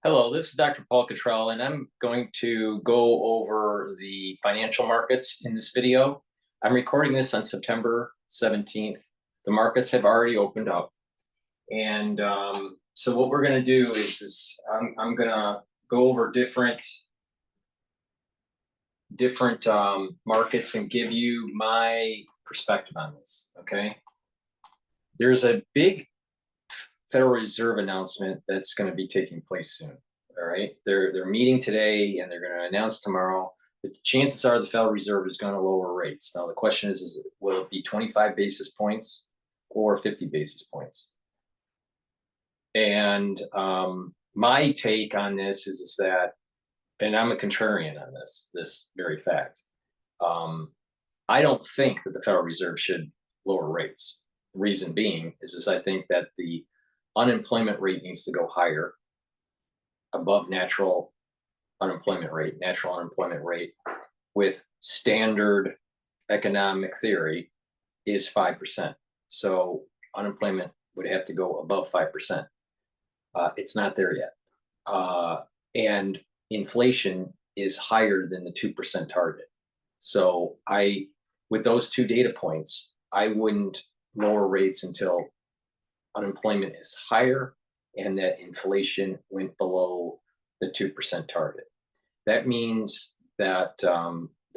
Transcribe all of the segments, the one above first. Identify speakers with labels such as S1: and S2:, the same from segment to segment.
S1: Hello, this is Dr. Paul Cottrell, and I'm going to go over the financial markets in this video. I'm recording this on September 17th. The markets have already opened up. And so what we're going to do is I'm going to go over different markets and give you my perspective on this, okay? There's a big Federal Reserve announcement that's going to be taking place soon. All right, they're meeting today and they're going to announce tomorrow. The chances are the Federal Reserve is going to lower rates. Now the question is will it be 25 basis points or 50 basis points? And my take on this is that, and I'm a contrarian on this very fact. I don't think that the Federal Reserve should lower rates. Reason being is I think that the unemployment rate needs to go higher above natural unemployment rate. Natural unemployment rate with standard economic theory is 5%. So unemployment would have to go above 5%. It's not there yet. And inflation is higher than the 2% target. So with those two data points, I wouldn't lower rates until unemployment is higher and that inflation went below the 2% target. That means that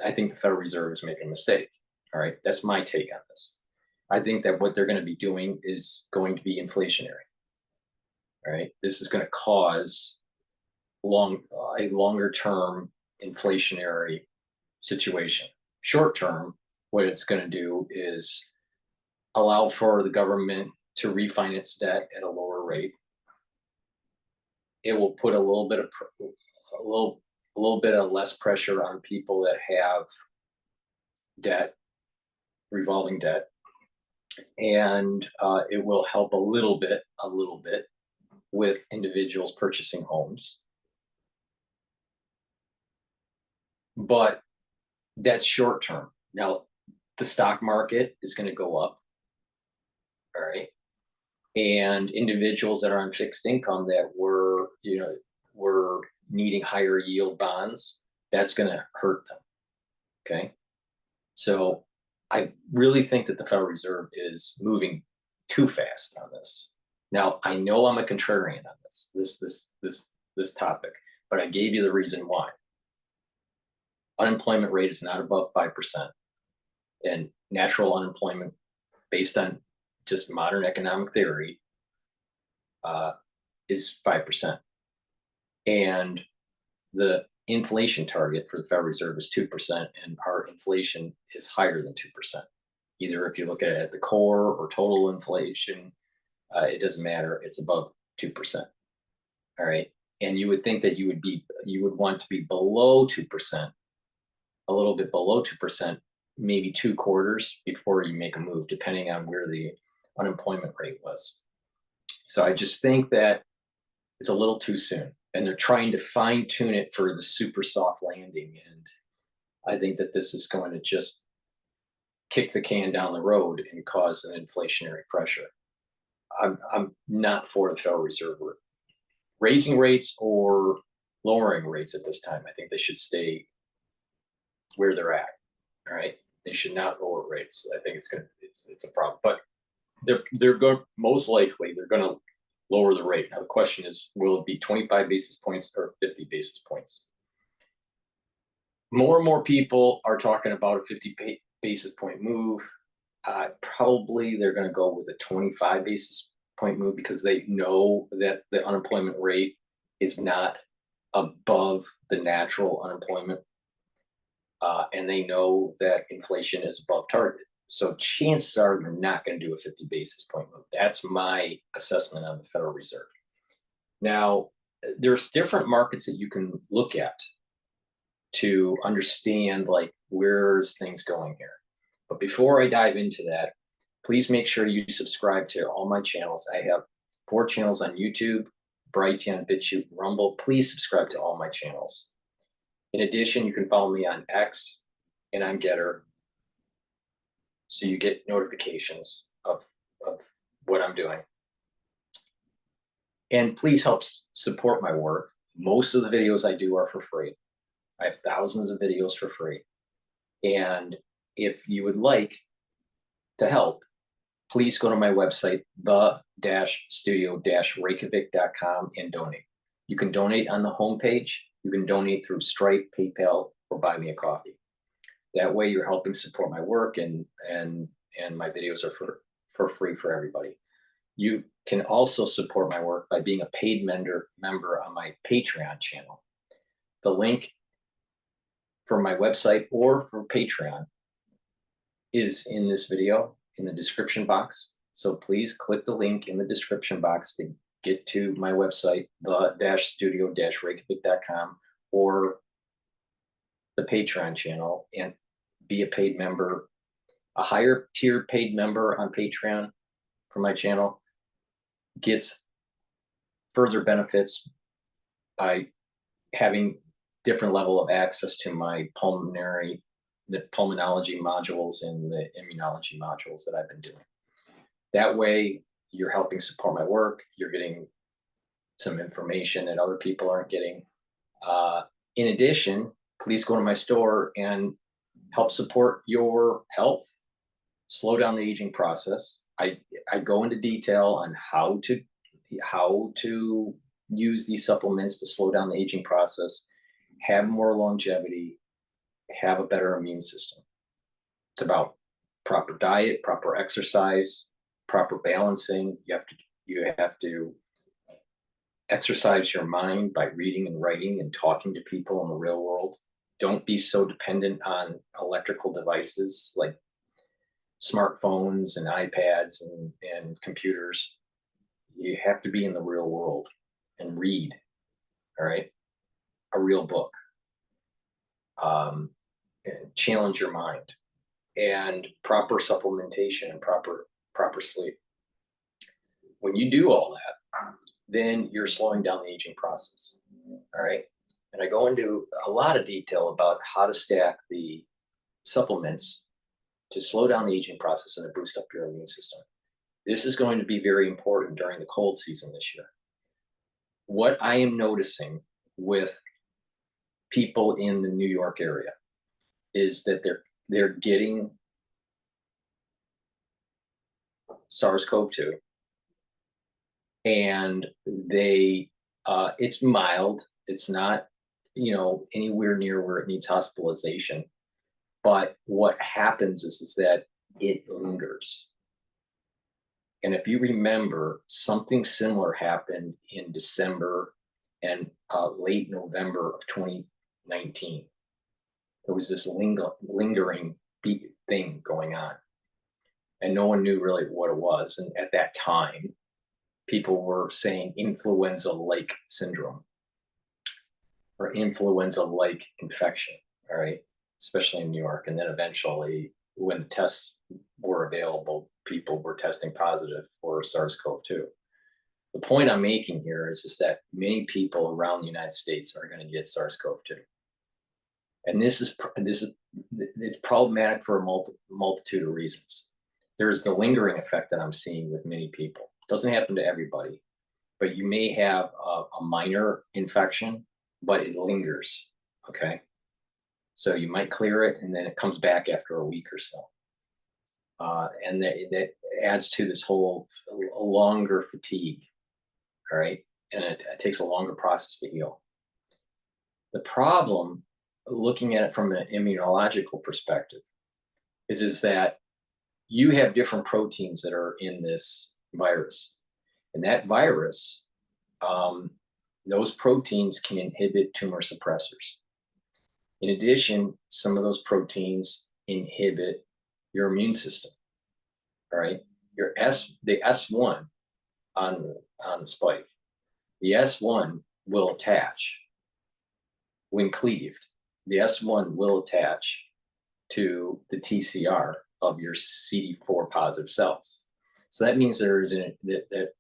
S1: I think the Federal Reserve is making a mistake. All right, that's my take on this. I think that what they're going to be doing is going to be inflationary. All right, this is going to cause a longer term inflationary situation. Short term, what it's going to do is allow for the government to refinance debt at a lower rate. It will put a little bit of less pressure on people that have debt, revolving debt, and it will help a little bit with individuals purchasing homes. But that's short term. Now, the stock market is going to go up. All right. And individuals that are on fixed income that were needing higher yield bonds, that's going to hurt them. Okay. So I really think that the Federal Reserve is moving too fast on this. Now, I know I'm a contrarian on this topic, but I gave you the reason why. Unemployment rate is not above 5%, and natural unemployment based on just modern economic theory is 5%. And the inflation target for the Federal Reserve is 2%, and our inflation is higher than 2%. Either if you look at it at the core or total inflation, it doesn't matter, it's above 2%. All right. And you would think that you would want to be below 2%, a little bit below 2%, maybe 2 quarters before you make a move, depending on where the unemployment rate was. So I just think that it's a little too soon, and they're trying to fine tune it for the super soft landing. And I think that this is going to just kick the can down the road and cause an inflationary pressure. I'm not for the Federal Reserve raising rates or lowering rates at this time. I think they should stay where they're at. All right, they should not lower rates. I think it's a problem, but they're going, most likely they're going to lower the rate. Now the question is, will it be 25 basis points or 50 basis points? More and more people are talking about a 50 basis point move. Probably they're going to go with a 25 basis point move because they know that the unemployment rate is not above the natural unemployment. And they know that inflation is above target. So chances are they're not going to do a 50 basis point move. That's my assessment on the Federal Reserve. Now, there's different markets that you can look at to understand, like, where's things going here. But before I dive into that, please make sure you subscribe to all my channels. I have 4 channels on YouTube, Brighteon, Bitchute, Rumble. Please subscribe to all my channels. In addition, you can follow me on X and on GETTR, so you get notifications of what I'm doing. And please help support my work Most of the videos I do are for free. I have thousands of videos for free. And if you would like to help, please go to my website, the-studio-reykjavik.com, and donate. You can donate on the homepage. You can donate through Stripe, PayPal, or buy me a coffee. That way you're helping support my work, and my videos are for free for everybody. You can also support my work by being a paid member on my Patreon channel. The link for my website or for Patreon is in this video in the description box. So please click the link in the description box to get to my website, the-studio-reykjavik.com, or the Patreon channel, and be a paid member. A higher tier paid member on Patreon for my channel gets further benefits by having different level of access to my pulmonology modules and the immunology modules that I've been doing. That way, you're helping support my work. You're getting some information that other people aren't getting. In addition, please go to my store and help support your health, slow down the aging process. I go into detail on how to use these supplements to slow down the aging process, have more longevity, have a better immune system. It's about proper diet, proper exercise, proper balancing. You have to exercise your mind by reading and writing and talking to people in the real world. Don't be so dependent on electrical devices like smartphones and iPads and computers. You have to be in the real world and read, all right? A real book. And challenge your mind, and proper supplementation and proper sleep. When you do all that, then you're slowing down the aging process, all right? And I go into a lot of detail about how to stack the supplements to slow down the aging process and to boost up your immune system. This is going to be very important during the cold season this year. What I am noticing with people in the New York area is that they're getting SARS-CoV-2, and it's mild. It's not, anywhere near where it needs hospitalization. But what happens is that it lingers. And if you remember, something similar happened in December and late November of 2019. There was this lingering thing going on, and no one knew really what it was. And at that time, people were saying influenza-like syndrome or influenza-like infection, all right, especially in New York. And then eventually, when the tests were available, people were testing positive for SARS-CoV-2. The point I'm making here is that many people around the United States are going to get SARS-CoV-2. And it's problematic for a multitude of reasons. There's the lingering effect that I'm seeing with many people. It doesn't happen to everybody, but you may have a minor infection, but it lingers, okay? So you might clear it, and then it comes back after a week or so. And that adds to this whole longer fatigue, all right? And it takes a longer process to heal. The problem, looking at it from an immunological perspective, is that you have different proteins that are in this virus. And that virus, those proteins can inhibit tumor suppressors. In addition, some of those proteins inhibit your immune system, all right? The S1 on the spike, the S1 will attach when cleaved. The S1 will attach to the TCR of your CD4 positive cells. So that means that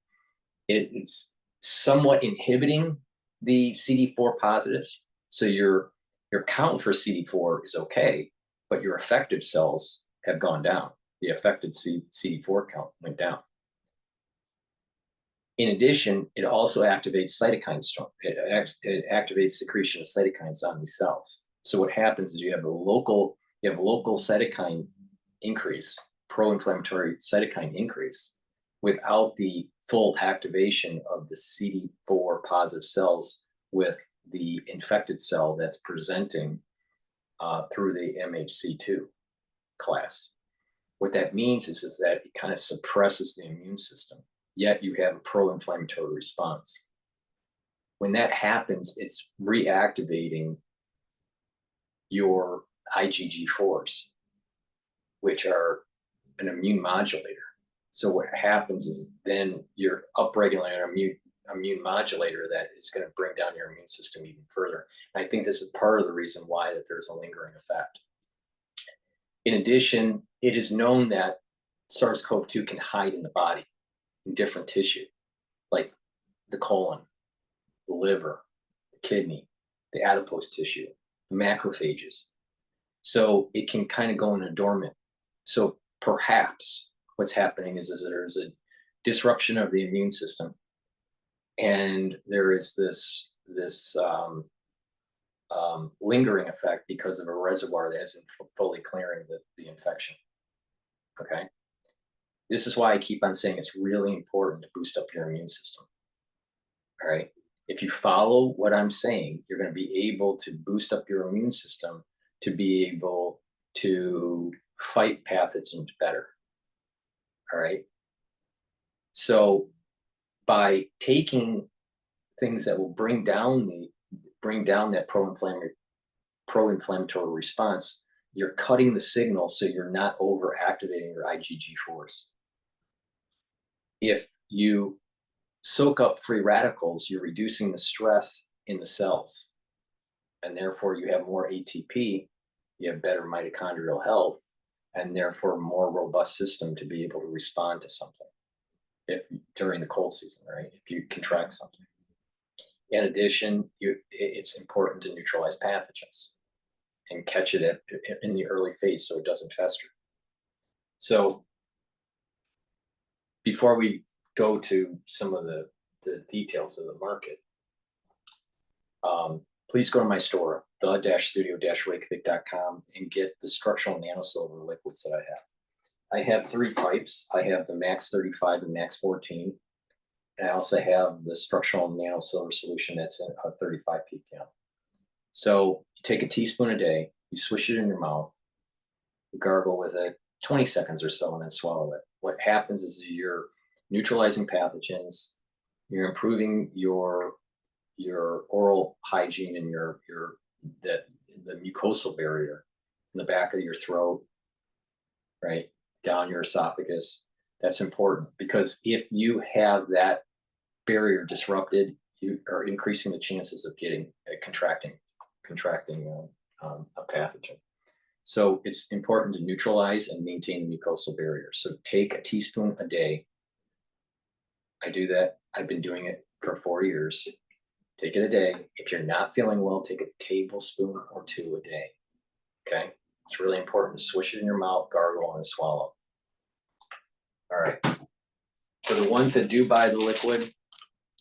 S1: it's somewhat inhibiting the CD4 positives. So your count for CD4 is okay, but your effective cells have gone down. The affected CD4 count went down. In addition, it also activates cytokine storm. It activates secretion of cytokines on these cells. So what happens is you have local cytokine increase, pro-inflammatory cytokine increase, without the full activation of the CD4 positive cells with the infected cell that's presenting through the MHC2 class. What that means is that it kind of suppresses the immune system, yet you have a pro-inflammatory response. When that happens, it's reactivating your IgG4s, which are an immune modulator. So what happens is then you're upregulating an immune modulator that is going to bring down your immune system even further. And I think this is part of the reason why that there's a lingering effect. In addition, it is known that SARS-CoV-2 can hide in the body in different tissue, like the colon, the liver, the kidney, the adipose tissue, the macrophages. So it can kind of go into dormant. So perhaps what's happening is there's a disruption of the immune system, and there is this lingering effect because of a reservoir that isn't fully clearing the infection. Okay. This is why I keep on saying it's really important to boost up your immune system. All right. If you follow what I'm saying, you're going to be able to boost up your immune system to be able to fight pathogens better. All right. So by taking things that will bring down that pro-inflammatory response, you're cutting the signal so you're not over activating your IgG4s. If you soak up free radicals, you're reducing the stress in the cells, and therefore you have more ATP, you have better mitochondrial health, and therefore a more robust system to be able to respond to something during the cold season, right? If you contract something. In addition, it's important to neutralize pathogens and catch it in the early phase so it doesn't fester. So before we go to some of the details of the market, please go to my store, the-studio-reykjavik.com, and get the structural nanosilver liquids that I have. I have 3 types. I have the Max 35 and Max 14. And I also have the structural nanosilver solution that's in a 35 ppm. So you take a teaspoon a day, you swish it in your mouth, you gargle with it 20 seconds or so, and then swallow it. What happens is you're neutralizing pathogens, you're improving your oral hygiene and the mucosal barrier in the back of your throat, right, down your esophagus. That's important because if you have that barrier disrupted, you are increasing the chances of getting contracting a pathogen. So it's important to neutralize and maintain the mucosal barrier. So take a teaspoon a day. I do that. I've been doing it for 4 years. Take it a day. If you're not feeling well, take a tablespoon or 2 a day. Okay? It's really important to swish it in your mouth, gargle, and swallow. All right. For the ones that do buy the liquid,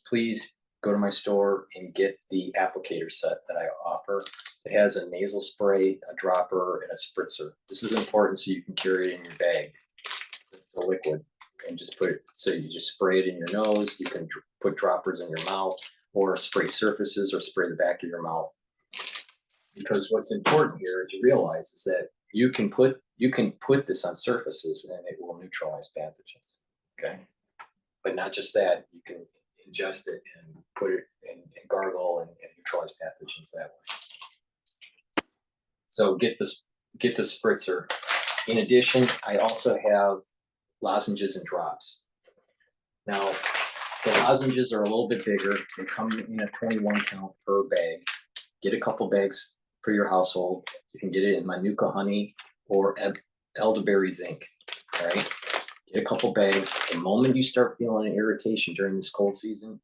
S1: please go to my store and get the applicator set that I offer. It has a nasal spray, a dropper, and a spritzer. This is important so you can carry it in your bag, the liquid, and just put it, so you just spray it in your nose. You can put droppers in your mouth, or spray surfaces, or spray the back of your mouth. Because what's important here to realize is that you can put this on surfaces and it will neutralize pathogens. Okay, but not just that, you can ingest it and put it and gargle and neutralize pathogens that way. So get the spritzer. In addition, I also have lozenges and drops. Now, the lozenges are a little bit bigger. They come in a 21 count per bag. Get a couple bags for your household. You can get it in Manuka honey or elderberry zinc. All right. Get a couple bags. The moment you start feeling an irritation during this cold season,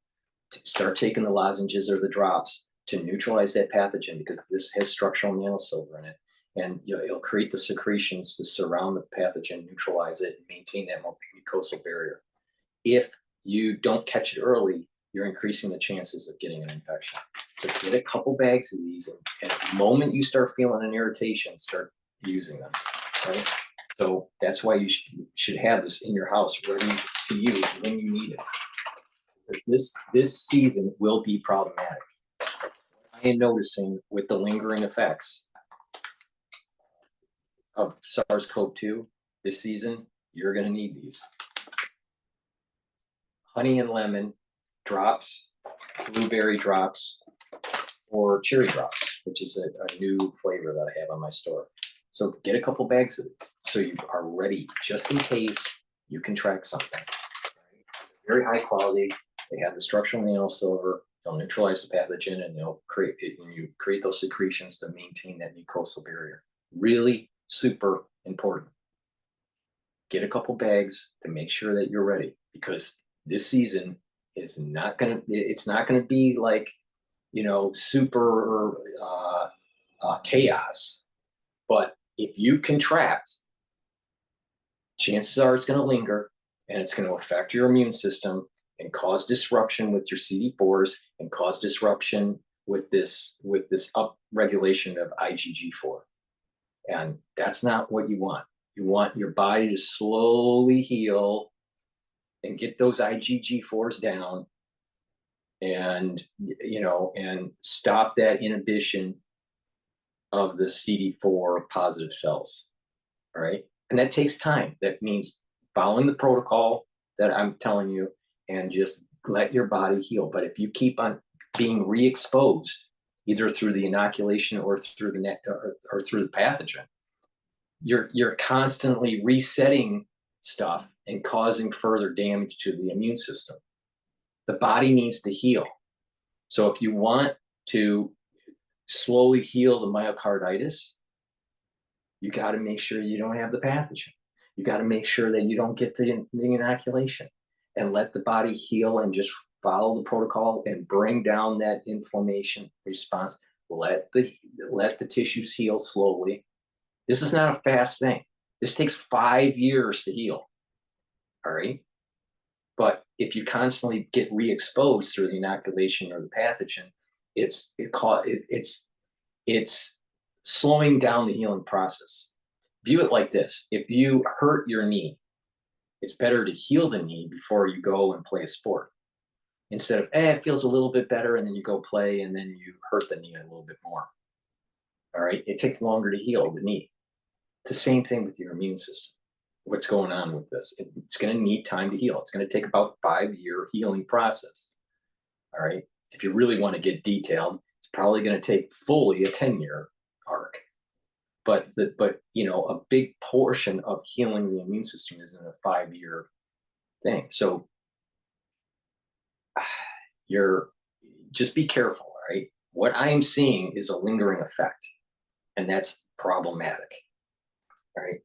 S1: start taking the lozenges or the drops to neutralize that pathogen, because this has structural nanosilver in it, and it'll create the secretions to surround the pathogen, neutralize it, and maintain that mucosal barrier. If you don't catch it early, you're increasing the chances of getting an infection. So get a couple bags of these, and the moment you start feeling an irritation, start using them, right? So that's why you should have this in your house ready to use when you need it. Because this season will be problematic. I am noticing with the lingering effects of SARS-CoV-2 this season, you're going to need these. Honey and lemon drops, blueberry drops, or cherry drops, which is a new flavor that I have on my store. So get a couple bags of it so you are ready just in case you contract something. Right? Very high quality. They have the structural nanosilver. They'll neutralize the pathogen, and they'll create it, and you create those secretions to maintain that mucosal barrier. Really super important. Get a couple bags to make sure that you're ready, because this season is not gonna. It's not gonna be like, super chaos. But if you contract, chances are it's going to linger, and it's going to affect your immune system and cause disruption with your CD4s and cause disruption with this upregulation of IgG4. And that's not what you want. You want your body to slowly heal and get those IgG4s down, and and stop that inhibition of the CD4 positive cells. All right. And that takes time. That means following the protocol that I'm telling you, and just let your body heal. But if you keep on being re-exposed, either through the inoculation or through the or through the pathogen, you're constantly resetting stuff and causing further damage to the immune system. The body needs to heal. So if you want to slowly heal the myocarditis, you got to make sure you don't have the pathogen. You got to make sure that you don't get the inoculation, and let the body heal, and just follow the protocol and bring down that inflammation response. Let the tissues heal slowly. This is not a fast thing. This takes 5 years to heal. All right. But if you constantly get re-exposed through the inoculation or the pathogen, it's slowing down the healing process. View it like this: if you hurt your knee, it's better to heal the knee before you go and play a sport, instead of, it feels a little bit better, and then you go play, and then you hurt the knee a little bit more. All right. It takes longer to heal the knee. It's the same thing with your immune system. What's going on with this? It's going to need time to heal. It's going to take about a 5-year healing process. All right. If you really want to get detailed, it's probably going to take fully a 10-year arc. But a big portion of healing the immune system is in a 5-year thing. So just be careful. All right. What I am seeing is a lingering effect, and that's problematic. All right.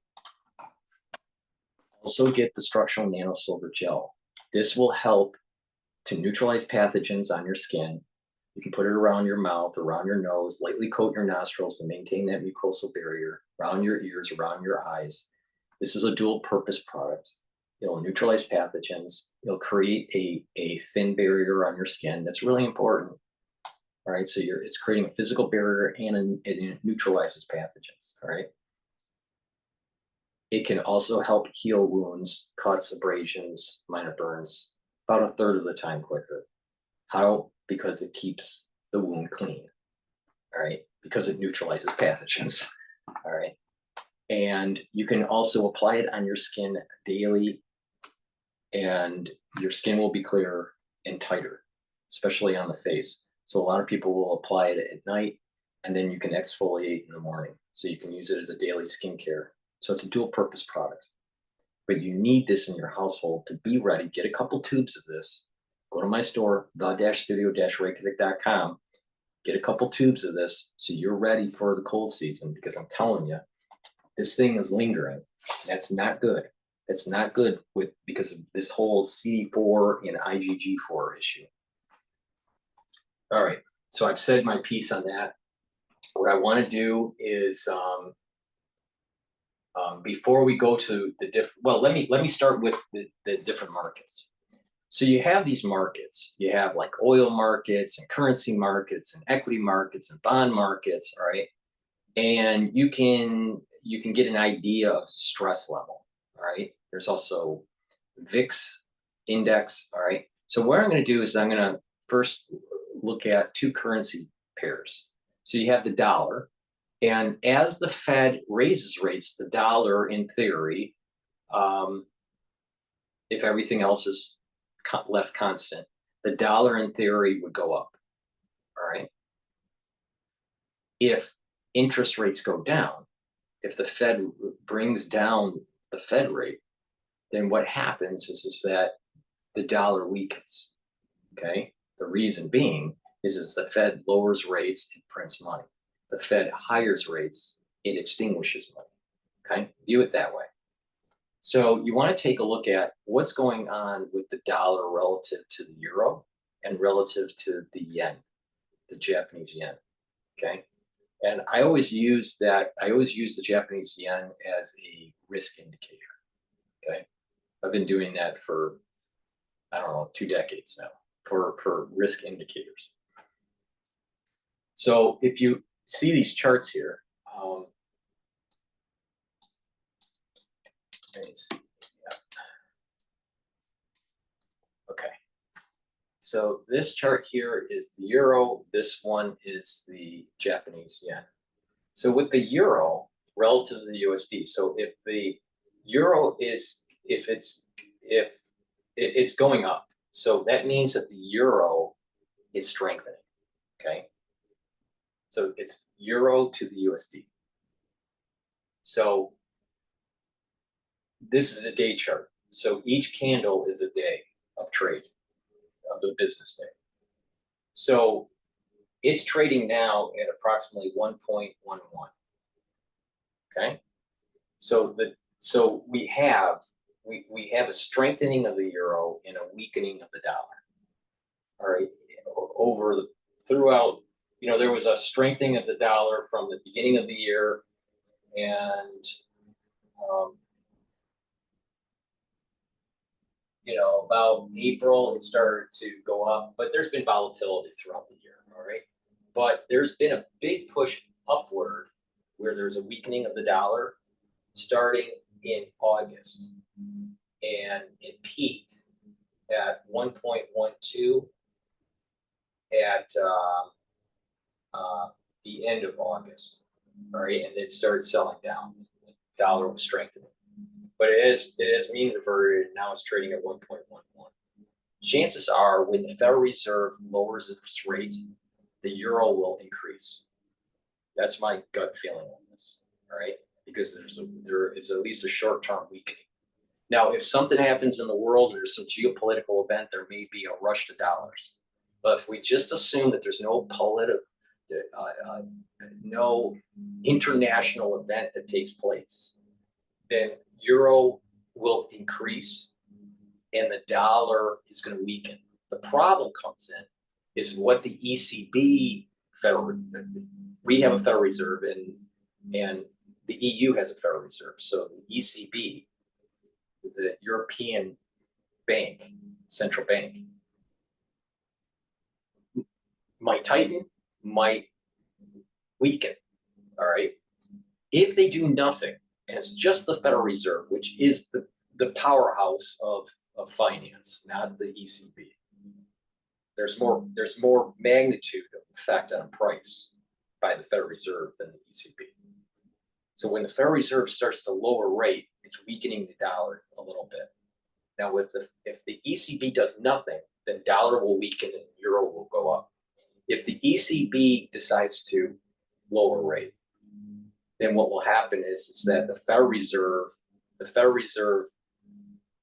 S1: Also get the structural nanosilver gel. This will help to neutralize pathogens on your skin. You can put it around your mouth, around your nose, lightly coat your nostrils to maintain that mucosal barrier, around your ears, around your eyes. This is a dual purpose product. It'll neutralize pathogens. It'll create a thin barrier on your skin. That's really important. All right. So it's creating a physical barrier, and it neutralizes pathogens. All right. It can also help heal wounds, cuts, abrasions, minor burns about a third of the time quicker. How? Because it keeps the wound clean. All right. Because it neutralizes pathogens. All right. And you can also apply it on your skin daily, and your skin will be clearer and tighter, especially on the face. So a lot of people will apply it at night, and then you can exfoliate in the morning. So you can use it as a daily skincare. So it's a dual purpose product. But you need this in your household to be ready. Get a couple tubes of this. Go to my store, the-studio-reykjavik.com. Get a couple tubes of this so you're ready for the cold season, because I'm telling you, this thing is lingering. That's not good. It's not good because of this whole CD4 and IgG4 issue. All right. So I've said my piece on that. What I want to do is before we go to the different, let me start with the different markets. So you have these markets. You have like oil markets and currency markets and equity markets and bond markets, all right? And you can get an idea of stress level, all right? There's also VIX index, all right? So what I'm going to do is I'm going to first look at two currency pairs. So you have the dollar, and as the Fed raises rates, the dollar, in theory, um, if everything else is left constant, the dollar, in theory, would go up. All right. If interest rates go down, if the Fed brings down the Fed rate, then what happens is that the dollar weakens. Okay. The reason being is the Fed lowers rates and prints money. The Fed highes rates, it extinguishes money. Okay. View it that way. So you want to take a look at what's going on with the dollar relative to the euro and relative to the yen, the Japanese yen. Okay. And I always use the Japanese yen as a risk indicator. Okay. I've been doing that for, I don't know, 2 decades now for risk indicators. So if you see these charts here, let me see. Yeah. Okay. So this chart here is the euro. This one is the Japanese yen. So with the euro relative to the USD, so if the euro is, if it's going up, so that means that the euro is strengthening. Okay. So it's euro to the USD. So this is a day chart. So each candle is a day of trade, of the business day. So it's trading now at approximately 1.11. Okay. So we have a strengthening of the euro and a weakening of the dollar. All right. Throughout, there was a strengthening of the dollar from the beginning of the year, and about April, it started to go up, but there's been volatility throughout the year. All right. But there's been a big push upward where there's a weakening of the dollar starting in August. And it peaked at 1.12 at the end of August. All right. And it started selling down. The dollar was strengthening. But it has mean reverted, and now it's trading at 1.11. Chances are, when the Federal Reserve lowers its rate, the euro will increase. That's my gut feeling on this. All right, because there is at least a short-term weakening. Now, if something happens in the world, there's some geopolitical event, there may be a rush to dollars. But if we just assume that there's no no international event that takes place, then euro will increase and the dollar is going to weaken. The problem comes in is what the ECB we have a Federal Reserve, and the EU has a Federal Reserve. So the ECB, the European Bank, central bank, might tighten, might weaken. All right. If they do nothing, and it's just the Federal Reserve, which is the powerhouse of finance, not the ECB. There's more magnitude of effect on price by the Federal Reserve than the ECB. So when the Federal Reserve starts to lower rate, it's weakening the dollar a little bit. Now, if the ECB does nothing, then dollar will weaken and euro will go up. If the ECB decides to lower rate, then what will happen is that the Federal Reserve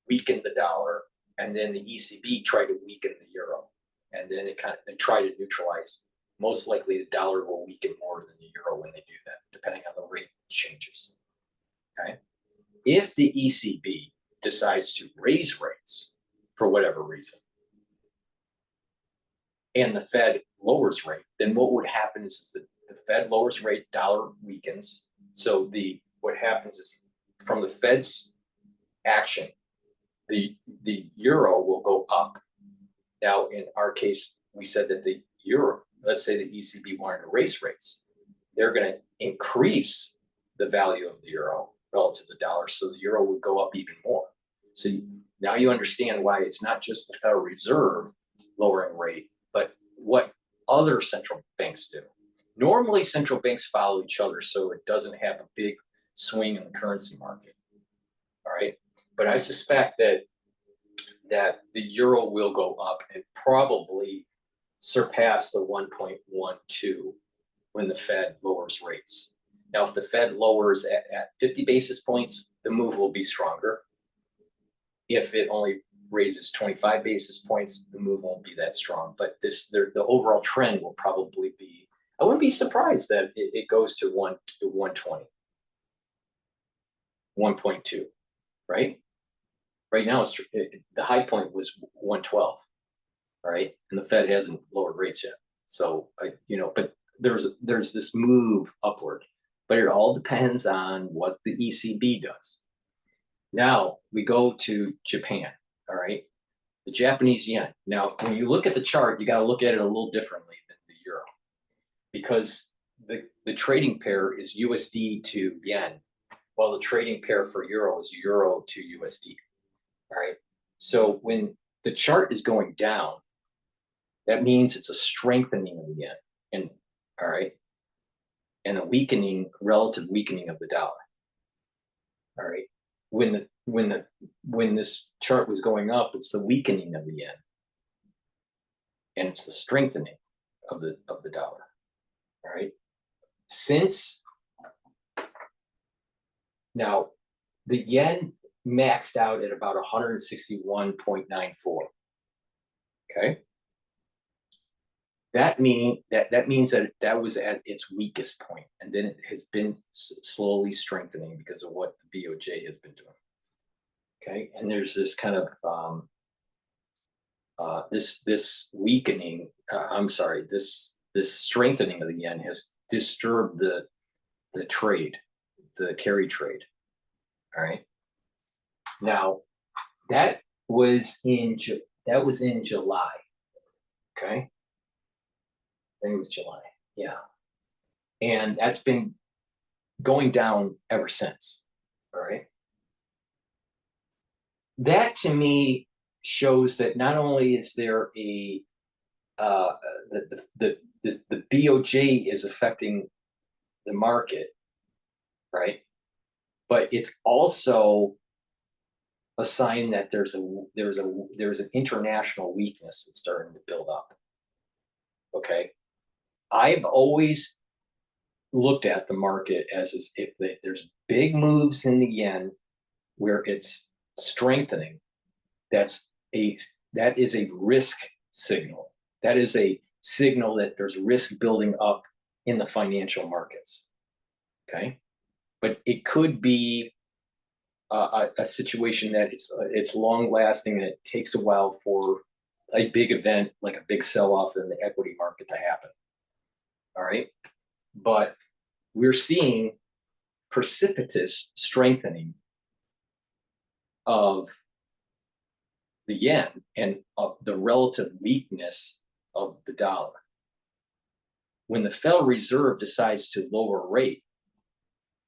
S1: weakened the dollar, and then the ECB tried to weaken the euro, and then they try to neutralize. Most likely, the dollar will weaken more than the euro when they do that, depending on the rate changes. Okay, if the ECB decides to raise rates for whatever reason, and the Fed lowers rate, then what would happen is that the Fed lowers rate, dollar weakens. So what happens is, from the Fed's action, the euro will go up. Now, in our case, we said that the euro, let's say the ECB wanted to raise rates, they're going to increase the value of the euro relative to the dollar, so the euro would go up even more. So now you understand why it's not just the Federal Reserve lowering rate, but what other central banks do. Normally, central banks follow each other, so it doesn't have a big swing in the currency market. All right, but I suspect that the euro will go up and probably surpass the 1.12 when the Fed lowers rates. Now, if the Fed lowers at 50 basis points, the move will be stronger. If it only raises 25 basis points, the move won't be that strong. But the overall trend will probably be, I wouldn't be surprised that it goes to 120, 1.2, right? Right now, the high point was 112, right? And the Fed hasn't lowered rates yet. So, but there's this move upward, but it all depends on what the ECB does. Now we go to Japan, all right? The Japanese yen. Now, when you look at the chart, you got to look at it a little differently than the euro, because the trading pair is USD to yen, while the trading pair for euro is euro to USD. All right. So when the chart is going down, that means it's a strengthening of the yen, and all right, and a relative weakening of the dollar. All right. When this chart was going up, it's the weakening of the yen, and it's the strengthening of the dollar. All right. Since now, the yen maxed out at about 161.94. Okay. That means that was at its weakest point, and then it has been slowly strengthening because of what the BOJ has been doing. Okay, and there's this kind of this weakening. This strengthening of the yen has disturbed the trade, the carry trade. All right. Now, that was in July. Okay, I think it was July. Yeah, and that's been going down ever since. All right. That to me shows that not only is there the BOJ is affecting the market, right? But it's also a sign that there's an international weakness that's starting to build up. Okay, I've always looked at the market as if there's big moves in the yen where it's strengthening. That is a risk signal. That is a signal that there's risk building up in the financial markets. Okay, but it could be a situation that it's long lasting and it takes a while for a big event like a big sell-off in the equity market to happen. All right, but we're seeing precipitous strengthening of the yen and of the relative weakness of the dollar. When the Federal Reserve decides to lower rate,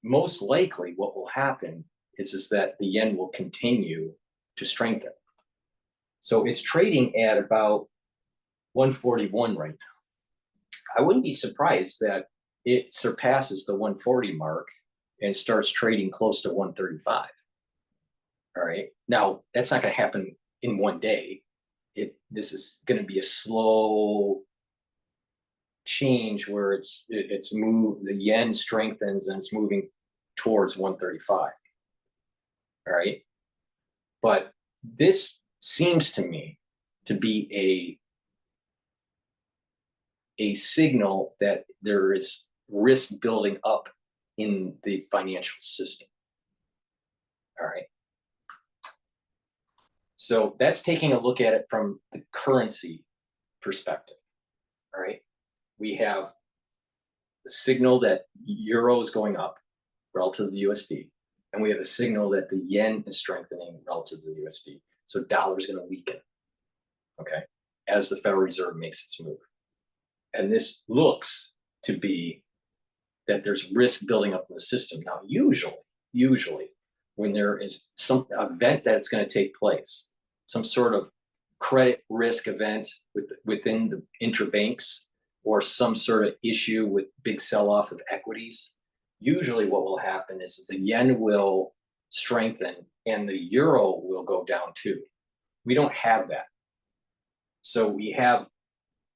S1: most likely what will happen is that the yen will continue to strengthen. So it's trading at about 141 right now. I wouldn't be surprised that it surpasses the 140 mark and starts trading close to 135. All right. Now, that's not going to happen in one day. This is going to be a slow change where it's moved, the yen strengthens and it's moving towards 135. All right. But this seems to me to be a signal that there is risk building up in the financial system. All right. So that's taking a look at it from the currency perspective. All right. We have the signal that euro is going up relative to the USD. and we have a signal that the yen is strengthening relative to the USD. So dollar is going to weaken, okay, as the Federal Reserve makes its move. And this looks to be that there's risk building up in the system. Now, usually when there is some event that's going to take place, some sort of credit risk event within the interbanks, or some sort of issue with big sell-off of equities, usually what will happen is the yen will strengthen and the euro will go down too. We don't have that. So we have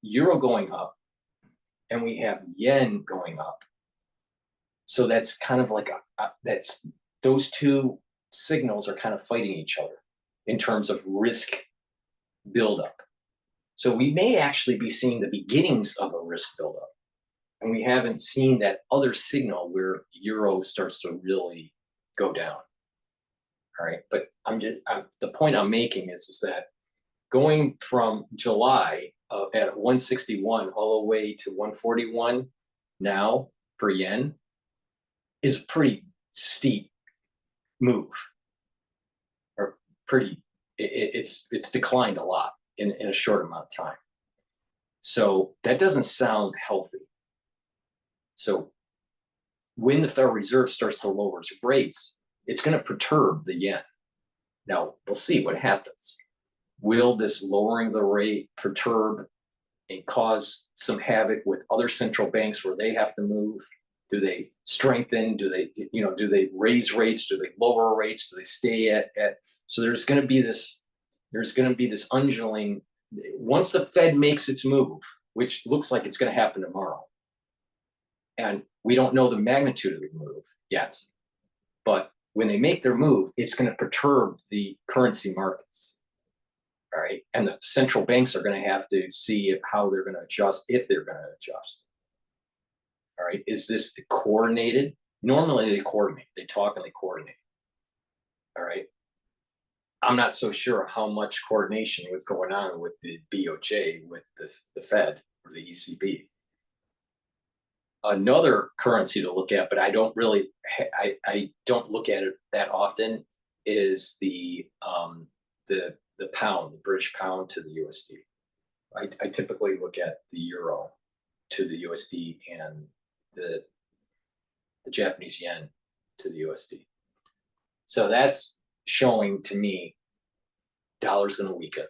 S1: euro going up and we have yen going up. So that's kind of like those two signals are kind of fighting each other in terms of risk buildup. So we may actually be seeing the beginnings of a risk buildup, and we haven't seen that other signal where euro starts to really go down. All right, but the point I'm making is that going from July at 161 all the way to 141 now per yen is a pretty steep move, or it's declined a lot in a short amount of time. So that doesn't sound healthy. So when the Federal Reserve starts to lower its rates, it's going to perturb the yen. Now, we'll see what happens. Will this lowering the rate perturb and cause some havoc with other central banks where they have to move? Do they strengthen? Do they raise rates? Do they lower rates? Do they stay at? So there's going to be this undulating. Once the Fed makes its move, which looks like it's going to happen tomorrow, and we don't know the magnitude of the move yet, but when they make their move, it's going to perturb the currency markets. All right, and the central banks are going to have to see how they're going to adjust, if they're going to adjust. All right, is this coordinated? Normally they coordinate, they talk and they coordinate. All right, I'm not so sure how much coordination was going on with the BOJ, with the Fed or the ECB. Another currency to look at, but I don't don't look at it that often, is the pound, the British pound to the USD. I typically look at the euro to the USD and the Japanese yen to the USD. So that's showing to me dollar's going to weaken.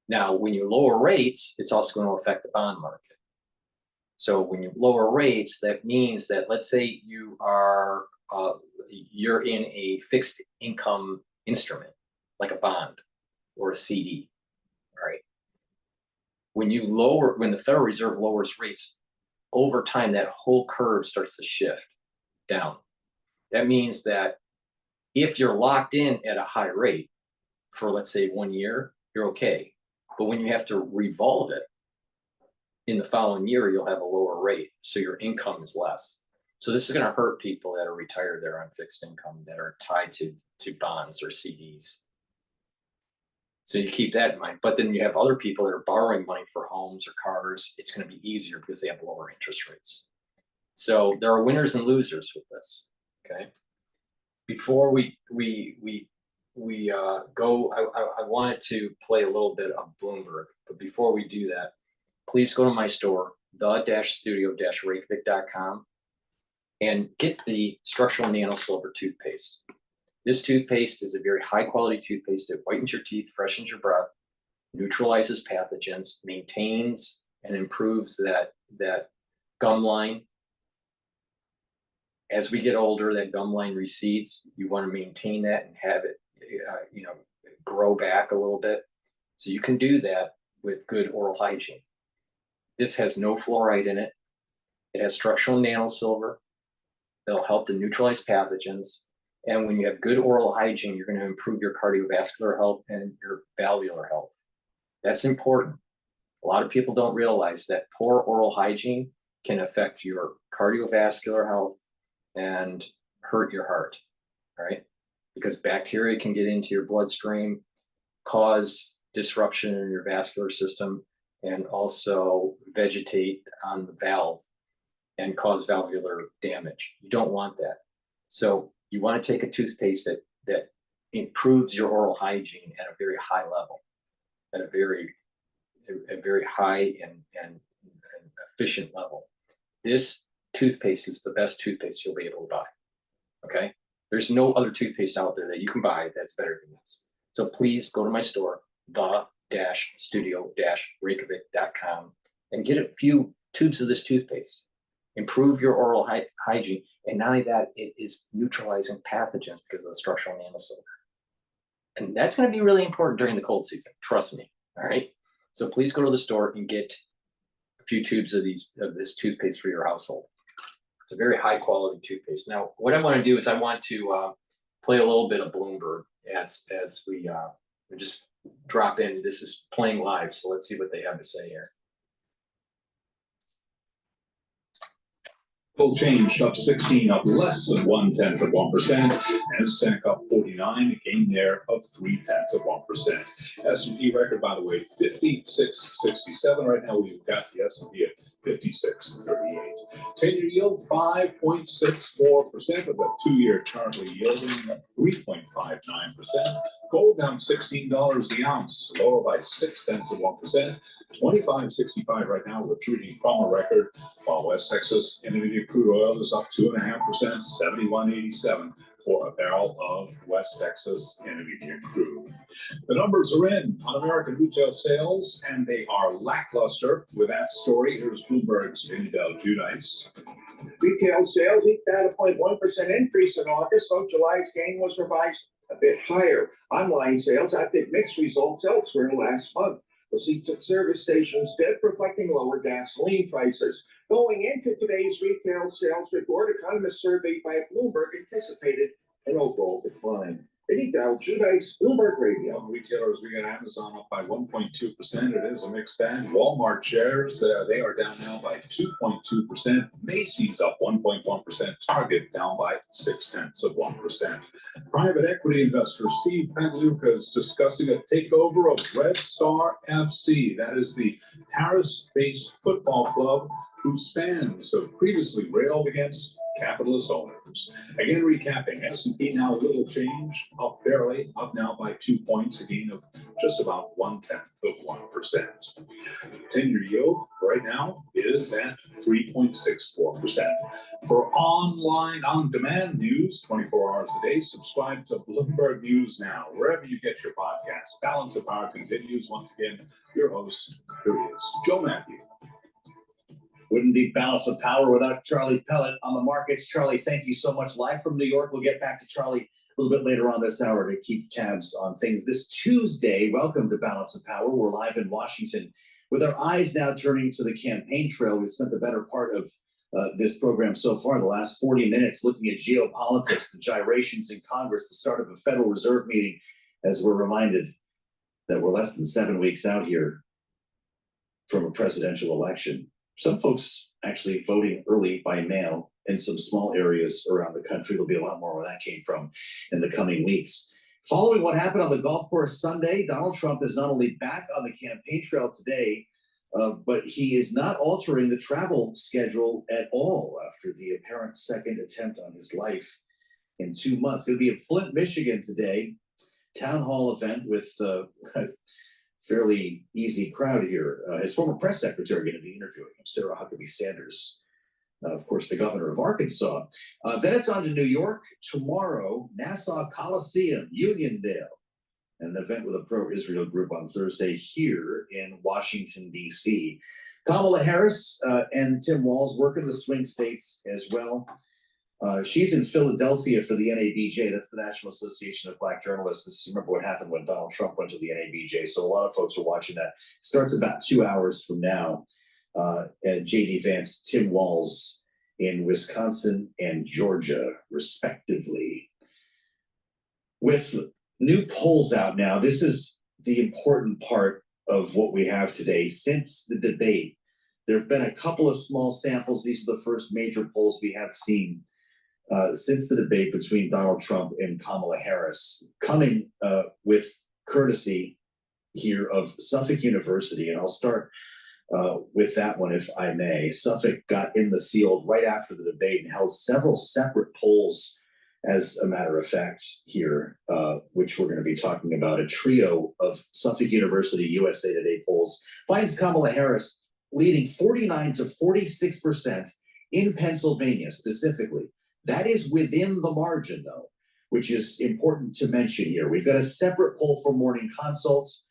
S1: Now, when you lower rates, it's also going to affect the bond market. So when you lower rates, that means that, let's say you're in a fixed income instrument, like a bond or a CD, right? When the Federal Reserve lowers rates, over time, that whole curve starts to shift down. That means that if you're locked in at a high rate for, let's say, 1 year, you're okay. But when you have to revolve it in the following year, you'll have a lower rate, so your income is less. So this is going to hurt people that are retired, that are on fixed income, that are tied to bonds or CDs. So you keep that in mind. But then you have other people that are borrowing money for homes or cars. It's going to be easier because they have lower interest rates. So there are winners and losers with this. Okay. Before we go, I wanted to play a little bit of Bloomberg, but before we do that, please go to my store, the-studio-reykjavik.com, and get the structural nano silver toothpaste. This toothpaste is a very high quality toothpaste that whitens your teeth, freshens your breath, neutralizes pathogens, maintains and improves that gum line. As we get older, that gum line recedes. You want to maintain that and have it, grow back a little bit. So you can do that with good oral hygiene. This has no fluoride in it. It has structural nanosilver. It'll help to neutralize pathogens. And when you have good oral hygiene, you're going to improve your cardiovascular health and your valvular health. That's important. A lot of people don't realize that poor oral hygiene can affect your cardiovascular health and hurt your heart, right? Because bacteria can get into your bloodstream, cause disruption in your vascular system, and also vegetate on the valve and cause valvular damage. You don't want that. So You want to take a toothpaste that improves your oral hygiene at a very high level, at a very high and efficient level. This toothpaste is the best toothpaste you'll be able to buy. Okay, there's no other toothpaste out there that you can buy that's better than this. So please go to my store, the-studio-reykjavik.com, and get a few tubes of this toothpaste. Improve your oral hygiene, and not only that, it is neutralizing pathogens because of the structural nanosilver. And that's going to be really important during the cold season. Trust me. All right. So please go to the store and get a few tubes of this toothpaste for your household. It's a very high quality toothpaste. Now, what I want to do is I want to play a little bit of Bloomberg as we just drop in. This is playing live, so let's see what they have to say here.
S2: Gold changed up 16, up less than 0.1%. NASDAQ up 49, a gain there of 0.3%. S&P record, by the way, 56.67. Right now we've got the S&P at 56.38. 10-year yield 5.64%, with a 2-year currently yielding at 3.59%. Gold down $16 the ounce, lower by 0.6%. 25.65 right now, retreating from a record, while West Texas Intermediate crude oil is up 2.5%, 71.87 for a barrel of West Texas Intermediate crude. The numbers are in on American retail sales, and they are lackluster. With that story, here's Bloomberg's Vinny Giudice.
S3: Retail sales eked out a 0.1% increase in August, though July's gain was revised a bit higher. Online sales outdid mixed results elsewhere last month. Receipts at service stations dipped, reflecting lower gasoline prices. Going into today's retail sales report, economists surveyed by Bloomberg anticipated an overall decline. Vinny Giudice, Bloomberg Radio.
S2: Retailers, we got Amazon up by 1.2%. It is a mixed bag. Walmart shares, they are down now by 2.2%. Macy's up 1.1%. Target down by 0.6%. Private equity investor Steve Pagliuca is discussing a takeover of Red Star FC. That is the Paris-based football club whose fans have previously railed against capitalist owners. Again, recapping, S&P now a little change, up barely, up now by 2 points, a gain of just about 0.1%. 10-year yield right now is at 3.64%. For online on-demand news, 24 hours a day, subscribe to Bloomberg News Now, wherever you get your podcasts. Balance of Power continues. Once again, your host, here is Joe Matthew.
S4: Wouldn't be Balance of Power without Charlie Pellet on the markets. Charlie, thank you so much. Live from New York. We'll get back to Charlie a little bit later on this hour to keep tabs on things. This Tuesday, welcome to Balance of Power. We're live in Washington with our eyes now turning to the campaign trail. We spent the better part of this program so far, the last 40 minutes, looking at geopolitics, the gyrations in Congress, the start of a Federal Reserve meeting, as we're reminded that we're less than 7 weeks out here from a presidential election. Some folks actually voting early by mail in some small areas around the country. There'll be a lot more where that came from in the coming weeks. Following what happened on the golf course Sunday, Donald Trump is not only back on the campaign trail today, but he is not altering the travel schedule at all after the apparent second attempt on his life in 2 months. He'll be in Flint, Michigan today, town hall event with fairly easy crowd here. His former press secretary going to be interviewing him, Sarah Huckabee Sanders, of course, the governor of Arkansas. Then it's on to New York tomorrow, Nassau Coliseum, Uniondale, and an event with a pro-Israel group on Thursday here in Washington, D.C. Kamala Harris and Tim Walz work in the swing states as well. She's in Philadelphia for the NABJ. That's the National Association of Black Journalists. Remember what happened when Donald Trump went to the NABJ. So a lot of folks are watching that. It starts about 2 hours from now. At J.D. Vance, Tim Walz in Wisconsin and Georgia, respectively. With new polls out now, this is the important part of what we have today. Since the debate, there have been a couple of small samples. These are the first major polls we have seen since the debate between Donald Trump and Kamala Harris, coming with courtesy here of Suffolk University. And I'll start with that one, if I may. Suffolk got in the field right after the debate and held several separate polls as a matter of fact here, which we're going to be talking about. A trio of Suffolk University USA Today polls finds Kamala Harris leading 49 to 46% in Pennsylvania specifically. That is within the margin, though, which is important to mention here. We've got a separate poll for Morning Consults.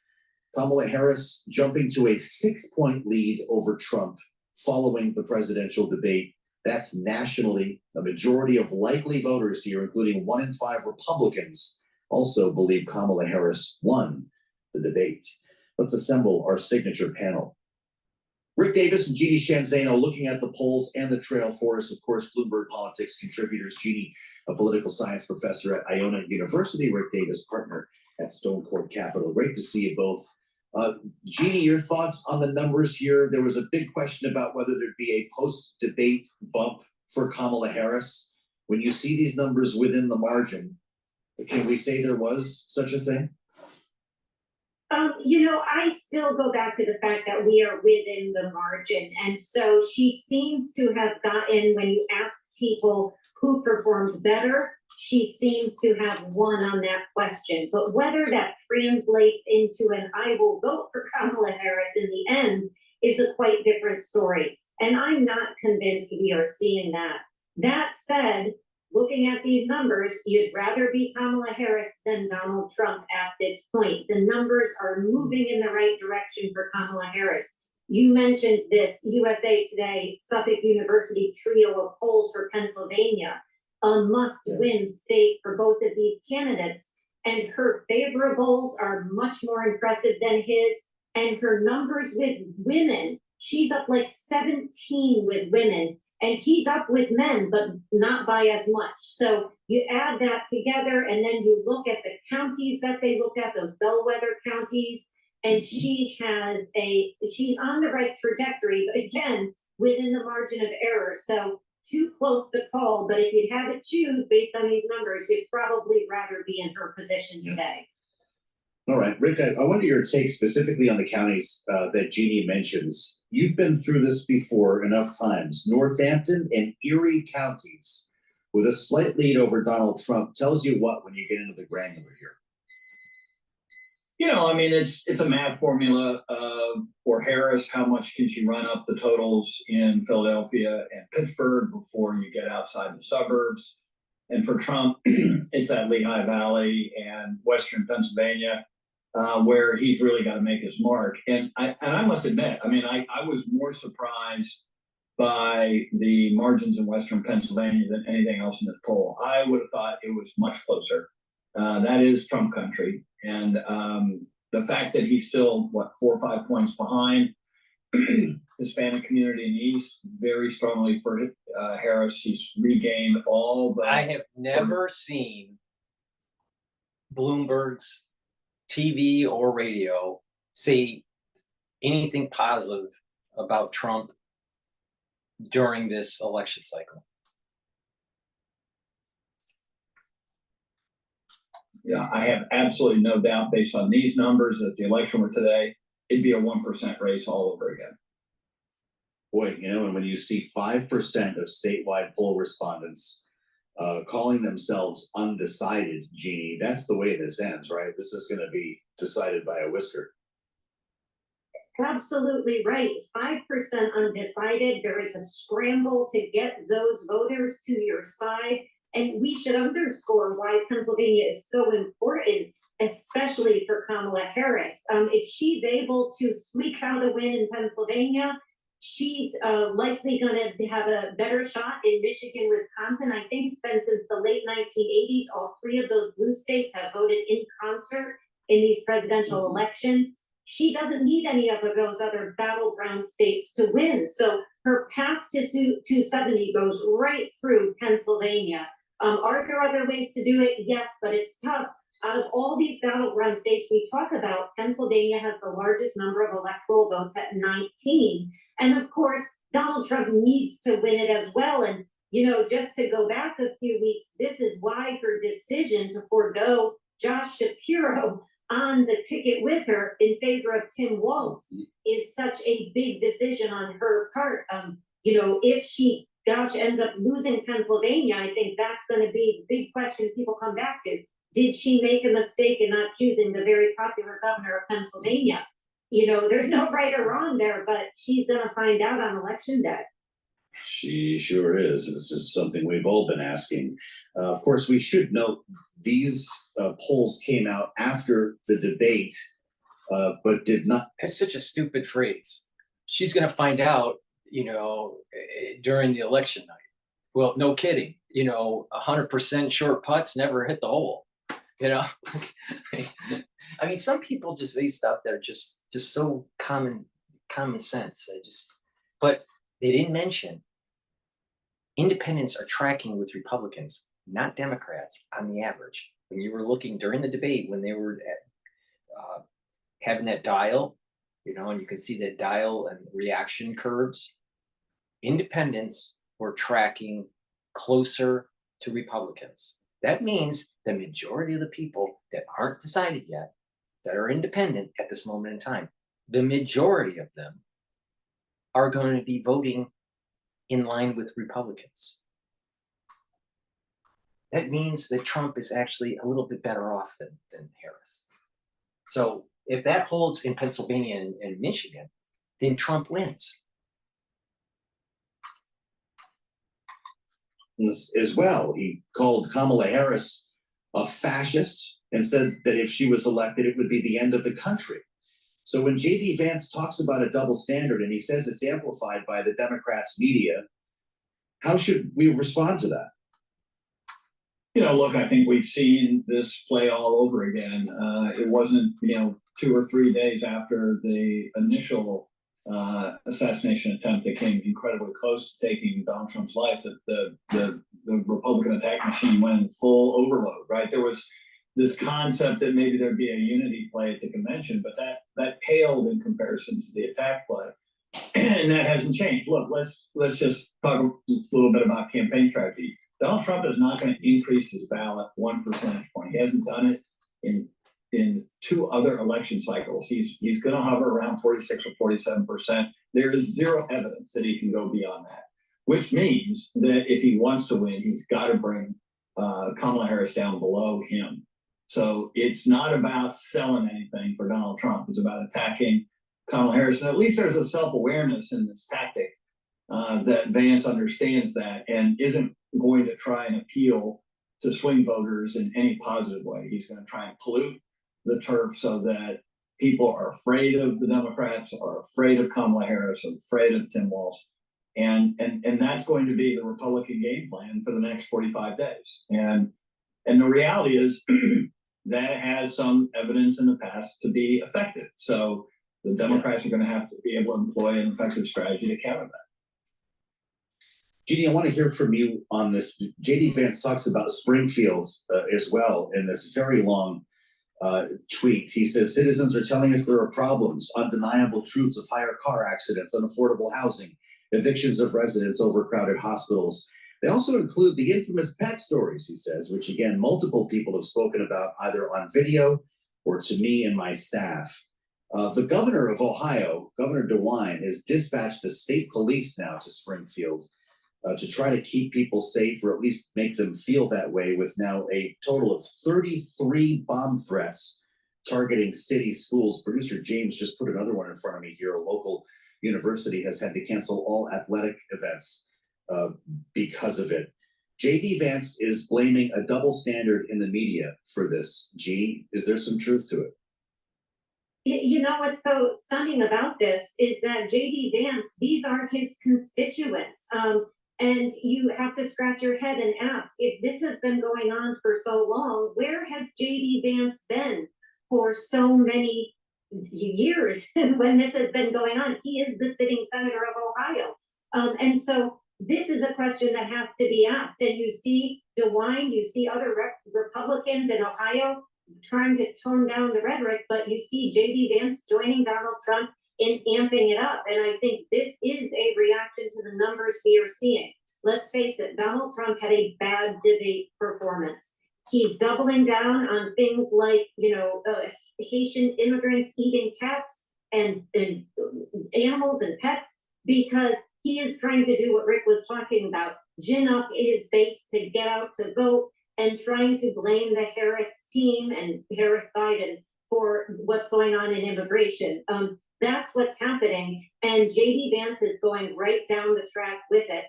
S4: Kamala Harris jumping to a 6-point lead over Trump following the presidential debate. That's nationally. A majority of likely voters here, including 1 in 5 Republicans, also believe Kamala Harris won the debate. Let's assemble our signature panel. Rick Davis and Jeannie Shanzano looking at the polls and the trail for us. Of course, Bloomberg Politics contributors. Jeannie, a political science professor at Iona University. Rick Davis, partner at Stone Court Capital. Great to see you both. Jeannie, your thoughts on the numbers here? There was a big question about whether there'd be a post-debate bump for Kamala Harris. When you see these numbers within the margin, can we say there was such a thing?
S5: I still go back to the fact that we are within the margin. And so she seems to have gotten, when you ask people who performed better, she seems to have won on that question. But whether that translates into an I will vote for Kamala Harris in the end is a quite different story. And I'm not convinced we are seeing that. That said, looking at these numbers, you'd rather be Kamala Harris than Donald Trump at this point. The numbers are moving in the right direction for Kamala Harris. You mentioned this USA Today, Suffolk University trio of polls for Pennsylvania, a must-win state for both of these candidates. And her favorables are much more impressive than his. And her numbers with women, she's up like 17 with women. And he's up with men, but not by as much. So you add that together, and then you look at the counties that they looked at, those bellwether counties, and she's on the right trajectory, but again, within the margin of error. So too close to call, but if you had to choose based on these numbers, you'd probably rather be in her position today.
S4: All right, Rick, I wonder your take specifically on the counties that Jeannie mentions. You've been through this before enough times. Northampton and Erie counties with a slight lead over Donald Trump tells you what when you get into the granular here?
S6: It's a math formula for Harris. How much can she run up the totals in Philadelphia and Pittsburgh before you get outside the suburbs? And for Trump, it's that Lehigh Valley and Western Pennsylvania where he's really got to make his mark. And I must admit, I was more surprised by the margins in Western Pennsylvania than anything else in this poll. I would have thought it was much closer. That is Trump country. And the fact that he's still, 4 or 5 points behind Hispanic community in the East, very strongly for Harris. He's regained all the...
S1: I have never seen Bloomberg's TV or radio say anything positive about Trump during this election cycle.
S6: Yeah, I have absolutely no doubt based on these numbers that the election were today, it'd be a 1% race all over again.
S4: Boy, and when you see 5% of statewide poll respondents calling themselves undecided, Jeannie, that's the way this ends, right? This is going to be decided by a whisker.
S5: Absolutely right. 5% undecided. There is a scramble to get those voters to your side. And we should underscore why Pennsylvania is so important, especially for Kamala Harris. If she's able to squeak out a win in Pennsylvania, she's likely going to have a better shot in Michigan, Wisconsin. I think it's been since the late 1980s. All 3 of those blue states have voted in concert in these presidential elections. She doesn't need any of those other battleground states to win. So her path to 270 goes right through Pennsylvania. Are there other ways to do it? Yes, but it's tough. Out of all these battleground states we talk about, Pennsylvania has the largest number of electoral votes at 19. And of course, Donald Trump needs to win it as well. And, just to go back a few weeks, this is why her decision to forego Josh Shapiro on the ticket with her in favor of Tim Walz is such a big decision on her part. If she gosh, ends up losing Pennsylvania, I think that's gonna be the big question people come back to. Did she make a mistake in not choosing the very popular governor of Pennsylvania? You know, there's no right or wrong there, but she's gonna find out on election day.
S4: She sure is. This is something we've all been asking. Of course, we should note these polls came out after the debate, but did not.
S1: It's such a stupid phrase. She's going to find out, during the election night. Well, no kidding. 100% short putts never hit the hole. I mean, some people just say stuff that are just so common sense. But they didn't mention independents are tracking with Republicans, not Democrats, on the average. When you were looking during the debate, when they were having that dial, and you can see that dial and reaction curves, independents were tracking closer to Republicans. That means the majority of the people that aren't decided yet, that are independent at this moment in time, the majority of them are going to be voting in line with Republicans. That means that Trump is actually a little bit better off than Harris. So if that holds in Pennsylvania and Michigan, then Trump wins.
S4: As well, he called Kamala Harris a fascist and said that if she was elected, it would be the end of the country. So when J.D. Vance talks about a double standard and he says it's amplified by the Democrats' media, how should we respond to that?
S6: Look, I think we've seen this play all over again. It wasn't, 2 or 3 days after the initial assassination attempt that came incredibly close to taking Donald Trump's life that the Republican attack machine went in full overload, right? There was this concept that maybe there'd be a unity play at the convention, but that paled in comparison to the attack play. And that hasn't changed. Look, let's just talk a little bit about campaign strategy. Donald Trump is not going to increase his ballot 1 percentage point. He hasn't done it in 2 other election cycles. He's going to hover around 46 or 47%. There is zero evidence that he can go beyond that, which means that if he wants to win, he's got to bring Kamala Harris down below him. So it's not about selling anything for Donald Trump. It's about attacking Kamala Harris. And at least there's a self-awareness in this tactic that Vance understands that and isn't going to try and appeal to swing voters in any positive way. He's going to try and pollute the turf so that people are afraid of the Democrats, are afraid of Kamala Harris, are afraid of Tim Walz. And that's going to be the Republican game plan for the next 45 days. And the reality is that has some evidence in the past to be effective. So the Democrats are going to have to be able to employ an effective strategy to counter that.
S4: Jeannie, I want to hear from you on this. J.D. Vance talks about Springfield as well in this very long tweet. He says, citizens are telling us there are problems, undeniable truths of higher car accidents, unaffordable housing, evictions of residents, overcrowded hospitals. They also include the infamous pet stories, he says, which again, multiple people have spoken about either on video or to me and my staff. The governor of Ohio, Governor DeWine, has dispatched the state police now to Springfield to try to keep people safe, or at least make them feel that way, with now a total of 33 bomb threats targeting city schools. Producer James just put another one in front of me here. A local university has had to cancel all athletic events because of it. J.D. Vance is blaming a double standard in the media for this. Jeannie, is there some truth to it?
S5: What's so stunning about this is that J.D. Vance, these are his constituents. And you have to scratch your head and ask, if this has been going on for so long, where has J.D. Vance been for so many years when this has been going on? He is the sitting senator of Ohio. And so this is a question that has to be asked. And you see DeWine, you see other Republicans in Ohio trying to tone down the rhetoric, but you see J.D. Vance joining Donald Trump in amping it up. And I think this is a reaction to the numbers we are seeing. Let's face it, Donald Trump had a bad debate performance. He's doubling down on things like, Haitian immigrants eating cats and animals and pets. because he is trying to do what Rick was talking about, gin up his base to get out to vote and trying to blame the Harris team and Harris Biden for what's going on in immigration. That's what's happening. And JD Vance is going right down the track with it.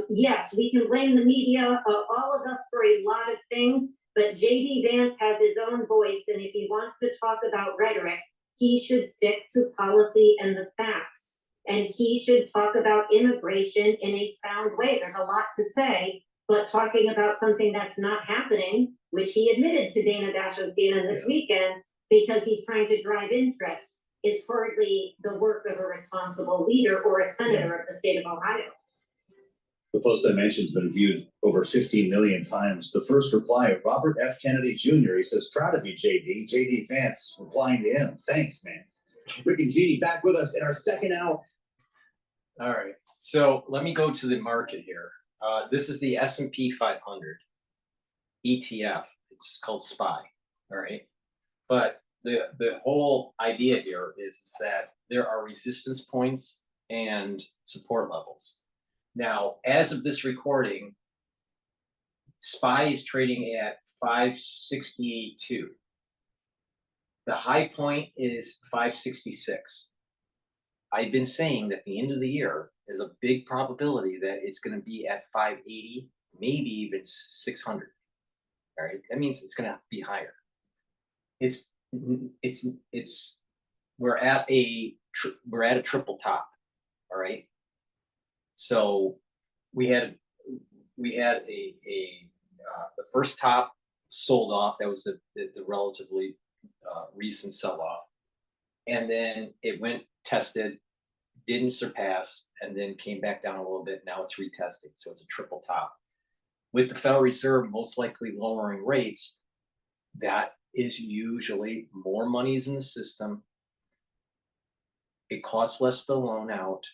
S5: Yes, we can blame the media, all of us for a lot of things, but JD Vance has his own voice. And if he wants to talk about rhetoric, he should stick to policy and the facts. And he should talk about immigration in a sound way. There's a lot to say, but talking about something that's not happening, which he admitted to Dana Dash on CNN this weekend, because he's trying to drive interest, is hardly the work of a responsible leader or a senator of the state of Ohio.
S4: The post I mentioned has been viewed over 15 million times. The first reply of Robert F. Kennedy Jr. He says, "Proud of you, JD." JD Vance replying to him, "Thanks, man." Rick and Jeannie back with us in our second hour.
S1: All right, so let me go to the market here. This is the S&P 500 ETF. It's called SPY. All right, but the whole idea here is that there are resistance points and support levels. Now, as of this recording, SPY is trading at 562. The high point is 566. I've been saying that the end of the year is a big probability that it's going to be at 580, maybe even 600. All right, that means it's going to be higher. We're at a triple top. All right. So we had the first top sold off. That was the relatively recent sell-off, and then it went tested, didn't surpass, and then came back down a little bit. Now it's retesting, so it's a triple top. With the Federal Reserve most likely lowering rates, that is usually more money's in the system. It costs less to loan out.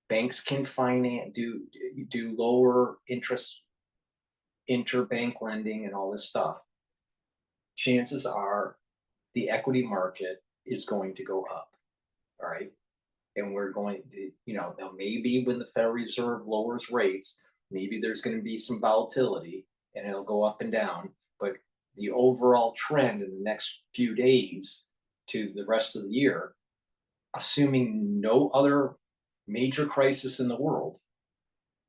S1: Banks can finance, do lower interest, interbank lending, and all this stuff. Chances are the equity market is going to go up. All right. And we're going to, now maybe when the Federal Reserve lowers rates, maybe there's going to be some volatility and it'll go up and down. But the overall trend in the next few days to the rest of the year, assuming no other major crisis in the world,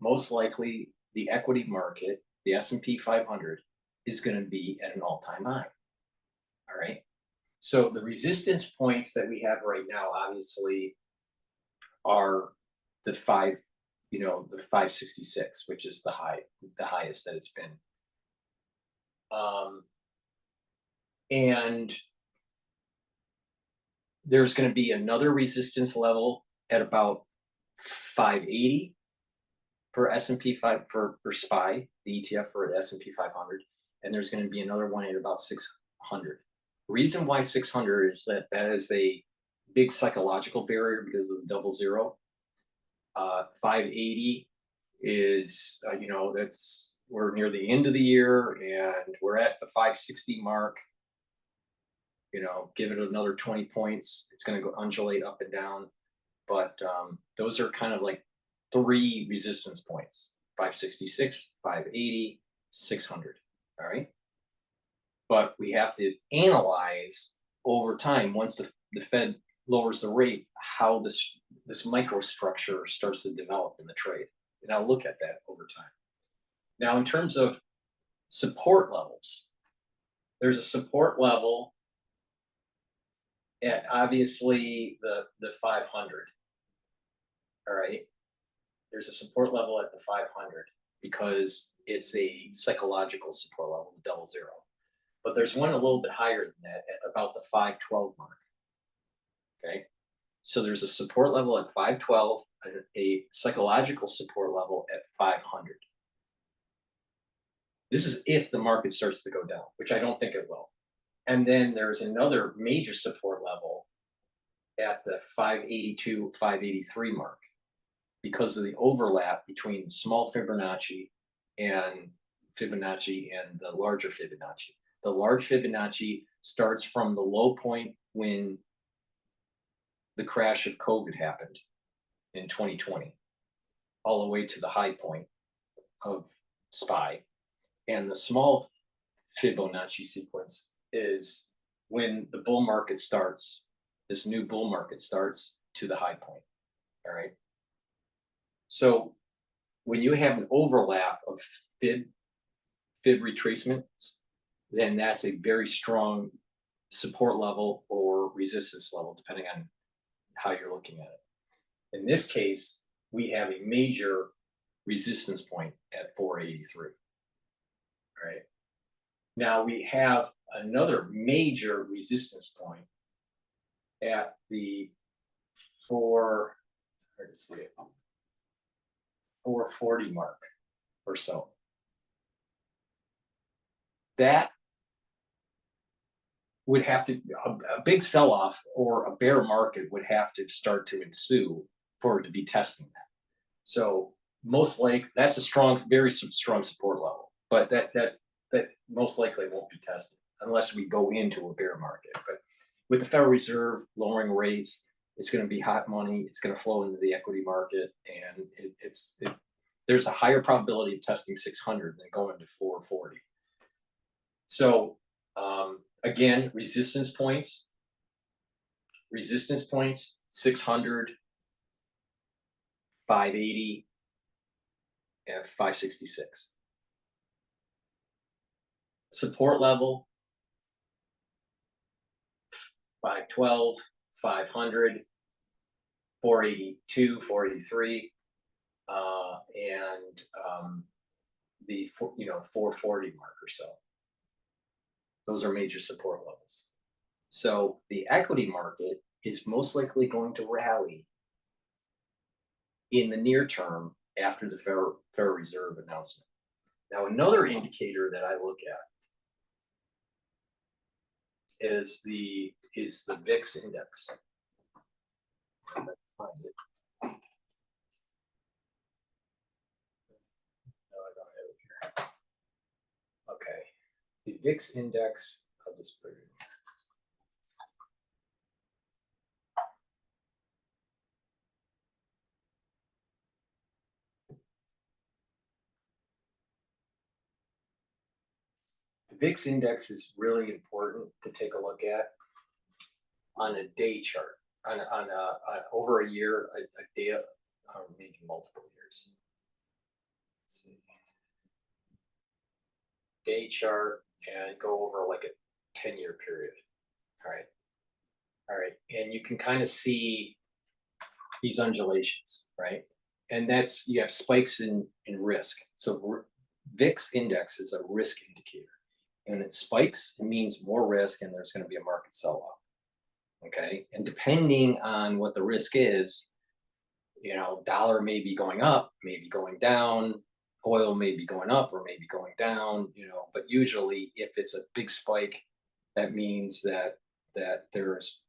S1: most likely the equity market, the S&P 500, is going to be at an all-time high. All right. So the resistance points that we have right now, obviously, are the 566, which is the highest that it's been. And there's going to be another resistance level at about 580 for S&P 5 for SPY, the ETF for the S&P 500, and there's going to be another one at about 600. The reason why 600 is that is a big psychological barrier because of the double zero. 580 is we're near the end of the year and we're at the 560 mark. Give it another 20 points, it's going to go undulate up and down. But those are kind of like three resistance points: 566, 580, 600. All right. But we have to analyze over time, once the Fed lowers the rate, how this microstructure starts to develop in the trade. And I'll look at that over time. Now, in terms of support levels, there's a support level at obviously the 500. All right. There's a support level at the 500 because it's a psychological support level, double zero. But there's one a little bit higher than that at about the 512 mark. Okay. So there's a support level at 512, a psychological support level at 500. This is if the market starts to go down, which I don't think it will. And then there's another major support level at the 582, 583 mark because of the overlap between small Fibonacci and the larger Fibonacci. The large Fibonacci starts from the low point when the crash of COVID happened. in 2020, all the way to the high point of SPY. And the small Fibonacci sequence is when the bull market starts, this new bull market starts to the high point. All right. So when you have an overlap of fib retracements, then that's a very strong support level or resistance level, depending on how you're looking at it. In this case, we have a major resistance point at 483. All right. Now we have another major resistance point at the 440 mark or so. That would have to, a big sell-off or a bear market would have to start to ensue for it to be testing that. So most likely, that's a strong, very strong support level, but that most likely won't be tested unless we go into a bear market. But with the Federal Reserve lowering rates, it's going to be hot money. It's going to flow into the equity market, and there's a higher probability of testing 600 than going to 440. So again, resistance points, 600, 580, and 566. Support level, 512, 500, 482, 483, and the 440 mark or so. Those are major support levels. So the equity market is most likely going to rally in the near term after the Federal Reserve announcement. Now, another indicator that I look at is the VIX index. No, I don't have it here. Okay, the VIX index, I'll just put it in. The VIX index is really important to take a look at on a day chart, on over a year, a day, or maybe multiple years. Let's see. Day chart and go over like a 10-year period. All right, and you can kind of see these undulations, right? And that's, you have spikes in risk. So VIX index is a risk indicator. And it spikes, it means more risk, and there's going to be a market sell-off. Okay, and depending on what the risk is, dollar may be going up, maybe going down, oil may be going up or maybe going down, but usually if it's a big spike, that means that there's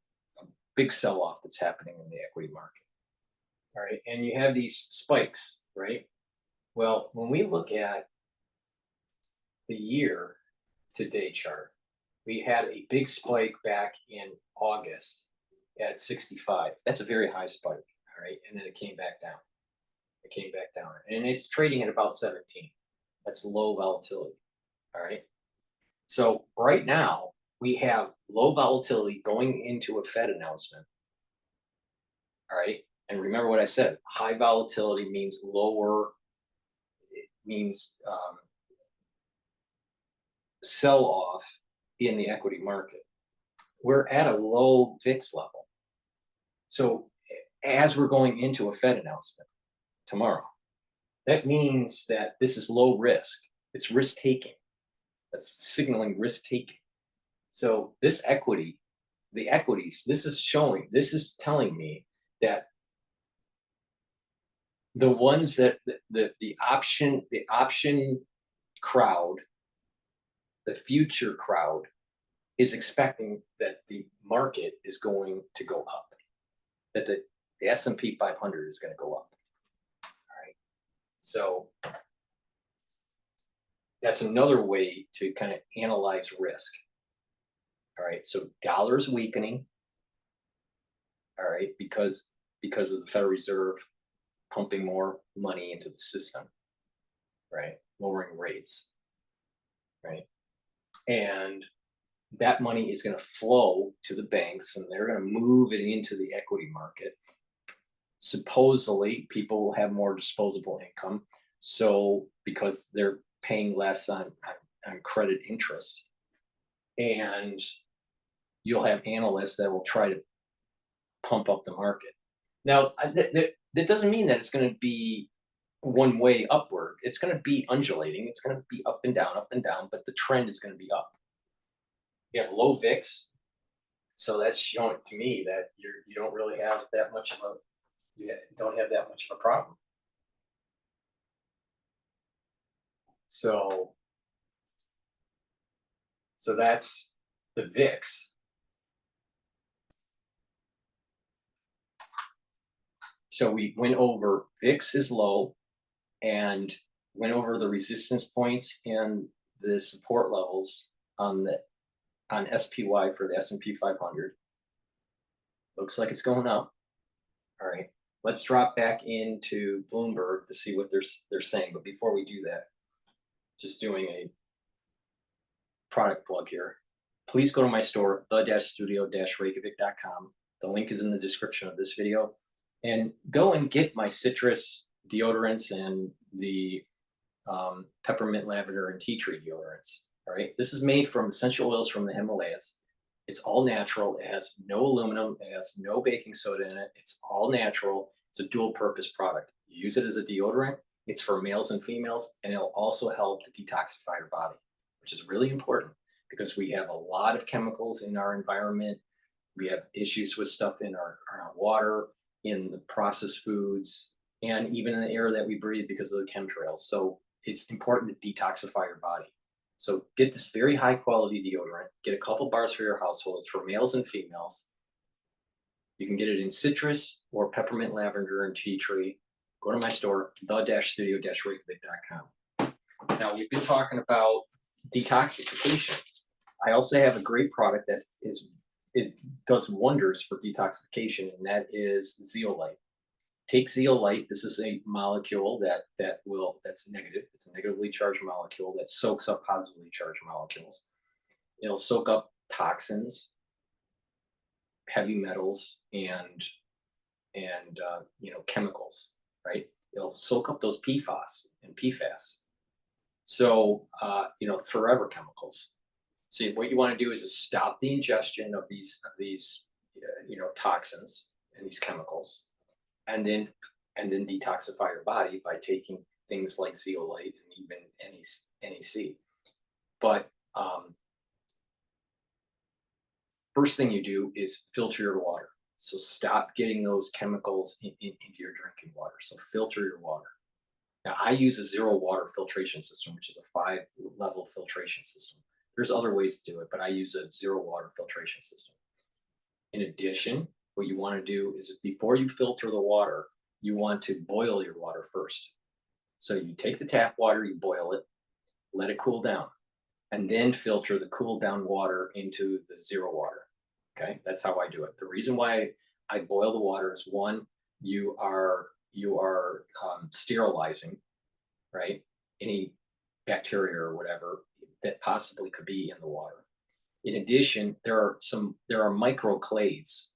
S1: a big sell-off that's happening in the equity market. All right, and you have these spikes, right? Well, when we look at the year to day chart, we had a big spike back in August at 65. That's a very high spike, all right? And then it came back down. It came back down, and it's trading at about 17. That's low volatility, all right? So right now, we have low volatility going into a Fed announcement, all right? And remember what I said, high volatility means lower, it means sell-off in the equity market. We're at a low VIX level. So as we're going into a Fed announcement tomorrow, that means that this is low risk. It's risk taking. That's signaling risk taking. So this equity, the equities, this is telling me that the ones that the option crowd, the future crowd, is expecting that the market is going to go up, that the S&P 500 is going to go up. All right. So that's another way to kind of analyze risk. All right. So dollar's weakening. All right, because of the Federal Reserve pumping more money into the system, right? Lowering rates, right? And that money is going to flow to the banks and they're going to move it into the equity market. Supposedly, people will have more disposable income. So because they're paying less on credit interest, and you'll have analysts that will try to pump up the market. Now, that doesn't mean that it's going to be one way upward. It's going to be undulating. It's going to be up and down, but the trend is going to be up. You have low VIX, so that's showing to me that you don't really have that much of a don't have that much of a problem. So that's the VIX. So we went over VIX is low and went over the resistance points and the support levels on SPY for the S&P 500. Looks like it's going up. All right, let's drop back into Bloomberg to see what they're saying. But before we do that, just doing a product plug here. Please go to my store, the-studio-reykjavik.com. The link is in the description of this video. And go and get my citrus deodorants and the peppermint, lavender, and tea tree deodorants. All right, this is made from essential oils from the Himalayas. It's all natural. It has no aluminum. It has no baking soda in it. It's all natural. It's a dual purpose product. You use it as a deodorant. It's for males and females, and it'll also help to detoxify your body, which is really important because we have a lot of chemicals in our environment. We have issues with stuff in our water, in the processed foods, and even in the air that we breathe because of the chemtrails. So it's important to detoxify your body. So get this very high quality deodorant, get a couple bars for your household. It's for males and females. You can get it in citrus or peppermint, lavender, and tea tree. Go to my store, the-studio-reykjavik.com. Now we've been talking about detoxification. I also have a great product that does wonders for detoxification, and that is zeolite. Take zeolite. This is a molecule that's negative. It's a negatively charged molecule that soaks up positively charged molecules. It'll soak up toxins, heavy metals, and chemicals. Right? It'll soak up those PFAS and PFAS. So forever chemicals. So what you want to do is stop the ingestion of these toxins and these chemicals, and then detoxify your body by taking things like zeolite and even NAC. But first thing you do is filter your water. So stop getting those chemicals into your drinking water. So filter your water. Now I use a zero water filtration system, which is a 5-level filtration system. There's other ways to do it, but I use a zero water filtration system. In addition, what you want to do is before you filter the water, you want to boil your water first. So you take the tap water, you boil it, let it cool down, and then filter the cooled down water into the zero water. Okay, that's how I do it. The reason why I boil the water is, one, you are sterilizing, right, any bacteria or whatever that possibly could be in the water. In addition, there are microclays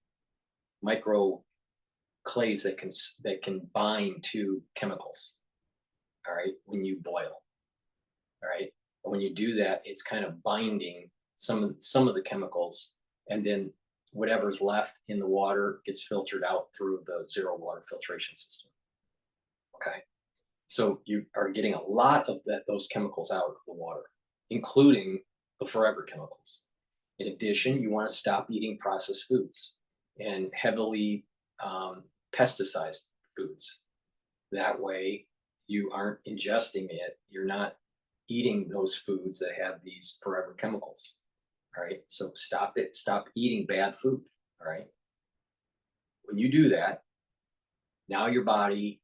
S1: that can bind to chemicals. All right, when you boil. All right, and when you do that, it's kind of binding some of the chemicals, and then whatever's left in the water gets filtered out through the zero water filtration system. Okay, so you are getting a lot of those chemicals out of the water, including the forever chemicals. In addition, you want to stop eating processed foods and heavily pesticized foods. That way you aren't ingesting it. You're not eating those foods that have these forever chemicals. All right, so stop it. Stop eating bad food. All right. When you do that, now your body,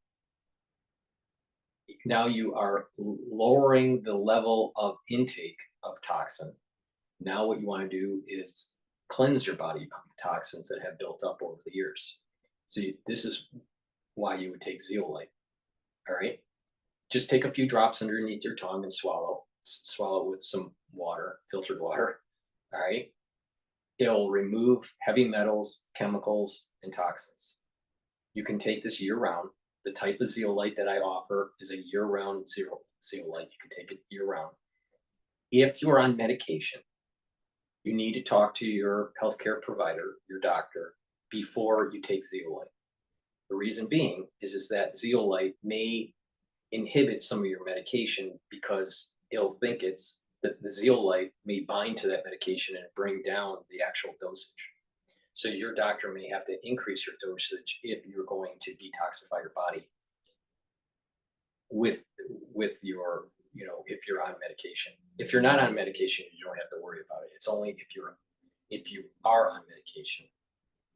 S1: now you are lowering the level of intake of toxin. Now what you want to do is cleanse your body of the toxins that have built up over the years. So this is why you would take zeolite. All right. Just take a few drops underneath your tongue and swallow. Swallow with some water, filtered water. All right. It'll remove heavy metals, chemicals, and toxins. You can take this year round. The type of zeolite that I offer is a year round zeolite. You can take it year round. If you're on medication, you need to talk to your healthcare provider, your doctor, before you take zeolite. The reason being is that zeolite may inhibit some of your medication because it'll think it's that the zeolite may bind to that medication and bring down the actual dosage. So your doctor may have to increase your dosage if you're going to detoxify your body with your, if you're on medication. If you're not on medication, you don't have to worry about it. It's only if you are on medication,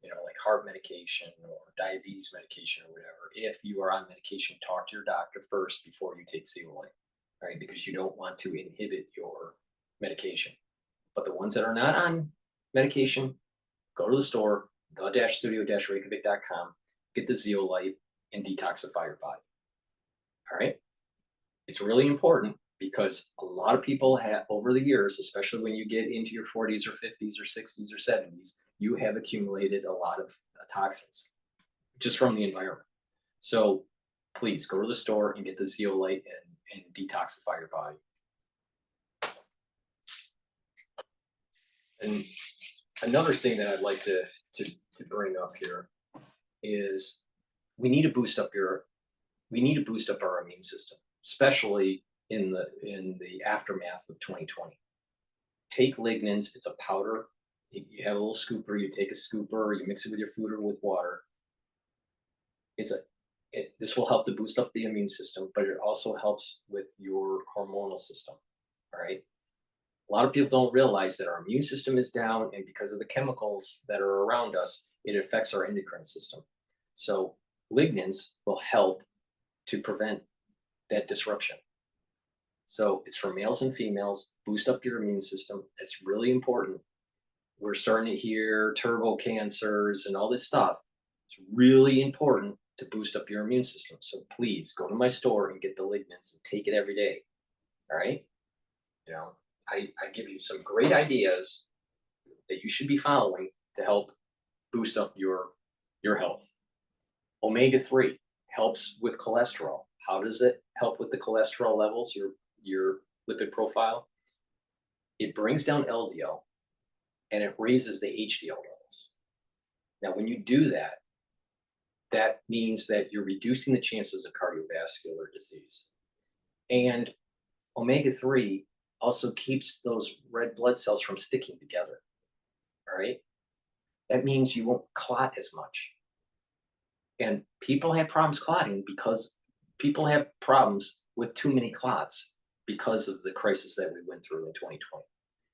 S1: like heart medication or diabetes medication or whatever. If you are on medication, talk to your doctor first before you take zeolite, right? Because you don't want to inhibit your medication. But the ones that are not on medication, go to the store, the-studio-reykjavik.com, get the zeolite and detoxify your body. All right. It's really important because a lot of people have, over the years, especially when you get into your 40s or 50s or 60s or 70s, you have accumulated a lot of toxins just from the environment. So please go to the store and get the zeolite and detoxify your body. And another thing that I'd like to bring up here is we need to boost up our immune system, especially in the aftermath of 2020. Take lignans. It's a powder. You have a little scooper. You take a scooper. You mix it with your food or with water. This will help to boost up the immune system, but it also helps with your hormonal system. All right. A lot of people don't realize that our immune system is down, and because of the chemicals that are around us, it affects our endocrine system. So lignans will help to prevent that disruption. So it's for males and females. Boost up your immune system. It's really important. We're starting to hear turbo cancers and all this stuff. It's really important to boost up your immune system. So please go to my store and get the lignans and take it every day. All right. I give you some great ideas that you should be following to help boost up your health. Omega-3 helps with cholesterol. How does it help with the cholesterol levels, your lipid profile? It brings down LDL and it raises the HDL levels. Now, when you do that, that means that you're reducing the chances of cardiovascular disease. And omega-3 also keeps those red blood cells from sticking together. All right. That means you won't clot as much. And people have problems clotting because people have problems with too many clots because of the crisis that we went through in 2020.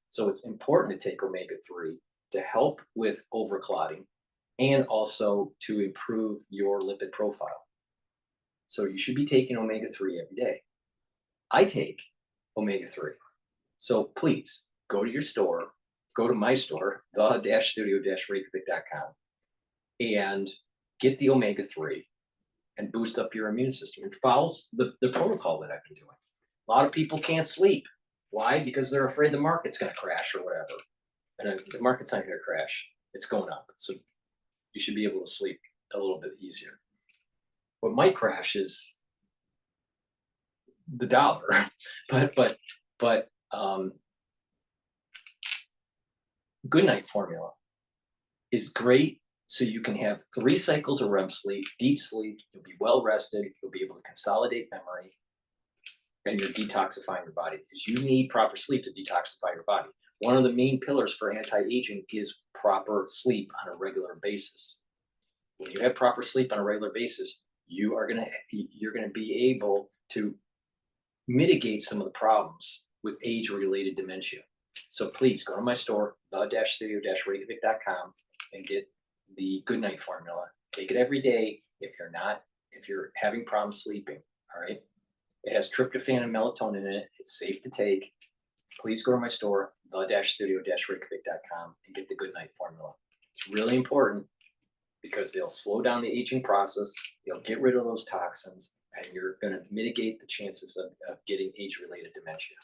S1: So it's important to take omega-3 to help with overclotting and also to improve your lipid profile. So you should be taking omega-3 every day. I take omega-3. So please go to your store, go to my store, the-studio-reykjavik.com, and get the omega-3 and boost up your immune system and follow the protocol that I've been doing. A lot of people can't sleep. Why? Because they're afraid the market's going to crash or whatever. And the market's not going to crash. It's going up. So you should be able to sleep a little bit easier. What might crash is the dollar. but Good Night formula is great. So you can have 3 cycles of REM sleep, deep sleep. You'll be well rested. You'll be able to consolidate memory, and you're detoxifying your body because you need proper sleep to detoxify your body. One of the main pillars for anti-aging is proper sleep on a regular basis. When you have proper sleep on a regular basis, you're gonna be able to mitigate some of the problems with age-related dementia. So please go to my store, the-studio-reykjavik.com, and get the Good Night formula. Take it every day if you're having problems sleeping. All right. It has tryptophan and melatonin in it. It's safe to take. Please go to my store, the-studio-reykjavik.com, and get the Good Night formula. It's really important because they'll slow down the aging process, they'll get rid of those toxins, and you're going to mitigate the chances of getting age-related dementia.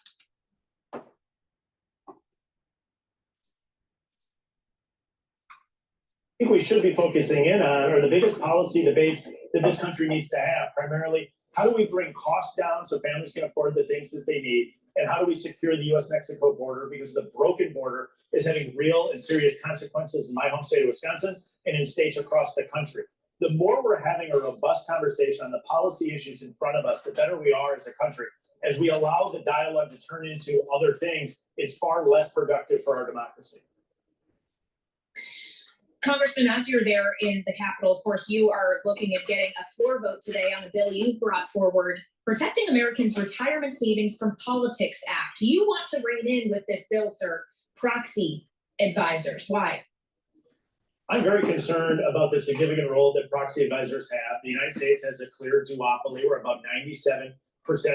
S7: I think we should be focusing in on, or the biggest policy debates that this country needs to have, primarily, how do we bring costs down so families can afford the things that they need? And how do we secure the US-Mexico border? Because the broken border is having real and serious consequences in my home state of Wisconsin and in states across the country. The more we're having a robust conversation on the policy issues in front of us, the better we are as a country. As we allow the dialogue to turn into other things, it's far less productive for our democracy.
S8: Congressman, as you're there in the Capitol, of course, you are looking at getting a floor vote today on a bill you brought forward, Protecting Americans' Retirement Savings from Politics Act. You want to rein in with this bill, sir, proxy advisors. Why?
S7: I'm very concerned about the significant role that proxy advisors have. The United States has a clear duopoly where about 97%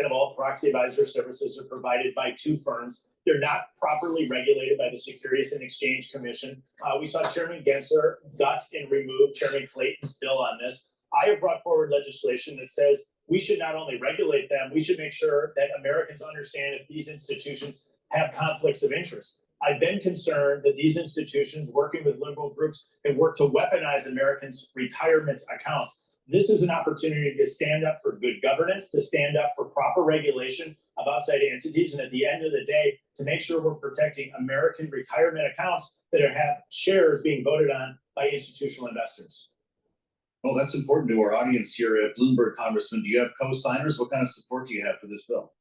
S7: of all proxy advisor services are provided by two firms. They're not properly regulated by the Securities and Exchange Commission. We saw Chairman Gensler gut and remove Chairman Clayton's bill on this. I have brought forward legislation that says we should not only regulate them, we should make sure that Americans understand if these institutions have conflicts of interest. I've been concerned that these institutions, working with liberal groups, have worked to weaponize Americans' retirement accounts. This is an opportunity to stand up for good governance, to stand up for proper regulation of outside entities, and at the end of the day, to make sure we're protecting American retirement accounts that have shares being voted on by institutional investors.
S4: Well, that's important to our audience here at Bloomberg. Congressman, do you have co-signers? What kind of support do you have for this bill?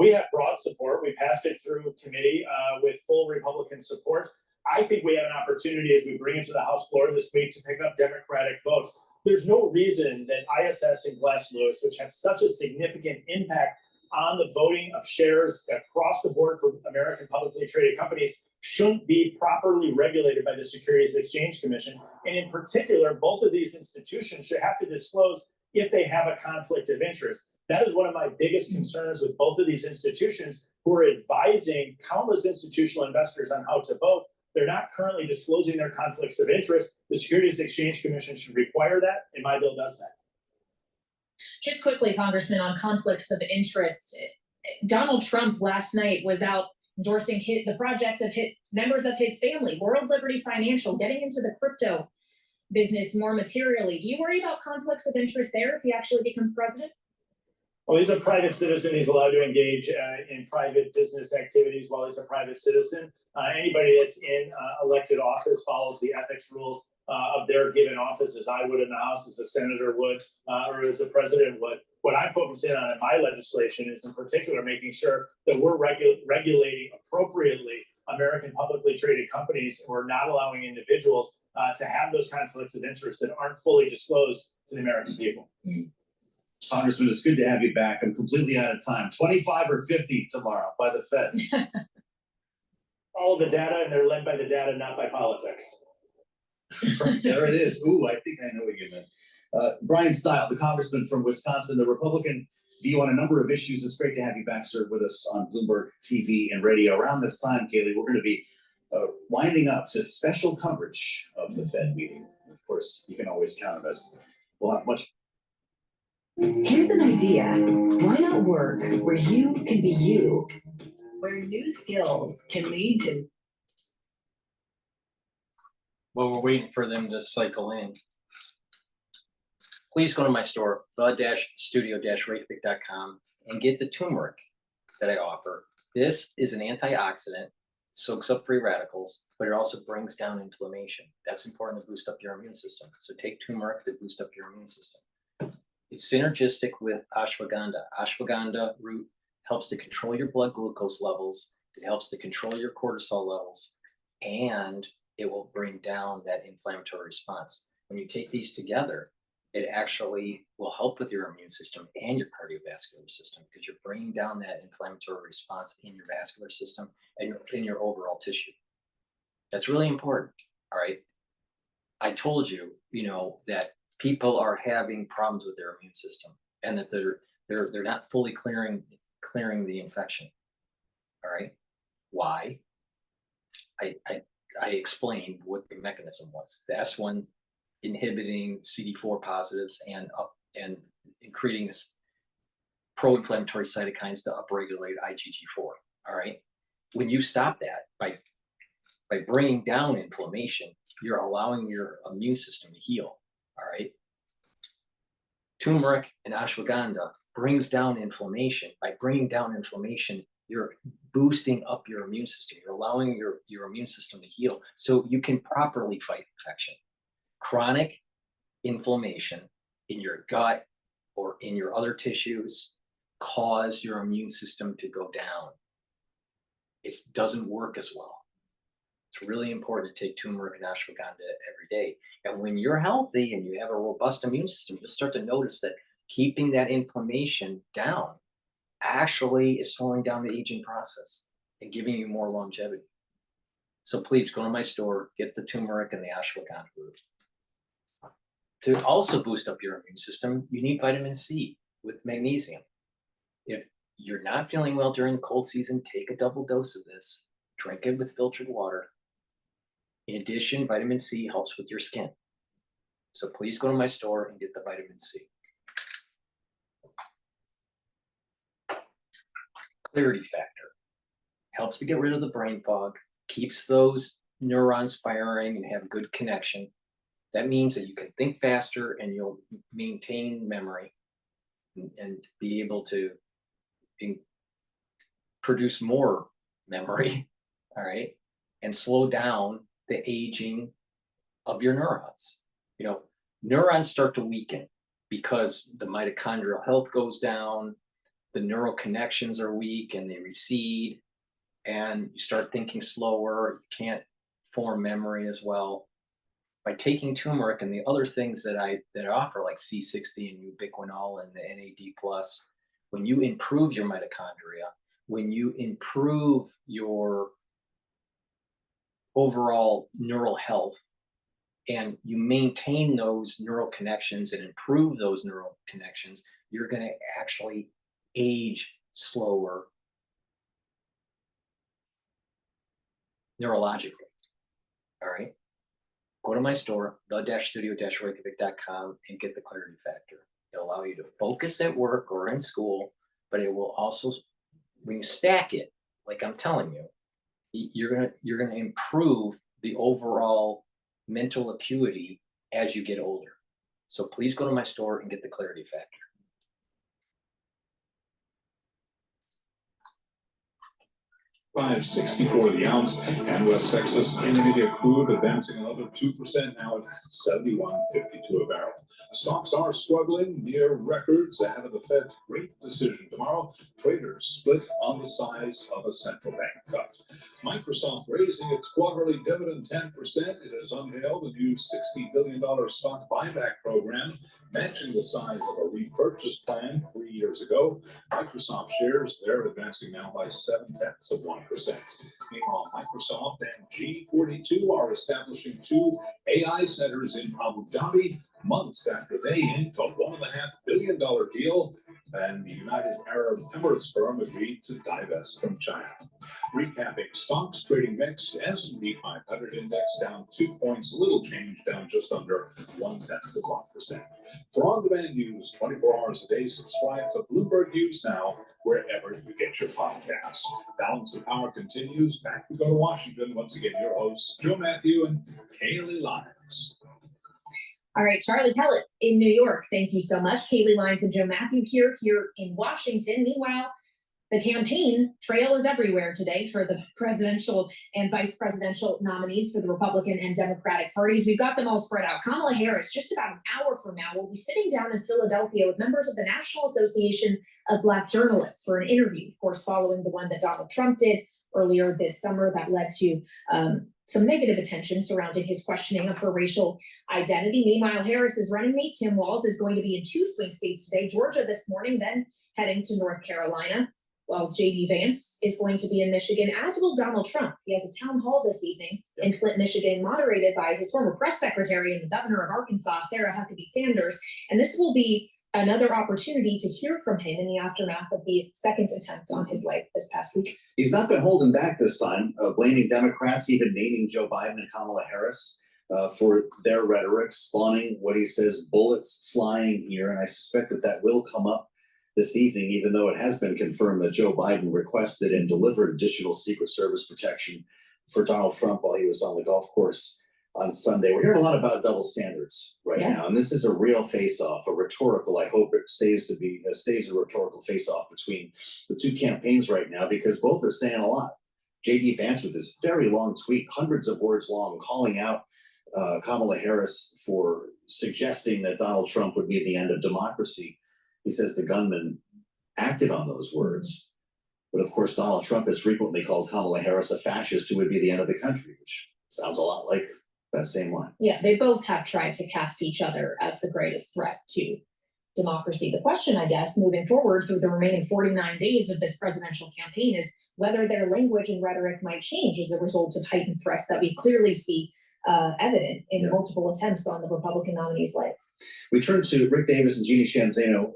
S7: We have broad support. We passed it through committee with full Republican support. I think we have an opportunity as we bring it to the House floor this week to pick up Democratic votes. There's no reason that ISS and Glass Lewis, which have such a significant impact on the voting of shares across the board for American publicly traded companies, shouldn't be properly regulated by the Securities and Exchange Commission. And in particular, both of these institutions should have to disclose if they have a conflict of interest. That is one of my biggest concerns with both of these institutions, who are advising countless institutional investors on how to vote. They're not currently disclosing their conflicts of interest. The Securities and Exchange Commission should require that, and my bill does that.
S8: Just quickly, Congressman, on conflicts of interest, Donald Trump last night was out endorsing the project of members of his family, World Liberty Financial, getting into the crypto business more materially. Do you worry about conflicts of interest there if he actually becomes president?
S7: Well, he's a private citizen. He's allowed to engage in private business activities while he's a private citizen. Anybody that's in elected office follows the ethics rules of their given office, as I would in the House, as a senator would, or as a president would. What I'm focusing on in my legislation is in particular making sure that we're regulating appropriately American publicly traded companies. We're not allowing individuals to have those conflicts of interest that aren't fully disclosed to the American people.
S4: Congressman, it's good to have you back. I'm completely out of time. 25 or 50 tomorrow by the Fed.
S7: All of the data, and they're led by the data, not by politics.
S4: There it is. Ooh, I think I know what you meant. Brian Stile, the congressman from Wisconsin, the Republican view on a number of issues. It's great to have you back, sir, with us on Bloomberg TV and radio. Around this time, Kaylee, we're going to be winding up to special coverage of the Fed meeting. Of course, you can always count on us. We'll have much.
S9: Here's an idea. Why not work where you can be you? Where new skills can lead to.
S1: Well, we're waiting for them to cycle in. Please go to my store, the-studio-reykjavik.com, and get the turmeric that I offer. This is an antioxidant, soaks up free radicals, but it also brings down inflammation. That's important to boost up your immune system. So take turmeric to boost up your immune system. It's synergistic with ashwagandha. Ashwagandha root helps to control your blood glucose levels. It helps to control your cortisol levels, and it will bring down that inflammatory response. When you take these together, it actually will help with your immune system and your cardiovascular system, because you're bringing down that inflammatory response in your vascular system and in your overall tissue. That's really important. All right. I told you, that people are having problems with their immune system, and that they're not fully clearing the infection. All right. Why? I explained what the mechanism was. The S1 inhibiting CD4 positives and creating this pro-inflammatory cytokines to upregulate IgG4. All right. When you stop that by bringing down inflammation, you're allowing your immune system to heal. All right. Turmeric and ashwagandha brings down inflammation. By bringing down inflammation, you're boosting up your immune system. You're allowing your immune system to heal so you can properly fight infection. Chronic inflammation in your gut or in your other tissues cause your immune system to go down. It doesn't work as well. It's really important to take turmeric and ashwagandha every day. And when you're healthy and you have a robust immune system, you'll start to notice that keeping that inflammation down actually is slowing down the aging process and giving you more longevity. So please go to my store, get the turmeric and the ashwagandha root. To also boost up your immune system, you need vitamin C with magnesium. If you're not feeling well during the cold season, take a double dose of this, drink it with filtered water. In addition, vitamin C helps with your skin. So please go to my store and get the vitamin C. Clarity factor helps to get rid of the brain fog, keeps those neurons firing and have good connection. That means that you can think faster and you'll maintain memory and be able to produce more memory, all right, and slow down the aging of your neurons. You know, neurons start to weaken because the mitochondrial health goes down, the neural connections are weak and they recede, and you start thinking slower, you can't form memory as well. By taking turmeric and the other things that I offer, like C60 and ubiquinol and the NAD+, when you improve your mitochondria, when you improve your overall neural health, and you maintain those neural connections and improve those neural connections, you're going to actually age slower neurologically. All right. Go to my store, the-studio-reykjavik.com, and get the clarity factor. It'll allow you to focus at work or in school, but it will also, when you stack it, like I'm telling you, you're gonna improve the overall mental acuity as you get older. So please go to my store and get the clarity factor.
S2: $5.64 the ounce, and West Texas Intermediate crude advancing another 2%, now at $71.52 a barrel. Stocks are struggling near records ahead of the Fed's great decision tomorrow. Traders split on the size of a central bank cut. Microsoft raising its quarterly dividend 10%. It has unveiled a new $60 billion stock buyback program, matching the size of a repurchase plan 3 years ago. Microsoft shares, they're advancing now by 0.7%. Meanwhile, Microsoft and G42 are establishing 2 AI centers in Abu Dhabi months after they inked a $1.5 billion deal, and the United Arab Emirates firm agreed to divest from China. Recapping stocks trading mixed, S&P 500 index down 2 points, little change, down just under 0.1%. For on-demand news 24 hours a day, subscribe to Bloomberg News Now wherever you get your podcasts. Balance of Power continues. Back to go to Washington. Once again, your hosts, Joe Matthew and Kaylee Lyons.
S8: All right, Charlie Pellet in New York. Thank you so much. Kaylee Lyons and Joe Matthew here in Washington. Meanwhile, the campaign trail is everywhere today for the presidential and vice presidential nominees for the Republican and Democratic parties. We've got them all spread out. Kamala Harris, just about an hour from now, will be sitting down in Philadelphia with members of the National Association of Black Journalists for an interview, of course, following the one that Donald Trump did earlier this summer that led to some negative attention surrounding his questioning of her racial identity. Meanwhile, Harris's running mate, Tim Walz, is going to be in 2 swing states today, Georgia this morning, then heading to North Carolina, while J.D. Vance is going to be in Michigan, as will Donald Trump. He has a town hall this evening in Flint, Michigan, moderated by his former press secretary and the governor of Arkansas, Sarah Huckabee Sanders. And this will be another opportunity to hear from him in the aftermath of the second attempt on his life this past week.
S4: He's not been holding back this time, blaming Democrats, even naming Joe Biden and Kamala Harris. for their rhetoric, spawning what he says, bullets flying here. And I suspect that that will come up this evening, even though it has been confirmed that Joe Biden requested and delivered additional Secret Service protection for Donald Trump while he was on the golf course on Sunday. We're hearing a lot about double standards right now, and this is a real face-off, a rhetorical. I hope it stays a rhetorical face-off between the two campaigns right now, because both are saying a lot. J.D. Vance with this very long tweet, hundreds of words long, calling out Kamala Harris for suggesting that Donald Trump would be the end of democracy. He says the gunman acted on those words. But of course, Donald Trump has frequently called Kamala Harris a fascist who would be the end of the country, which sounds a lot like that same line.
S8: Yeah, they both have tried to cast each other as the greatest threat to democracy. The question, I guess, moving forward through the remaining 49 days of this presidential campaign is whether their language and rhetoric might change as a result of heightened threats that we clearly see evident in multiple attempts on the Republican nominee's life.
S4: We turn to Rick Davis and Jeannie Shanzano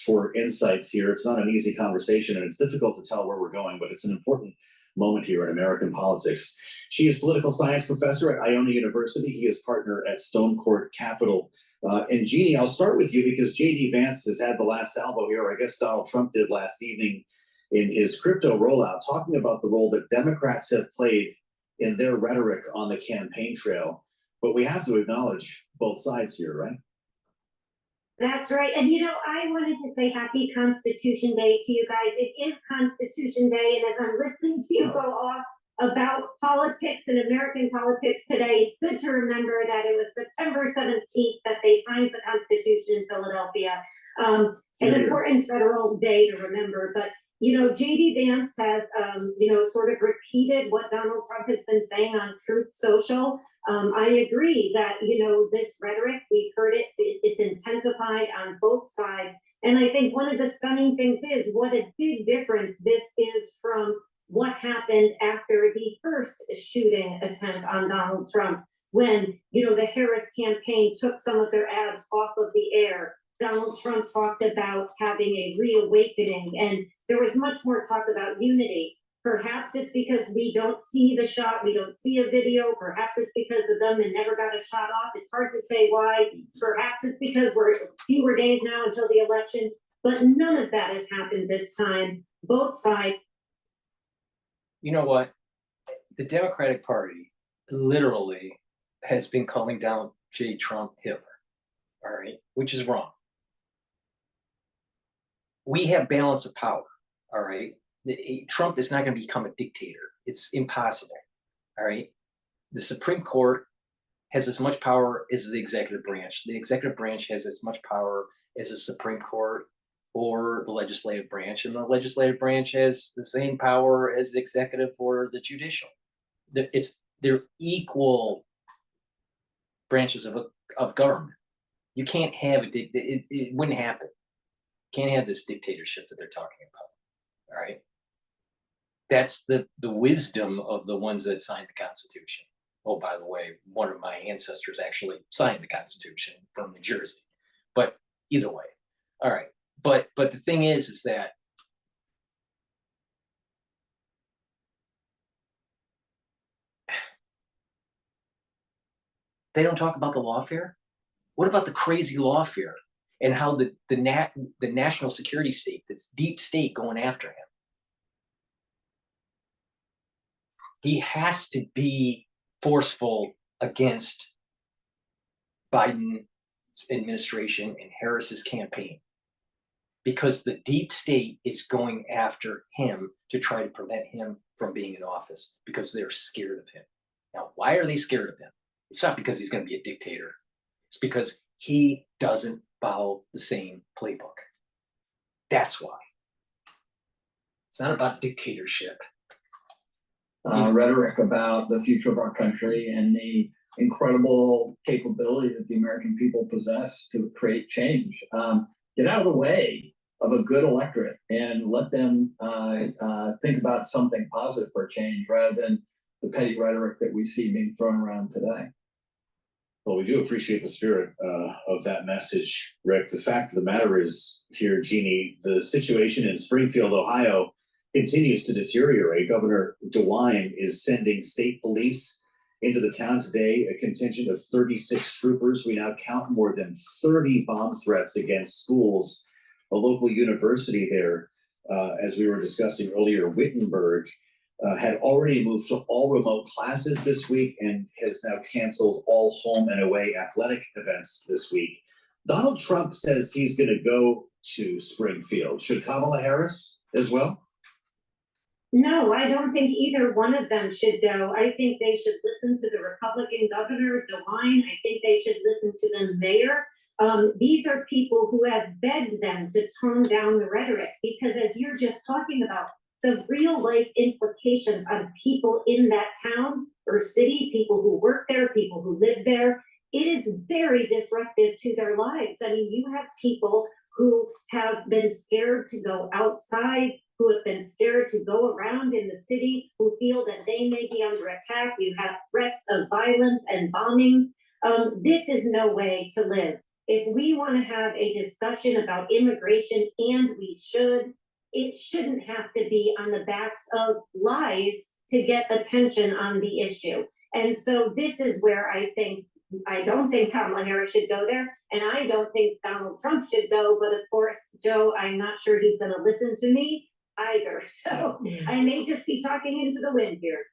S4: for insights here. It's not an easy conversation, and it's difficult to tell where we're going, but it's an important moment here in American politics. She is political science professor at Iona University. He is partner at Stone Court Capital. And Jeannie, I'll start with you because J.D. Vance has had the last salvo here. I guess Donald Trump did last evening in his crypto rollout, talking about the role that Democrats have played in their rhetoric on the campaign trail. But we have to acknowledge both sides here, right?
S5: That's right. And I wanted to say happy Constitution Day to you guys. It is Constitution Day. And as I'm listening to you go off about politics and American politics today, it's good to remember that it was September 17th that they signed the Constitution in Philadelphia. An important federal day to remember. But J.D. Vance has, sort of repeated what Donald Trump has been saying on Truth Social. I agree that, this rhetoric, we've heard it, it's intensified on both sides. And I think one of the stunning things is what a big difference this is from what happened after the first shooting attempt on Donald Trump, when, the Harris campaign took some of their ads off of the air. Donald Trump talked about having a reawakening, and there was much more talk about unity. Perhaps it's because we don't see the shot, we don't see a video. Perhaps it's because the gunman never got a shot off. It's hard to say why. Perhaps it's because we're fewer days now until the election, but none of that has happened this time. Both sides.
S1: You know what? The Democratic Party literally has been calling down J. Trump Hitler, all right, which is wrong. We have balance of power, all right? Trump is not going to become a dictator. It's impossible, all right? The Supreme Court has as much power as the executive branch. The executive branch has as much power as the Supreme Court or the legislative branch, and the legislative branch has the same power as the executive or the judicial. They're equal branches of government. You can't have it wouldn't happen. Can't have this dictatorship that they're talking about. All right. That's the wisdom of the ones that signed the Constitution. Oh, by the way, one of my ancestors actually signed the Constitution from New Jersey. But either way, all right. But the thing is that they don't talk about the lawfare. What about the crazy lawfare and how the national security state, that's deep state, going after him? He has to be forceful against Biden's administration and Harris's campaign, because the deep state is going after him to try to prevent him from being in office because they're scared of him. Now, why are they scared of him? It's not because he's going to be a dictator. It's because he doesn't follow the same playbook. That's why. It's not about dictatorship.
S6: Rhetoric about the future of our country and the incredible capability that the American people possess to create change. Get out of the way of a good electorate and let them think about something positive for a change rather than the petty rhetoric that we see being thrown around today.
S4: Well, we do appreciate the spirit of that message, Rick. The fact of the matter is here, Jeannie, the situation in Springfield, Ohio, continues to deteriorate. Governor DeWine is sending state police into the town today, a contingent of 36 troopers. We now count more than 30 bomb threats against schools. A local university there, as we were discussing earlier, Wittenberg, had already moved to all remote classes this week and has now canceled all home and away athletic events this week. Donald Trump says he's going to go to Springfield. Should Kamala Harris as well?
S5: No, I don't think either one of them should go. I think they should listen to the Republican governor, DeWine. I think they should listen to the mayor. These are people who have begged them to tone down the rhetoric, because as you're just talking about, the real life implications on people in that town or city, people who work there, people who live there, it is very disruptive to their lives. I mean, you have people who have been scared to go outside, who have been scared to go around in the city, who feel that they may be under attack. You have threats of violence and bombings. This is no way to live. If we want to have a discussion about immigration, and we should, it shouldn't have to be on the backs of lies to get attention on the issue. And so this is where I don't think Kamala Harris should go there, and I don't think Donald Trump should go. But of course, Joe, I'm not sure he's going to listen to me either. So I may just be talking into the wind here.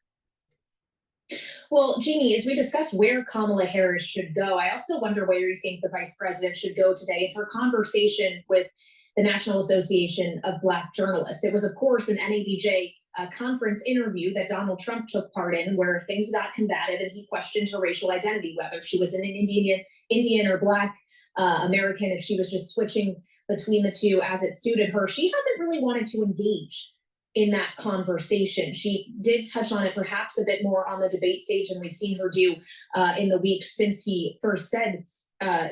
S8: Well, Jeannie, as we discussed where Kamala Harris should go, I also wonder where you think the vice president should go today in her conversation with the National Association of Black Journalists. It was, of course, an NABJ conference interview that Donald Trump took part in, where things got combated and he questioned her racial identity, whether she was an Indian or Black American, if she was just switching between the two as it suited her. She hasn't really wanted to engage in that conversation. She did touch on it perhaps a bit more on the debate stage than we've seen her do in the weeks since he first said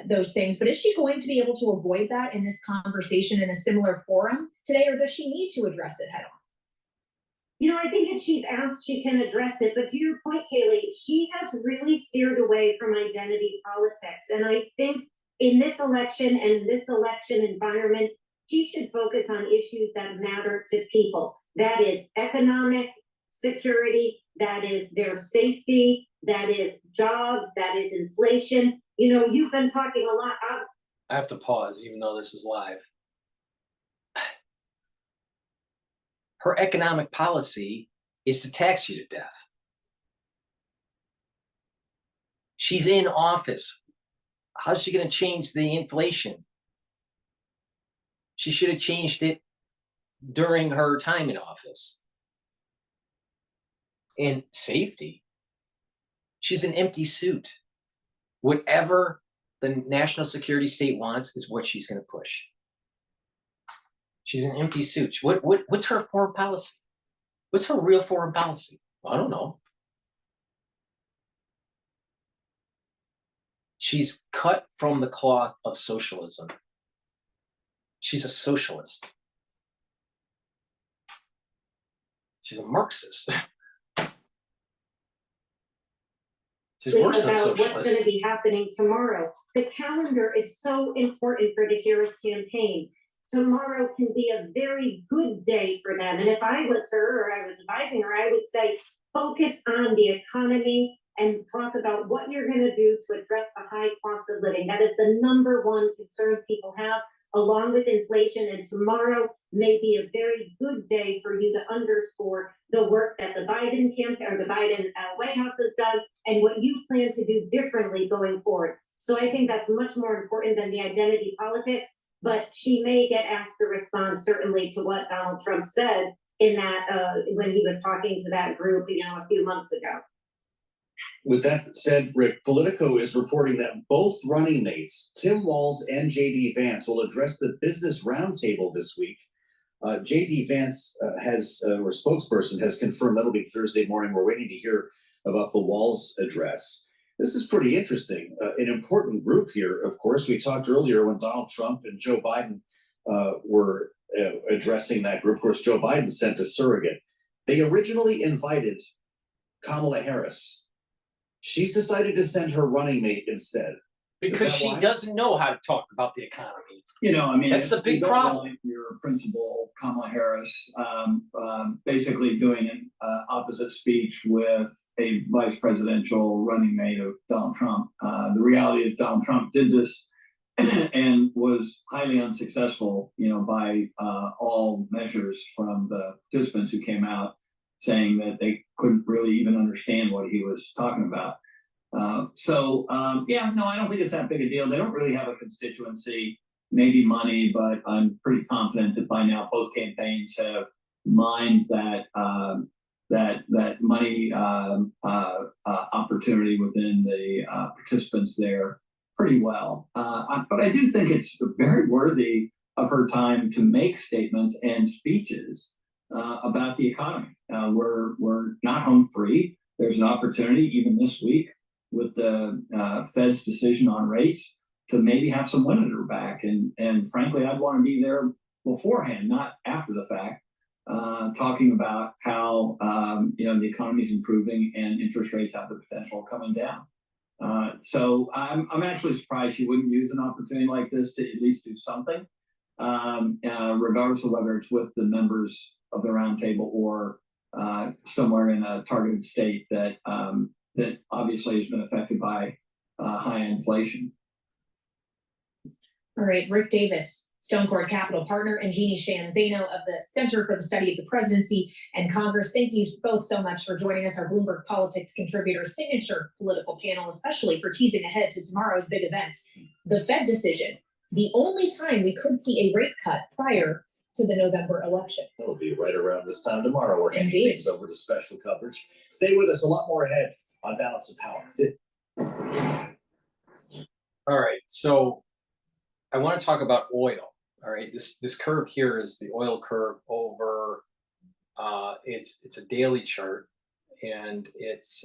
S8: those things. But is she going to be able to avoid that in this conversation in a similar forum today, or does she need to address it head on?
S5: You know, I think if she's asked, she can address it. But to your point, Kaylee, she has really steered away from identity politics. And I think in this election and in this election environment, she should focus on issues that matter to people. That is economic security, that is their safety, that is jobs, that is inflation. You know, you've been talking a lot.
S1: I have to pause, even though this is live. Her economic policy is to tax you to death. She's in office. How's she going to change the inflation? She should have changed it during her time in office. And safety. She's an empty suit. Whatever the national security state wants is what she's going to push. She's an empty suit. What's her foreign policy? What's her real foreign policy? I don't know. She's cut from the cloth of socialism. She's a socialist. She's a Marxist. She's worse than
S5: about what's going to
S1: socialist.
S5: be happening tomorrow. The calendar is so important for the Harris campaign. Tomorrow can be a very good day for them. And if I was her or I was advising her, I would say, focus on the economy and talk about what you're going to do to address the high cost of living. That is the number one concern people have, along with inflation. And tomorrow may be a very good day for you to underscore the work that the Biden campaign or the Biden White House has done and what you plan to do differently going forward. So I think that's much more important than the identity politics. But she may get asked to respond certainly to what Donald Trump said in that when he was talking to that group, you know, a few months ago.
S4: With that said, Rick, Politico is reporting that both running mates, Tim Walz and J.D. Vance, will address the Business Roundtable this week. J.D. Vance or spokesperson has confirmed that'll be Thursday morning. We're waiting to hear about the Walz address. This is pretty interesting. An important group here, of course. We talked earlier when Donald Trump and Joe Biden were addressing that group. Of course, Joe Biden sent a surrogate. They originally invited Kamala Harris. She's decided to send her running mate instead.
S1: Because she doesn't know how to talk about the economy.
S6: I mean,
S1: That's the
S6: if you
S1: big
S6: don't
S1: problem.
S6: like your principal, Kamala Harris, basically doing an opposite speech with a vice presidential running mate of Donald Trump. The reality is Donald Trump did this and was highly unsuccessful, by all measures from the participants who came out saying that they couldn't really even understand what he was talking about. I don't think it's that big a deal. They don't really have a constituency, maybe money, but I'm pretty confident that by now both campaigns have mined that money opportunity within the participants there pretty well. But I do think it's very worthy of her time to make statements and speeches about the economy. We're not home free. There's an opportunity even this week with the Fed's decision on rates to maybe have some wind at her back. And frankly, I'd want to be there beforehand, not after the fact, talking about how the economy is improving and interest rates have the potential of coming down. So I'm actually surprised she wouldn't use an opportunity like this to at least do something, regardless of whether it's with the members of the roundtable or somewhere in a targeted state that obviously has been affected by high inflation.
S8: All right, Rick Davis, Stonecourt Capital partner, and Jeannie Shanzano of the Center for the Study of the Presidency and Congress. Thank you both so much for joining us, our Bloomberg Politics contributor, signature political panel, especially for teasing ahead to tomorrow's big event, the Fed decision, the only time we could see a rate cut prior to the November election.
S4: It'll be right around this time tomorrow. We're handing
S8: Indeed.
S4: things over to special coverage. Stay with us, a lot more ahead on Balance of Power.
S1: All right, so I want to talk about oil. All right, this curve here is the oil curve over. It's a daily chart, and it's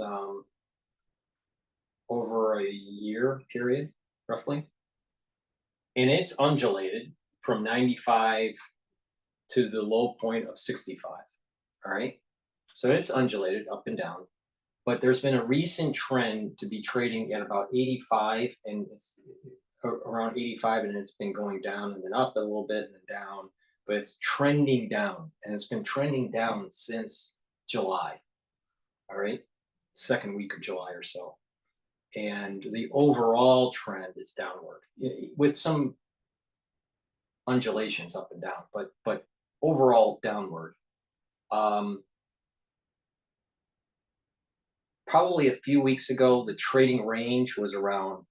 S1: over a year period, roughly, and it's undulated from 95 to the low point of 65. All right, so it's undulated up and down, but there's been a recent trend to be trading at about 85, and it's around 85, and it's been going down and then up a little bit and then down, but it's trending down, and it's been trending down since July. All right, second week of July or so, and the overall trend is downward with some undulations up and down, but overall downward. Probably a few weeks ago, the trading range was around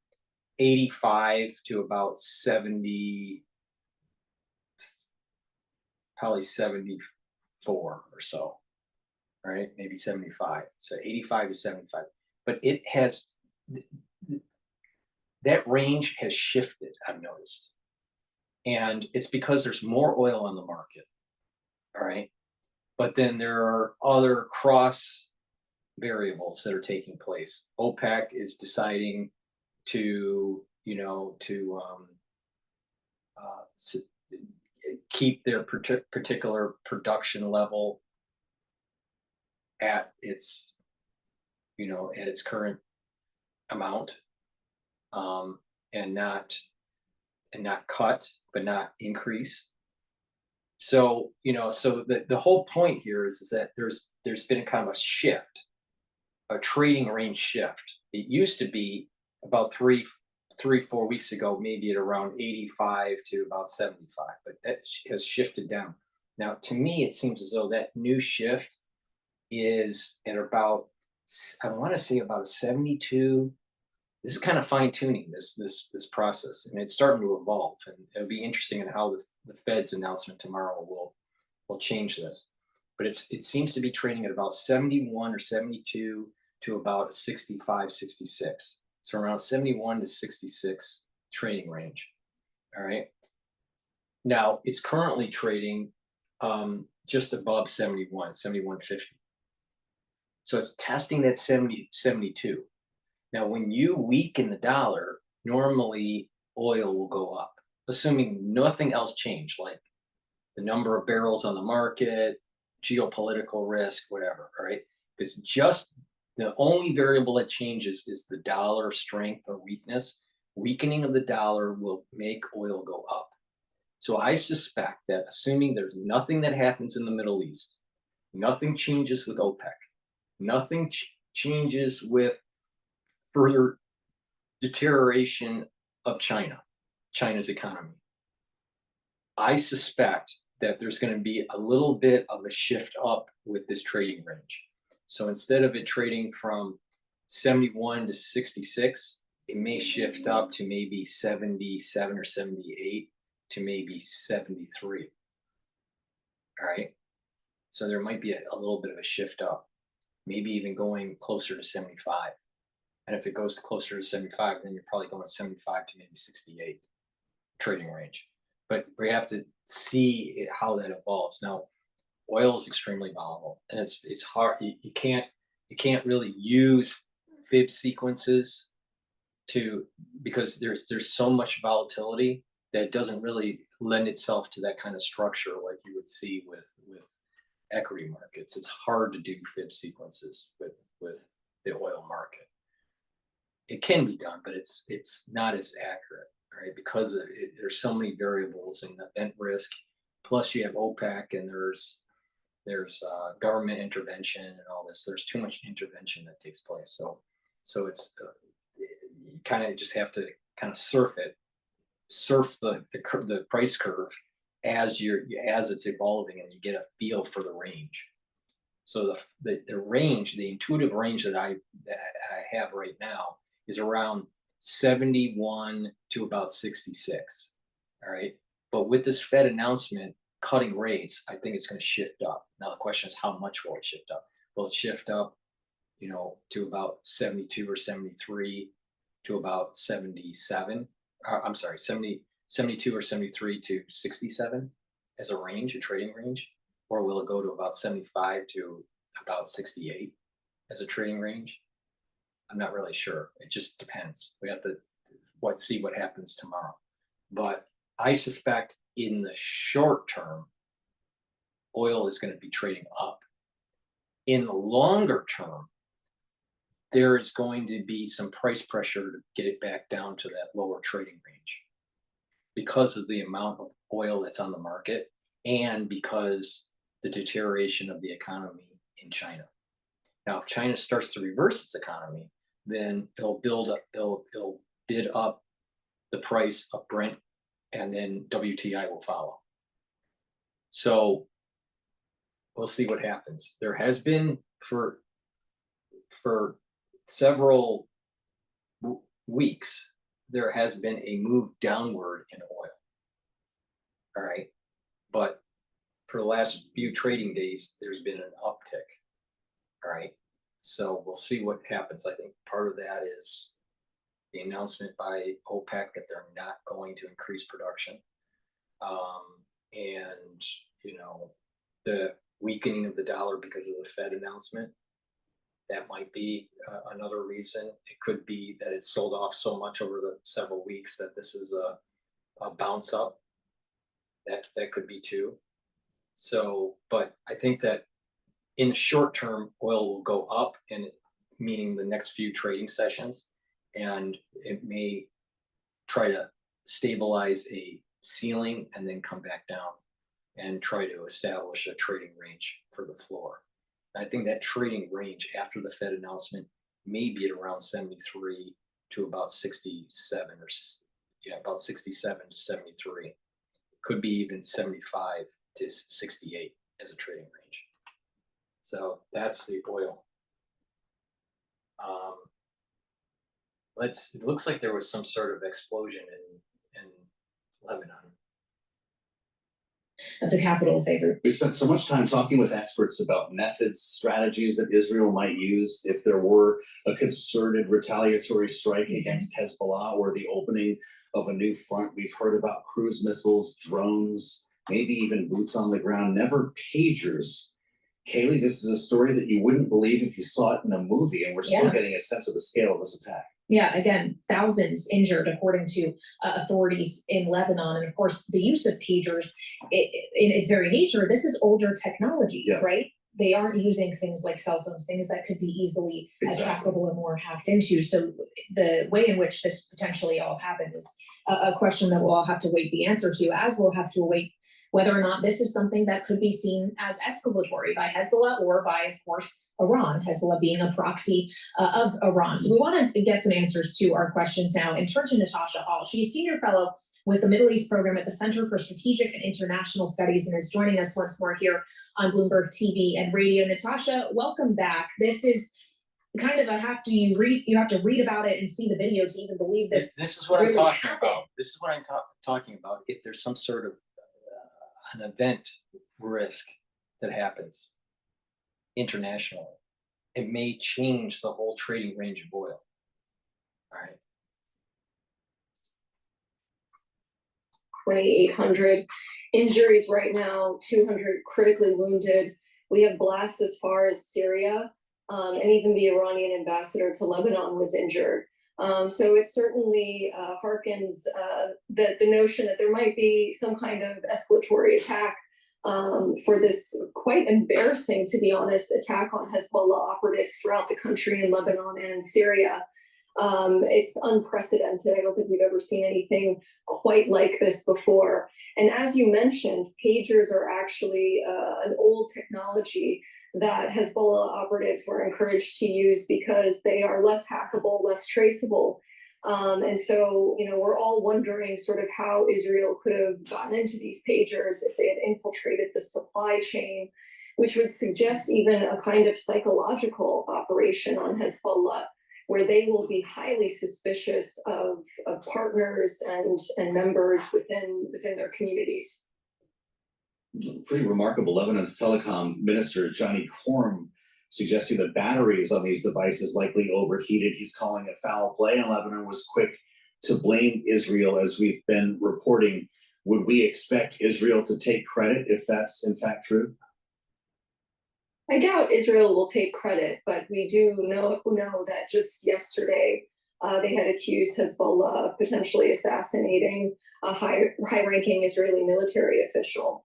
S1: 85 to about 70, probably 74 or so. All right, maybe 75. So 85 to 75. But it has, that range has shifted, I've noticed. And it's because there's more oil on the market. All right. But then there are other cross variables that are taking place. OPEC is deciding to, keep their particular production level at its, at its current amount, and not cut, but not increase. So, so the whole point here is that there's been a kind of a shift, a trading range shift. It used to be about 4 weeks ago, maybe at around 85 to about 75, but that has shifted down. Now, to me, it seems as though that new shift is at about, I want to say about a 72. This is kind of fine tuning this process, and it's starting to evolve. And it'll be interesting in how the Fed's announcement tomorrow will change this. But it seems to be trading at about 71 or 72 to about 65, 66. So around 71 to 66 trading range. All right. Now it's currently trading just above 71, 71.50. So it's testing that 70, 72. Now, when you weaken the dollar, normally oil will go up, assuming nothing else changed, like the number of barrels on the market, geopolitical risk, whatever, all right? Because just the only variable that changes is the dollar strength or weakness. weakening of the dollar will make oil go up. So I suspect that, assuming there's nothing that happens in the Middle East, nothing changes with OPEC, nothing changes with further deterioration of China's economy, I suspect that there's going to be a little bit of a shift up with this trading range. So instead of it trading from 71 to 66, it may shift up to maybe 77 or 78 to maybe 73. All right. So there might be a little bit of a shift up, maybe even going closer to 75. And if it goes closer to 75, then you're probably going 75 to maybe 68 trading range. But we have to see how that evolves. Now, oil is extremely volatile, and it's hard. You can't really use fib sequences because there's so much volatility that it doesn't really lend itself to that kind of structure like you would see with equity markets. It's hard to do fib sequences with the oil market. It can be done, but it's not as accurate, right? Because there's so many variables and event risk. Plus, you have OPEC, and there's government intervention and all this. There's too much intervention that takes place. So it's you kind of just have to kind of surf the price curve as it's evolving, and you get a feel for the range. So the range, the intuitive range that I have right now is around 71 to about 66. All right. But with this Fed announcement cutting rates, I think it's going to shift up. Now the question is, how much will it shift up? Will it shift up, to about 72 or 73 to about 77? I'm sorry, 72 or 73 to 67 as a range, a trading range? Or will it go to about 75 to about 68 as a trading range? I'm not really sure. It just depends. We have to see what happens tomorrow. But I suspect in the short term, oil is going to be trading up. In the longer term, there is going to be some price pressure to get it back down to that lower trading range because of the amount of oil that's on the market and because the deterioration of the economy in China. Now, if China starts to reverse its economy, then it'll bid up the price of Brent, and then WTI will follow. So we'll see what happens. There has been for several weeks, there has been a move downward in oil. All right. But for the last few trading days, there's been an uptick. All right. So we'll see what happens. I think part of that is the announcement by OPEC that they're not going to increase production. And, the weakening of the dollar because of the Fed announcement. That might be another reason. It could be that it sold off so much over the several weeks that this is a bounce up. That could be too. So, but I think that in the short term, oil will go up, and meaning the next few trading sessions, and it may try to stabilize a ceiling and then come back down and try to establish a trading range for the floor. I think that trading range after the Fed announcement may be at around 73 to about 67 about 67 to 73. Could be even 75 to 68 as a trading range. So that's the oil. It looks like there was some sort of explosion in Lebanon.
S8: Of the capital favor.
S4: We spent so much time talking with experts about methods, strategies that Israel might use if there were a concerted retaliatory strike against Hezbollah or the opening of a new front. We've heard about cruise missiles, drones, maybe even boots on the ground, never pagers. Kaylee, this is a story that you wouldn't believe if you saw it in a movie, and we're still getting a sense of the scale of this attack.
S8: Yeah, again, thousands injured, according to authorities in Lebanon. And of course, the use of pagers, in its very nature, this is older technology, right? they aren't using things like cell phones, things that could be easily
S4: Exactly.
S8: trackable and more hacked into. So the way in which this potentially all happened is a question that we'll all have to wait the answer to, as we'll have to await whether or not this is something that could be seen as escalatory by Hezbollah or by, of course, Iran, Hezbollah being a proxy of Iran. So we want to get some answers to our questions now and turn to Natasha Hall. She's senior fellow with the Middle East program at the Center for Strategic and International Studies and is joining us once more here on Bloomberg TV and radio. Natasha, welcome back. This is kind of you have to read about it and see the video to even believe this.
S1: This is what
S8: really
S1: I'm talking
S8: happened.
S1: about. This is what I'm talking about. If there's some sort of an event risk that happens internationally, it may change the whole trading range of oil. All right.
S10: 2,800 injuries right now, 200 critically wounded. We have blasts as far as Syria, and even the Iranian ambassador to Lebanon was injured. So it certainly harkens the notion that there might be some kind of escalatory attack for this quite embarrassing, to be honest, attack on Hezbollah operatives throughout the country in Lebanon and in Syria. It's unprecedented. I don't think we've ever seen anything quite like this before. And as you mentioned, pagers are actually an old technology that Hezbollah operatives were encouraged to use because they are less hackable, less traceable. And so, we're all wondering sort of how Israel could have gotten into these pagers if they had infiltrated the supply chain, which would suggest even a kind of psychological operation on Hezbollah, where they will be highly suspicious of partners and members within their communities.
S4: Pretty remarkable. Lebanon's telecom minister, Johnny Korm, suggesting that batteries on these devices likely overheated. He's calling it foul play, and Lebanon was quick to blame Israel, as we've been reporting. Would we expect Israel to take credit if that's in fact true?
S10: I doubt Israel will take credit, but we do know that just yesterday they had accused Hezbollah of potentially assassinating a high-ranking Israeli military official.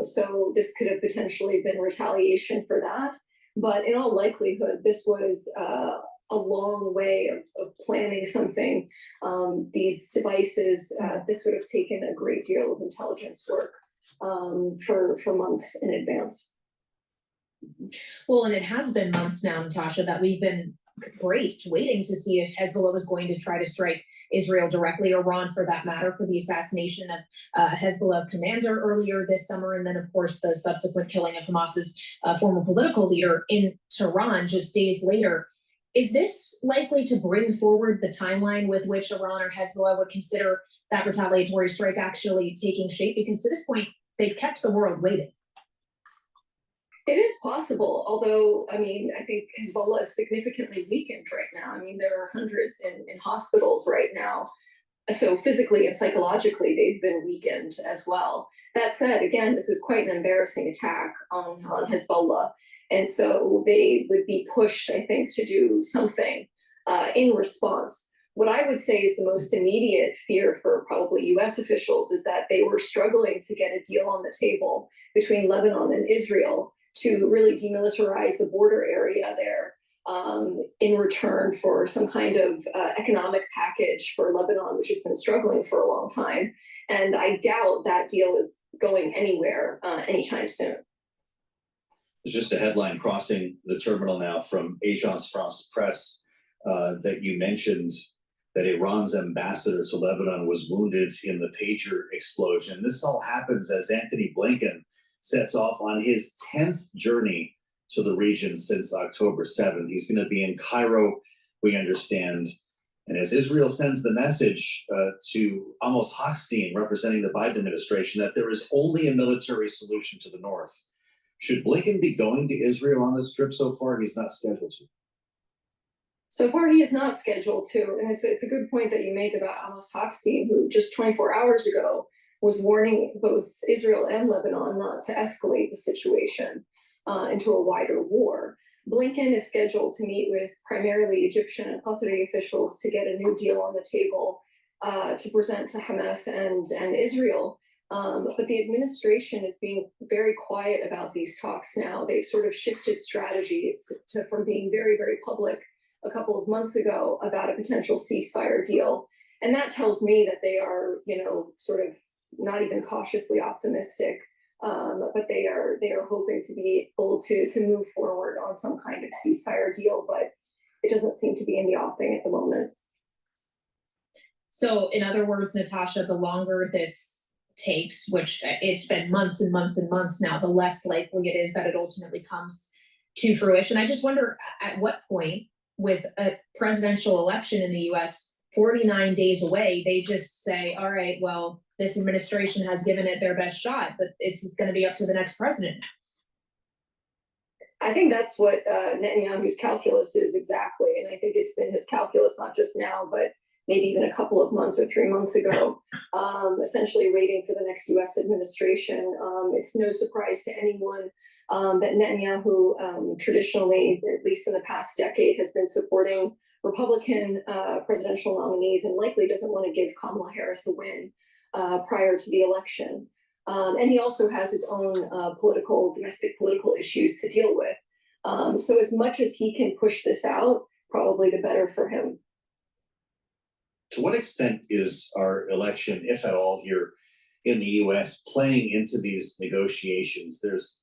S10: So this could have potentially been retaliation for that. But in all likelihood, this was a long way of planning something. These devices, this would have taken a great deal of intelligence work for months in advance.
S8: Well, and it has been months now, Natasha, that we've been braced, waiting to see if Hezbollah was going to try to strike Israel directly, or Iran for that matter, for the assassination of Hezbollah commander earlier this summer, and then, of course, the subsequent killing of Hamas's former political leader in Tehran just days later. Is this likely to bring forward the timeline with which Iran or Hezbollah would consider that retaliatory strike actually taking shape? Because to this point, they've kept the world waiting.
S10: It is possible, although, I think Hezbollah is significantly weakened right now. There are hundreds in hospitals right now. So physically and psychologically, they've been weakened as well. That said, again, this is quite an embarrassing attack on Hezbollah. And so they would be pushed, I think, to do something in response. What I would say is the most immediate fear for probably US officials is that they were struggling to get a deal on the table between Lebanon and Israel to really demilitarize the border area there in return for some kind of economic package for Lebanon, which has been struggling for a long time. And I doubt that deal is going anywhere anytime soon.
S4: There's just a headline crossing the terminal now from Agence France Presse that you mentioned that Iran's ambassador to Lebanon was wounded in the pager explosion. This all happens as Antony Blinken sets off on his 10th journey to the region since October 7th. He's going to be in Cairo, we understand. And as Israel sends the message to Amos Hochstein, representing the Biden administration, that there is only a military solution to the north. Should Blinken be going to Israel on this trip? So far, he's not scheduled to.
S10: So far, he is not scheduled to. And it's a good point that you make about Amos Hochstein, who just 24 hours ago was warning both Israel and Lebanon not to escalate the situation into a wider war. Blinken is scheduled to meet with primarily Egyptian and Qatari officials to get a new deal on the table to present to Hamas and Israel. But the administration is being very quiet about these talks now. They've sort of shifted strategies from being very, very public a couple of months ago about a potential ceasefire deal. And that tells me that they are, sort of not even cautiously optimistic, but they are hoping to be able to move forward on some kind of ceasefire deal, but it doesn't seem to be in the offing at the moment.
S8: So in other words, Natasha, the longer this takes, which it's been months and months and months now, the less likely it is that it ultimately comes to fruition. I just wonder at what point, with a presidential election in the US 49 days away, they just say, all right, well, this administration has given it their best shot, but it's going to be up to the next president now.
S10: I think that's what Netanyahu's calculus is exactly. And I think it's been his calculus, not just now, but maybe even a couple of months or 3 months ago, essentially waiting for the next US administration. It's no surprise to anyone that Netanyahu traditionally, at least in the past decade, has been supporting Republican presidential nominees and likely doesn't want to give Kamala Harris a win prior to the election. And he also has his own domestic political issues to deal with. So as much as he can push this out, probably the better for him.
S4: To what extent is our election, if at all, here in the US playing into these negotiations? There's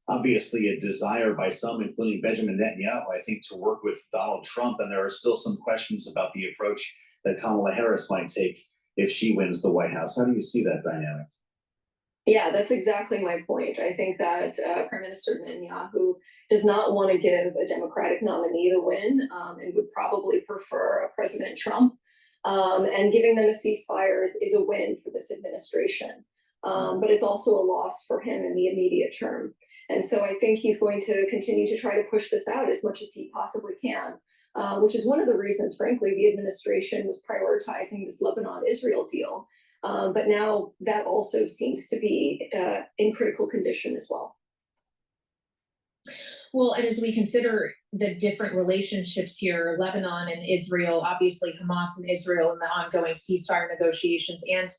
S4: obviously a desire by some, including Benjamin Netanyahu, I think, to work with Donald Trump. And there are still some questions about the approach that Kamala Harris might take if she wins the White House. How do you see that dynamic?
S10: Yeah, that's exactly my point. I think that Prime Minister Netanyahu does not want to give a Democratic nominee the win and would probably prefer a President Trump. And giving them a ceasefire is a win for this administration. But it's also a loss for him in the immediate term. And so I think he's going to continue to try to push this out as much as he possibly can, which is one of the reasons, frankly, the administration was prioritizing this Lebanon-Israel deal. But now that also seems to be in critical condition as well.
S8: Well, and as we consider the different relationships here, Lebanon and Israel, obviously Hamas and Israel and the ongoing ceasefire negotiations, and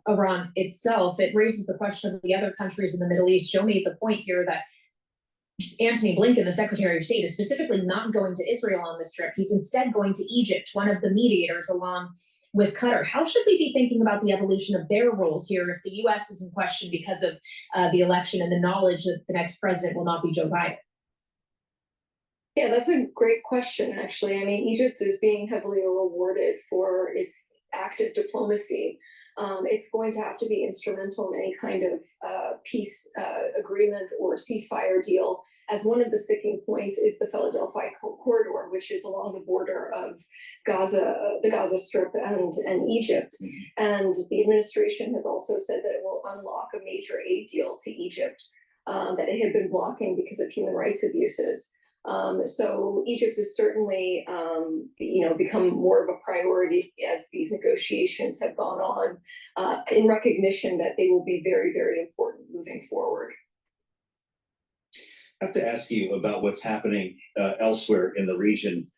S8: Iran itself, it raises the question of the other countries in the Middle East. Joe made the point here that Antony Blinken, the Secretary of State, is specifically not going to Israel on this trip. He's instead going to Egypt, one of the mediators, along with Qatar. How should we be thinking about the evolution of their roles here if the U.S. is in question because of the election and the knowledge that the next president will not be Joe Biden?
S10: Yeah, that's a great question, actually. I mean, Egypt is being heavily rewarded for its active diplomacy. It's going to have to be instrumental in any kind of peace agreement or ceasefire deal, as one of the sticking points is the Philadelphia corridor, which is along the border of Gaza, the Gaza Strip and Egypt. And the administration has also said that it will unlock a major aid deal to Egypt that it had been blocking because of human rights abuses. So Egypt has certainly, become more of a priority as these negotiations have gone on, in recognition that they will be very, very important moving forward.
S4: I have to ask you about what's happening elsewhere in the region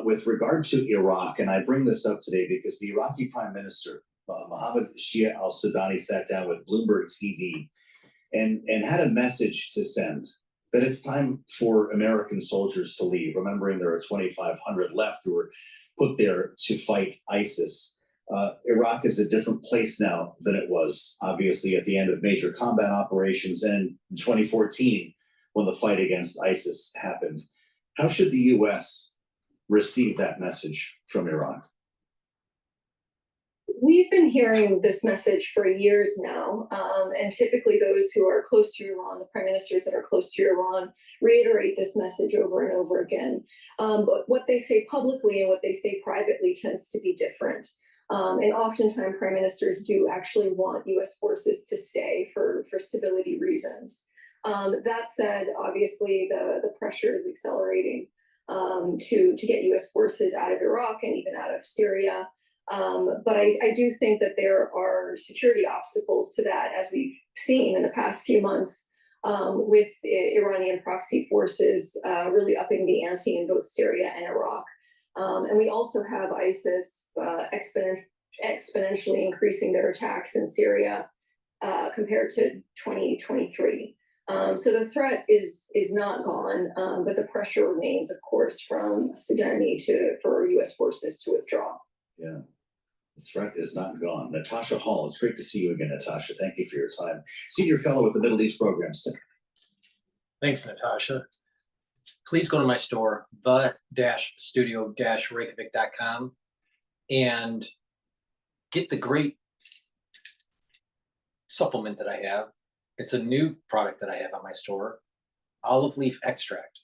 S4: with regard to Iraq. And I bring this up today because the Iraqi Prime Minister, Mohammed Shia al-Sudani, sat down with Bloomberg TV and had a message to send that it's time for American soldiers to leave, remembering there are 2,500 left who were put there to fight ISIS. Iraq is a different place now than it was, obviously, at the end of major combat operations and in 2014, when the fight against ISIS happened. How should the U.S. receive that message from Iraq?
S10: We've been hearing this message for years now, and typically those who are close to Iran, the prime ministers that are close to Iran, reiterate this message over and over again. But what they say publicly and what they say privately tends to be different. And oftentimes prime ministers do actually want U.S. forces to stay for stability reasons. That said, obviously the pressure is accelerating to get U.S. forces out of Iraq and even out of Syria. But I do think that there are security obstacles to that, as we've seen in the past few months, with Iranian proxy forces really upping the ante in both Syria and Iraq. And we also have ISIS exponentially increasing their attacks in Syria compared to 2023. So the threat is not gone, but the pressure remains, of course, from Sudan for U.S. forces to withdraw.
S4: Yeah. The threat is not gone. Natasha Hall, it's great to see you again, Natasha. Thank you for your time. Senior Fellow with the Middle East Program Center.
S1: Thanks, Natasha. Please go to my store, the-studio-reykjavik.com, and get the great supplement that I have. It's a new product that I have on my store, olive leaf extract.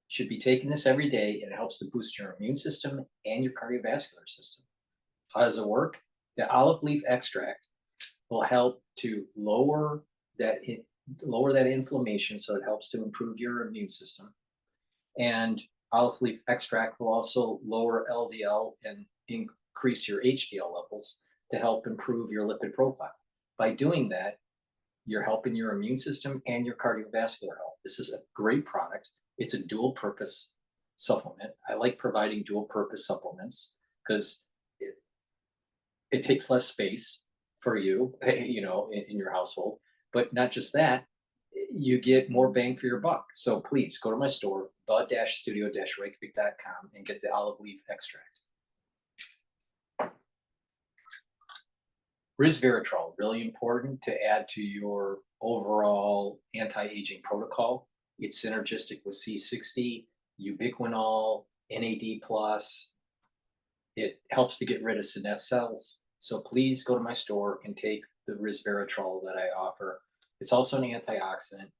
S1: You should be taking this every day, and it helps to boost your immune system and your cardiovascular system. How does it work? The olive leaf extract will help to lower that inflammation, so it helps to improve your immune system. And olive leaf extract will also lower LDL and increase your HDL levels to help improve your lipid profile. By doing that, you're helping your immune system and your cardiovascular health. This is a great product. It's a dual purpose supplement. I like providing dual purpose supplements because it takes less space for you, you know, in your household. But not just that, you get more bang for your buck. So please go to my store, the-studio-reykjavik.com, and get the olive leaf extract. Resveratrol, really important to add to your overall anti-aging protocol. It's synergistic with C60, ubiquinol, NAD+. It helps to get rid of senescent cells. So please go to my store and take the resveratrol that I offer. It's also an antioxidant.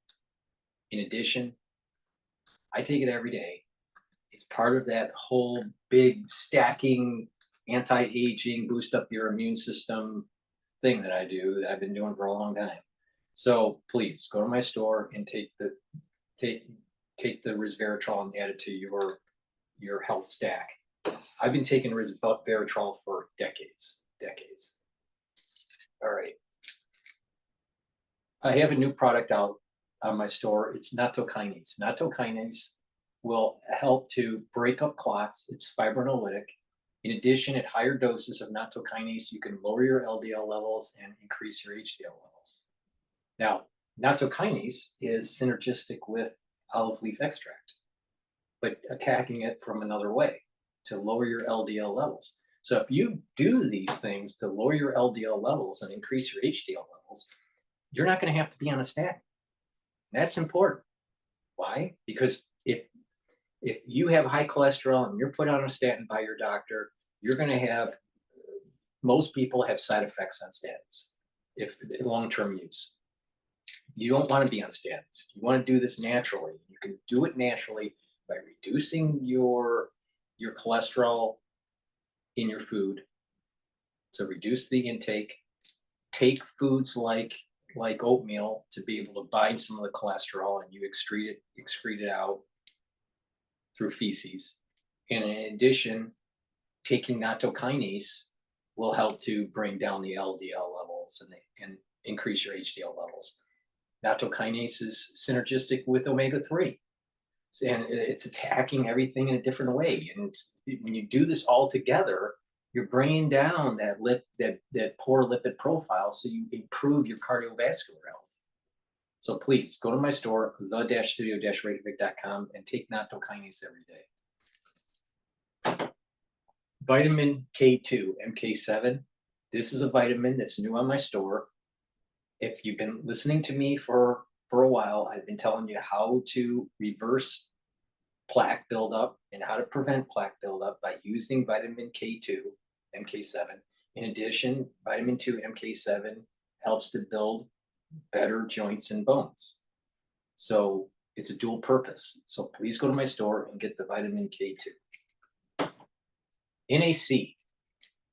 S1: In addition, I take it every day. It's part of that whole big stacking anti-aging, boost up your immune system thing that I do, that I've been doing for a long time. So please go to my store and take the resveratrol and add it to your health stack. I've been taking resveratrol for decades. All right. I have a new product out on my store. It's nattokinase. Nattokinase will help to break up clots. It's fibrinolytic. In addition, at higher doses of nattokinase, you can lower your LDL levels and increase your HDL levels. Now, nattokinase is synergistic with olive leaf extract, but attacking it from another way to lower your LDL levels. So if you do these things to lower your LDL levels and increase your HDL levels, you're not going to have to be on a statin. That's important. Why? Because if you have high cholesterol and you're put on a statin by your doctor, you're going to have, most people have side effects on statins if long-term use. You don't want to be on statins. You want to do this naturally. You can do it naturally by reducing your cholesterol in your food. So reduce the intake. Take foods like oatmeal to be able to bind some of the cholesterol, and you excrete it out through feces. And in addition, taking nattokinase will help to bring down the LDL levels and increase your HDL levels. Nattokinase is synergistic with omega-3, and it's attacking everything in a different way. And when you do this all together, you're bringing down that poor lipid profile, so you improve your cardiovascular health. So please go to my store, the-studio-reykjavik.com, and take nattokinase every day. Vitamin K2, MK7. This is a vitamin that's new on my store. If you've been listening to me for a while, I've been telling you how to reverse plaque buildup and how to prevent plaque buildup by using vitamin K2, MK7. In addition, vitamin 2, MK7 helps to build better joints and bones. So it's a dual purpose. So please go to my store and get the vitamin K2. NAC.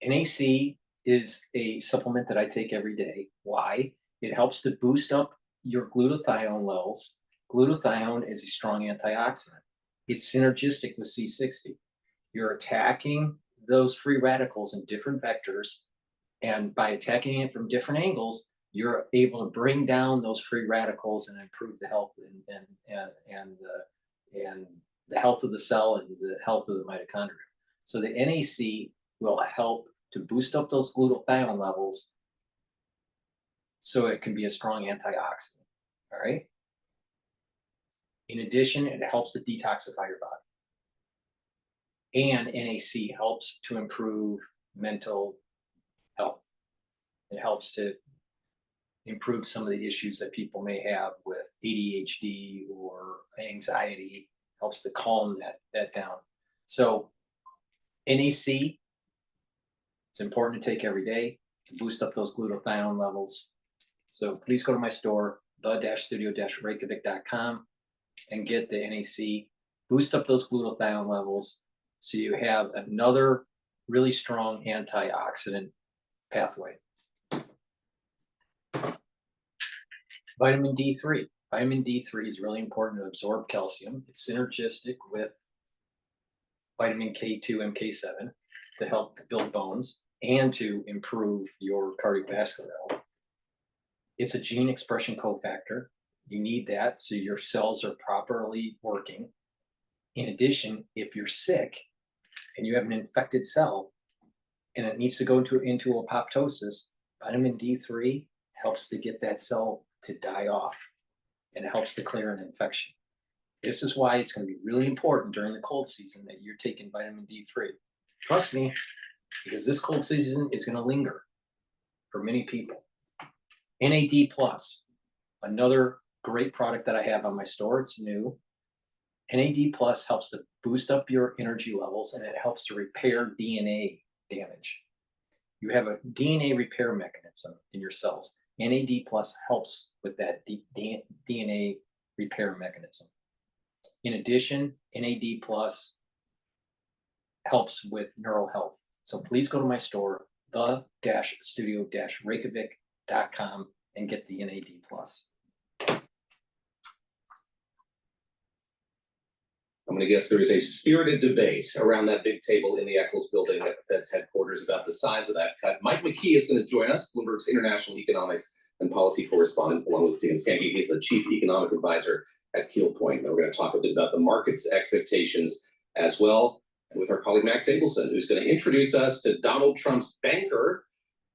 S1: NAC is a supplement that I take every day. Why? It helps to boost up your glutathione levels. Glutathione is a strong antioxidant. It's synergistic with C60. You're attacking those free radicals in different vectors, and by attacking it from different angles, you're able to bring down those free radicals and improve the health and the health of the cell and the health of the mitochondria. So the NAC will help to boost up those glutathione levels, so so it can be a strong antioxidant. All right. In addition, it helps to detoxify your body. And NAC helps to improve mental health. It helps to improve some of the issues that people may have with ADHD or anxiety, helps to calm that down. So NAC, it's important to take every day to boost up those glutathione levels. So please go to my store, the-studio-reykjavik.com, and get the NAC, boost up those glutathione levels so you have another really strong antioxidant pathway. Vitamin D3. Vitamin D3 is really important to absorb calcium. It's synergistic with vitamin K2, MK7 to help build bones and to improve your cardiovascular health. It's a gene expression cofactor. You need that so your cells are properly working. In addition, if you're sick and you have an infected cell and it needs to go into apoptosis, vitamin D3 helps to get that cell to die off, and it helps to clear an infection. This is why it's going to be really important during the cold season that you're taking vitamin D3. Trust me, because this cold season is going to linger for many people. NAD+, another great product that I have on my store. It's new. NAD+ helps to boost up your energy levels, and it helps to repair DNA damage. You have a DNA repair mechanism in your cells. NAD+ helps with that DNA repair mechanism. In addition, NAD+ helps with neural health. So please go to my store, the-studio-reykjavik.com, and get the NAD+.
S11: I'm going to guess there is a spirited debate around that big table in the Eccles building at the Fed's headquarters about the size of that cut. Mike McKee is going to join us, Bloomberg's international economics and policy correspondent, along with Stephen Skanke. He's the chief economic advisor at Keel Point. And we're going to talk a bit about the market's expectations as well, and with our colleague Max Abelson, who's going to introduce us to Donald Trump's banker,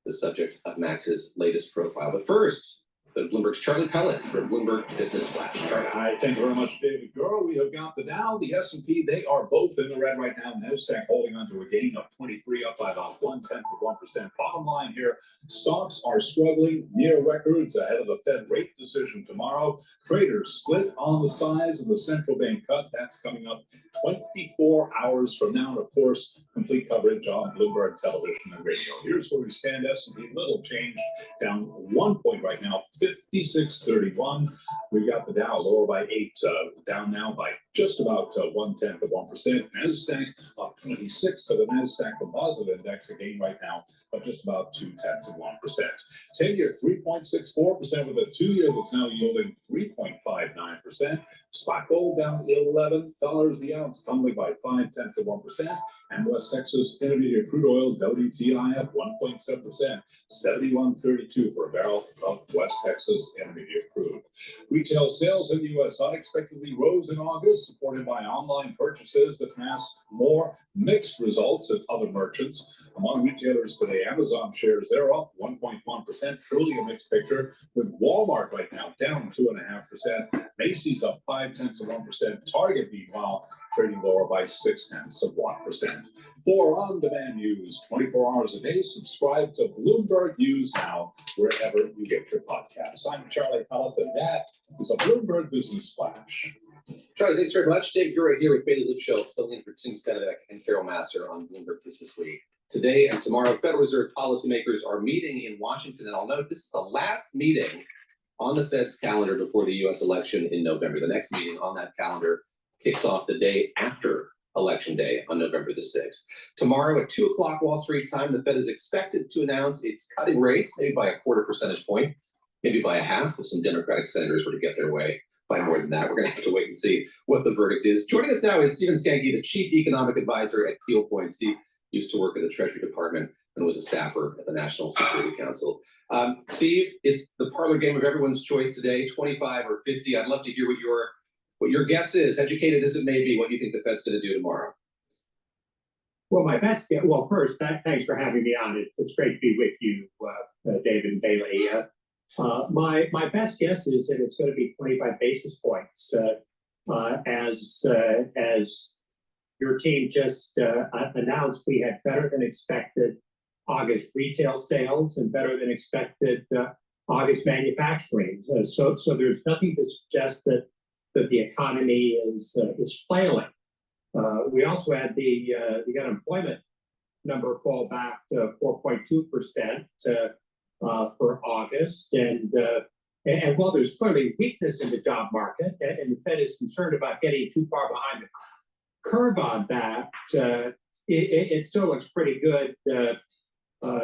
S11: the subject of Max's latest profile. But first, Bloomberg's Charlie Pellet for Bloomberg Business Flash.
S2: Hi, thank you very much, David Gura. We have got the Dow, the S&P. They are both in the red right now. NASDAQ holding on to a gain of 23, up by about 0.1%. Bottom line here, stocks are struggling near records ahead of the Fed rate decision tomorrow. Traders split on the size of the central bank cut. That's coming up 24 hours from now. And of course, complete coverage on Bloomberg television and radio. Here's where we stand. S&P, little change, down 1 point right now. 56.31. We got the Dow lower by 8, down now by just about 0.1%. NASDAQ up 26 to the NASDAQ Composite Index, a gain right now of just about 0.2%. 10-year 3.64% with a 2-year that's now yielding 3.59%. Spot gold down $11 the ounce, tumbling by 0.5%. And West Texas Intermediate crude oil WTI up 1.7%, 71.32 for a barrel of West Texas Intermediate crude. Retail sales in the U.S. unexpectedly rose in August, supported by online purchases that masked more mixed results at other merchants. Among retailers today, Amazon shares, they're up 1.1%, truly a mixed picture, with Walmart right now down 2.5%, Macy's up 0.5%, Target, meanwhile, trading lower by 0.6%. For on-demand news, 24 hours a day, subscribe to Bloomberg News Now, wherever you get your podcasts. I'm Charlie Pellet, and that is a Bloomberg Business Flash.
S11: Charlie, thanks very much. Dave Gura here with Bailey Lipschultz, filling in for Tim Stenovec and Carol Massar on Bloomberg Business Week. Today and tomorrow, Federal Reserve policymakers are meeting in Washington, and I'll note this is the last meeting on the Fed's calendar before the U.S. election in November. The next meeting on that calendar kicks off the day after Election Day on November the 6th. Tomorrow at 2 o'clock Wall Street time, the Fed is expected to announce its cutting rates, maybe by a 0.25 percentage point, maybe by a half if some Democratic senators were to get their way by more than that. We're going to have to wait and see what the verdict is. Joining us now is Stephen Skanke, the Chief Economic Advisor at Keel Point. Steve used to work in the Treasury Department and was a staffer at the National Security Council. Steve, it's the parlor game of everyone's choice today, 25 or 50. I'd love to hear what your guess is, educated as it may be, what you think the Fed's going to do tomorrow.
S12: Well, my best guess, well, first, thanks for having me on. It's great to be with you, David and Bailey. My best guess is that it's going to be 25 basis points, as your team just announced. We had better than expected August retail sales and better than expected August manufacturing. So there's nothing to suggest that the economy is flailing. We also had the unemployment number fall back to 4.2% for August, and while there's clearly weakness in the job market, and the Fed is concerned about getting too far behind the curve on that, it still looks pretty good.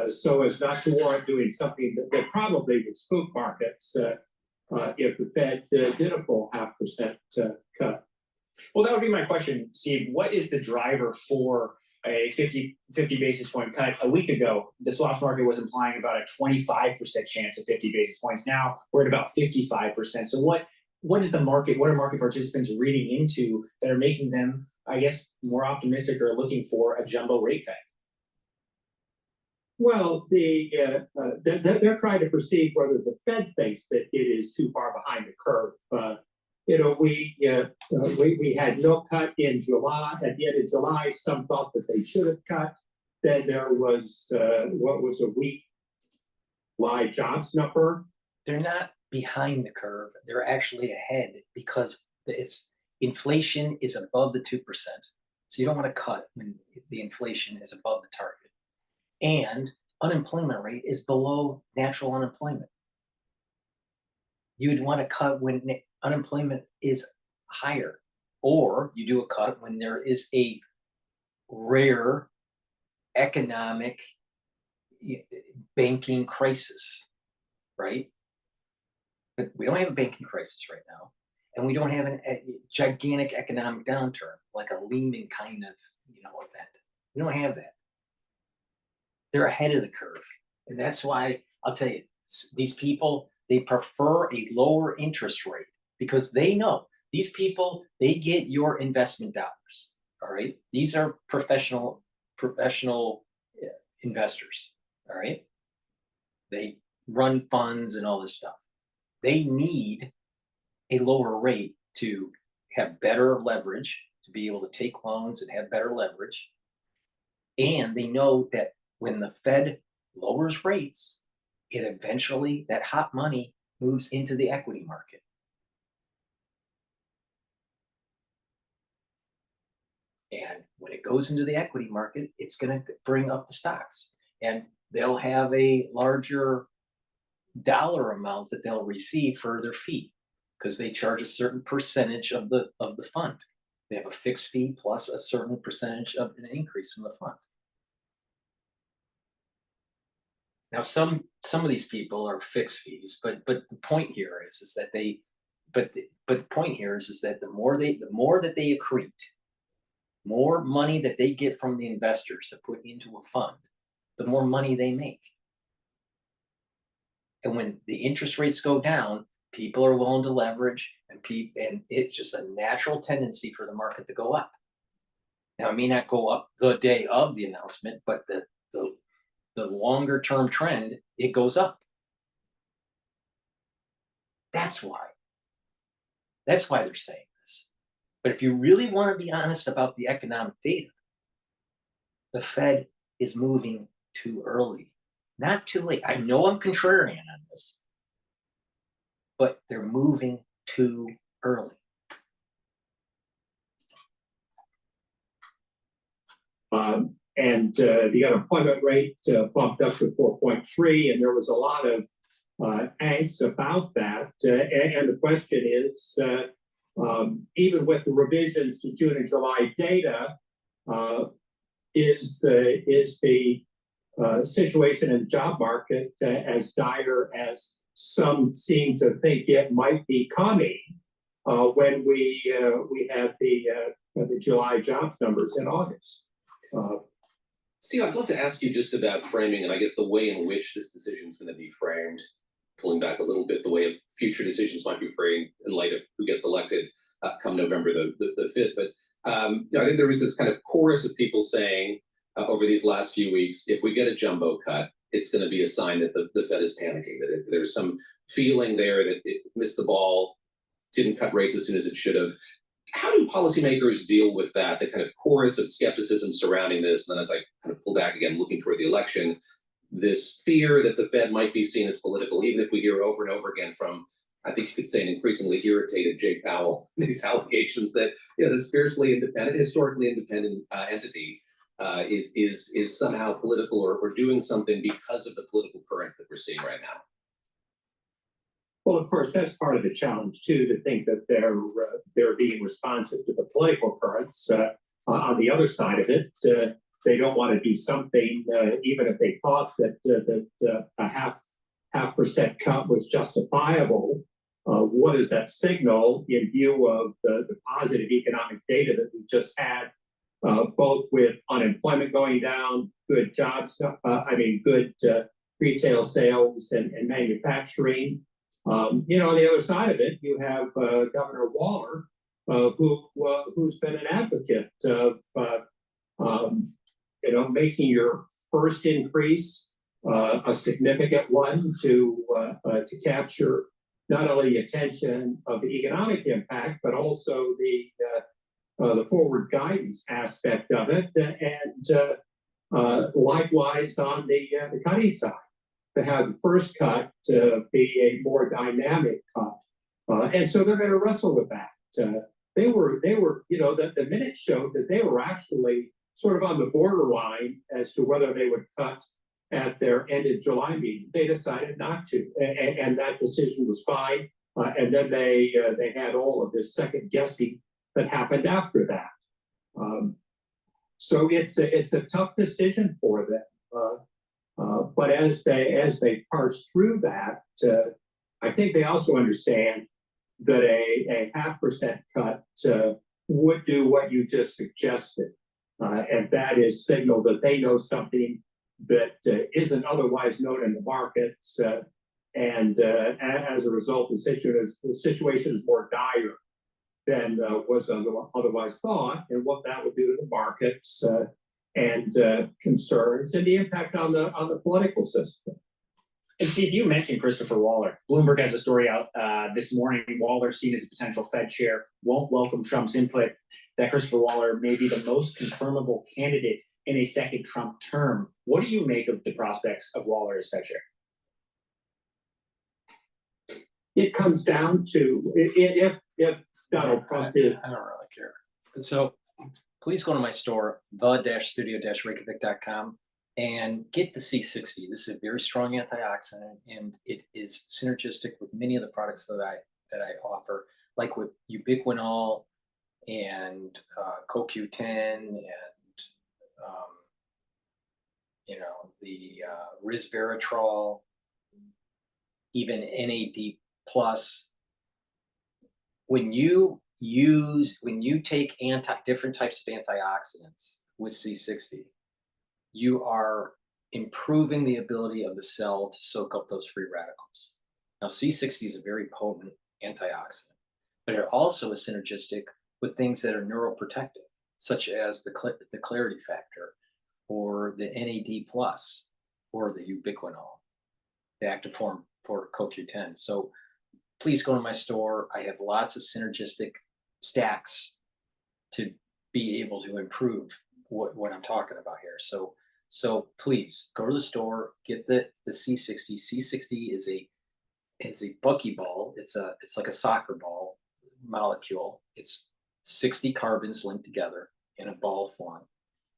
S12: So as not to warrant doing something that probably would spook markets if the Fed did a full 0.5% cut.
S13: Well, that would be my question, Steve. What is the driver for a 50 basis point cut? A week ago, the swaps market was implying about a 25% chance of 50 basis points. Now we're at about 55%. So what is the market? What are market participants reading into that are making them, I guess, more optimistic or looking for a jumbo rate cut?
S12: Well, they're trying to perceive whether the Fed thinks that it is too far behind the curve. We had no cut in July. At the end of July, some thought that they should have cut. Then there was what was a weak July jobs number.
S1: They're not behind the curve. They're actually ahead because inflation is above the 2%. So you don't want to cut when the inflation is above the target. And unemployment rate is below natural unemployment. You would want to cut when unemployment is higher, or you do a cut when there is a rare economic banking crisis, right? But we don't have a banking crisis right now, and we don't have a gigantic economic downturn like a Lehman kind of event. We don't have that. They're ahead of the curve, and that's why I'll tell you, these people, they prefer a lower interest rate because they know these people, they get your investment dollars. All right, these are professional investors. All right, they run funds and all this stuff. They need a lower rate to have better leverage, to be able to take loans and have better leverage, and they know that when the Fed lowers rates, it eventually, that hot money moves into the equity market. And when it goes into the equity market, it's going to bring up the stocks. And they'll have a larger dollar amount that they'll receive for their fee because they charge a certain percentage of the fund. They have a fixed fee plus a certain percentage of an increase in the fund. Now, some of these people are fixed fees, but the point here is that the point here is that the more that they accrete, more money that they get from the investors to put into a fund, the more money they make. And when the interest rates go down, people are willing to leverage, and it's just a natural tendency for the market to go up. Now, it may not go up the day of the announcement, but the longer term trend, it goes up. That's why they're saying this. But if you really want to be honest about the economic data, the Fed is moving too early, not too late. I know I'm contrarian on this, but they're moving too early.
S12: And the unemployment rate bumped up to 4.3, and there was a lot of angst about that. And the question is, even with the revisions to June and July data, is the situation in the job market as dire as some seem to think it might be coming when we have the July jobs numbers in August?
S11: Steve, I'd love to ask you just about framing, and I guess the way in which this decision is going to be framed, pulling back a little bit, the way future decisions might be framed in light of who gets elected come November the 5th. But I think there was this kind of chorus of people saying over these last few weeks, if we get a jumbo cut, it's going to be a sign that the Fed is panicking, that there's some feeling there that it missed the ball, didn't cut rates as soon as it should have. How do policymakers deal with that, the kind of chorus of skepticism surrounding this? And then as I kind of pull back again, looking toward the election, this fear that the Fed might be seen as political, even if we hear over and over again from, I think you could say, an increasingly irritated Jay Powell, these allegations that, you know, this fiercely independent, historically independent entity is somehow political or doing something because of the political currents that we're seeing right now.
S12: Well, of course, that's part of the challenge too, to think that they're being responsive to the political currents. On the other side of it, they don't want to do something, even if they thought that a half percent cut was justifiable. What does that signal in view of the positive economic data that we just had, both with unemployment going down, good jobs, good retail sales and manufacturing. On the other side of it, you have Governor Waller, who's been an advocate of making your first increase a significant one to capture not only the attention of the economic impact, but also the forward guidance aspect of it, and likewise on the cutting side, to have the first cut be a more dynamic cut, and so they're going to wrestle with that. They were, the minutes showed that they were actually sort of on the borderline as to whether they would cut at their end of July meeting. They decided not to, and that decision was fine. And then they had all of this second guessing that happened after that. So it's a tough decision for them. But as they parse through that, I think they also understand that a 0.5% cut would do what you just suggested, and that is signal that they know something that isn't otherwise known in the markets, and as a result, the situation is more dire than was otherwise thought, and what that would do to the markets and concerns and the impact on the political system.
S13: And Steve, you mentioned Christopher Waller. Bloomberg has a story out this morning. Waller, seen as a potential Fed chair, won't welcome Trump's input that Christopher Waller may be the most confirmable candidate in a second Trump term. What do you make of the prospects of Waller as Fed chair?
S12: It comes down to if Donald Trump is.
S1: I don't really care. And so please go to my store, the-studio-reykjavik.com, and get the C60. This is a very strong antioxidant, and it is synergistic with many of the products that I offer, like with ubiquinol and CoQ10 and the resveratrol, even NAD+. When you take different types of antioxidants with C60, you are improving the ability of the cell to soak up those free radicals. Now, C60 is a very potent antioxidant, but it also is synergistic with things that are neuroprotective, such as the clarity factor, or the NAD+, or the ubiquinol, the active form for CoQ10. So please go to my store. I have lots of synergistic stacks to be able to improve what I'm talking about here. So please go to the store, get the C60. C60 is a buckyball. It's like a soccer ball molecule. It's 60 carbons linked together in a ball form.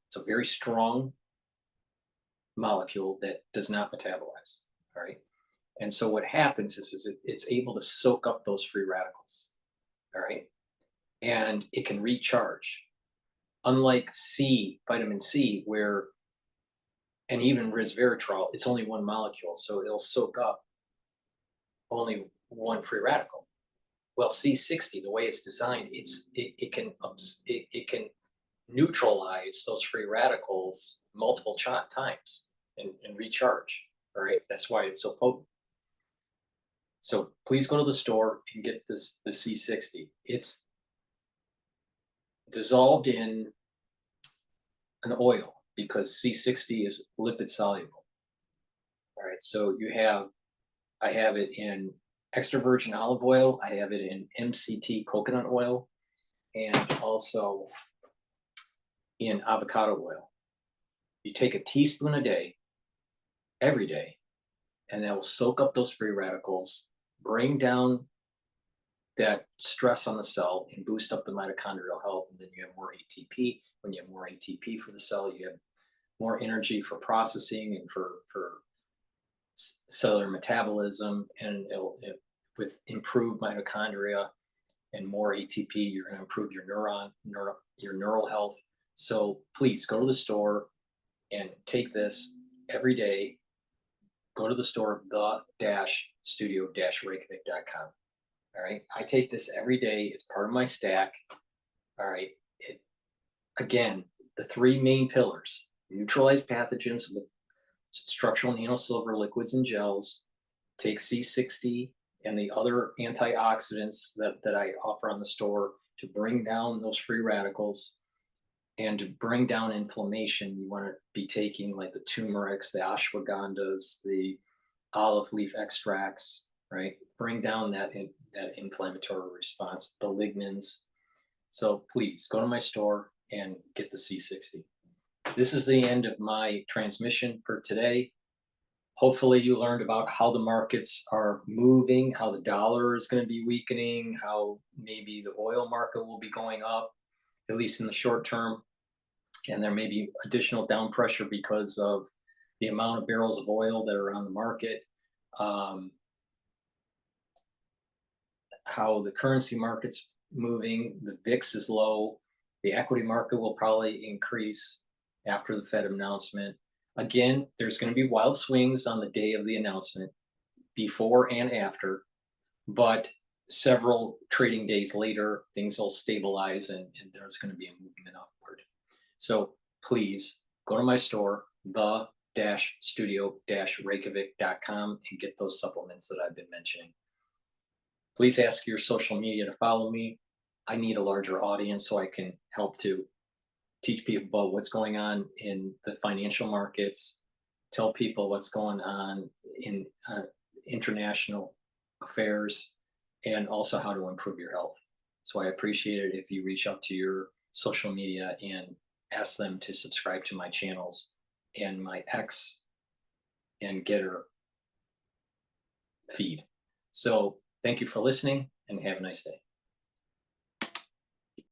S1: It's a very strong molecule that does not metabolize. All right. And so what happens is it's able to soak up those free radicals. All right. And it can recharge. Unlike vitamin C, and even resveratrol, it's only one molecule, so it'll soak up only one free radical. Well, C60, the way it's designed, it can neutralize those free radicals multiple times and recharge. All right, that's why it's so potent. So please go to the store and get the C60. It's dissolved in an oil because C60 is lipid soluble. right, so I have it in extra virgin olive oil, I have it in MCT coconut oil, and also in avocado oil. You take a teaspoon a day, every day, and that will soak up those free radicals, bring down that stress on the cell and boost up the mitochondrial health, and then you have more ATP. When you have more ATP for the cell, you have more energy for processing and for cellular metabolism, and with improved mitochondria and more ATP, you're going to improve your your neural health. So please go to the store and take this every day. Go to the store, the-studio-reykjavik.com. All right. I take this every day. It's part of my stack. All right. Again, the three main pillars: neutralize pathogens with structural nanosilver liquids and gels, take C60 and the other antioxidants that I offer on the store to bring down those free radicals and to bring down inflammation. You want to be taking like the turmerics, the ashwagandhas, the olive leaf extracts, right? Bring down that inflammatory response, the lignans. So please go to my store and get the C60. This is the end of my transmission for today. Hopefully you learned about how the markets are moving, how the dollar is going to be weakening, how maybe the oil market will be going up, at least in the short term. And there may be additional down pressure because of the amount of barrels of oil that are on the market. How the currency market's moving, the VIX is low, the equity market will probably increase after the Fed announcement. Again, there's going to be wild swings on the day of the announcement, before and after, but several trading days later, things will stabilize and there's going to be a movement upward. So please go to my store, the-studio-reykjavik.com, and get those supplements that I've been mentioning. Please ask your social media to follow me. I need a larger audience so I can help to teach people about what's going on in the financial markets, tell people what's going on in international affairs, and also how to improve your health. So I appreciate it if you reach out to your social media and ask them to subscribe to my channels and my X and GETTR feed. So thank you for listening and have a nice day.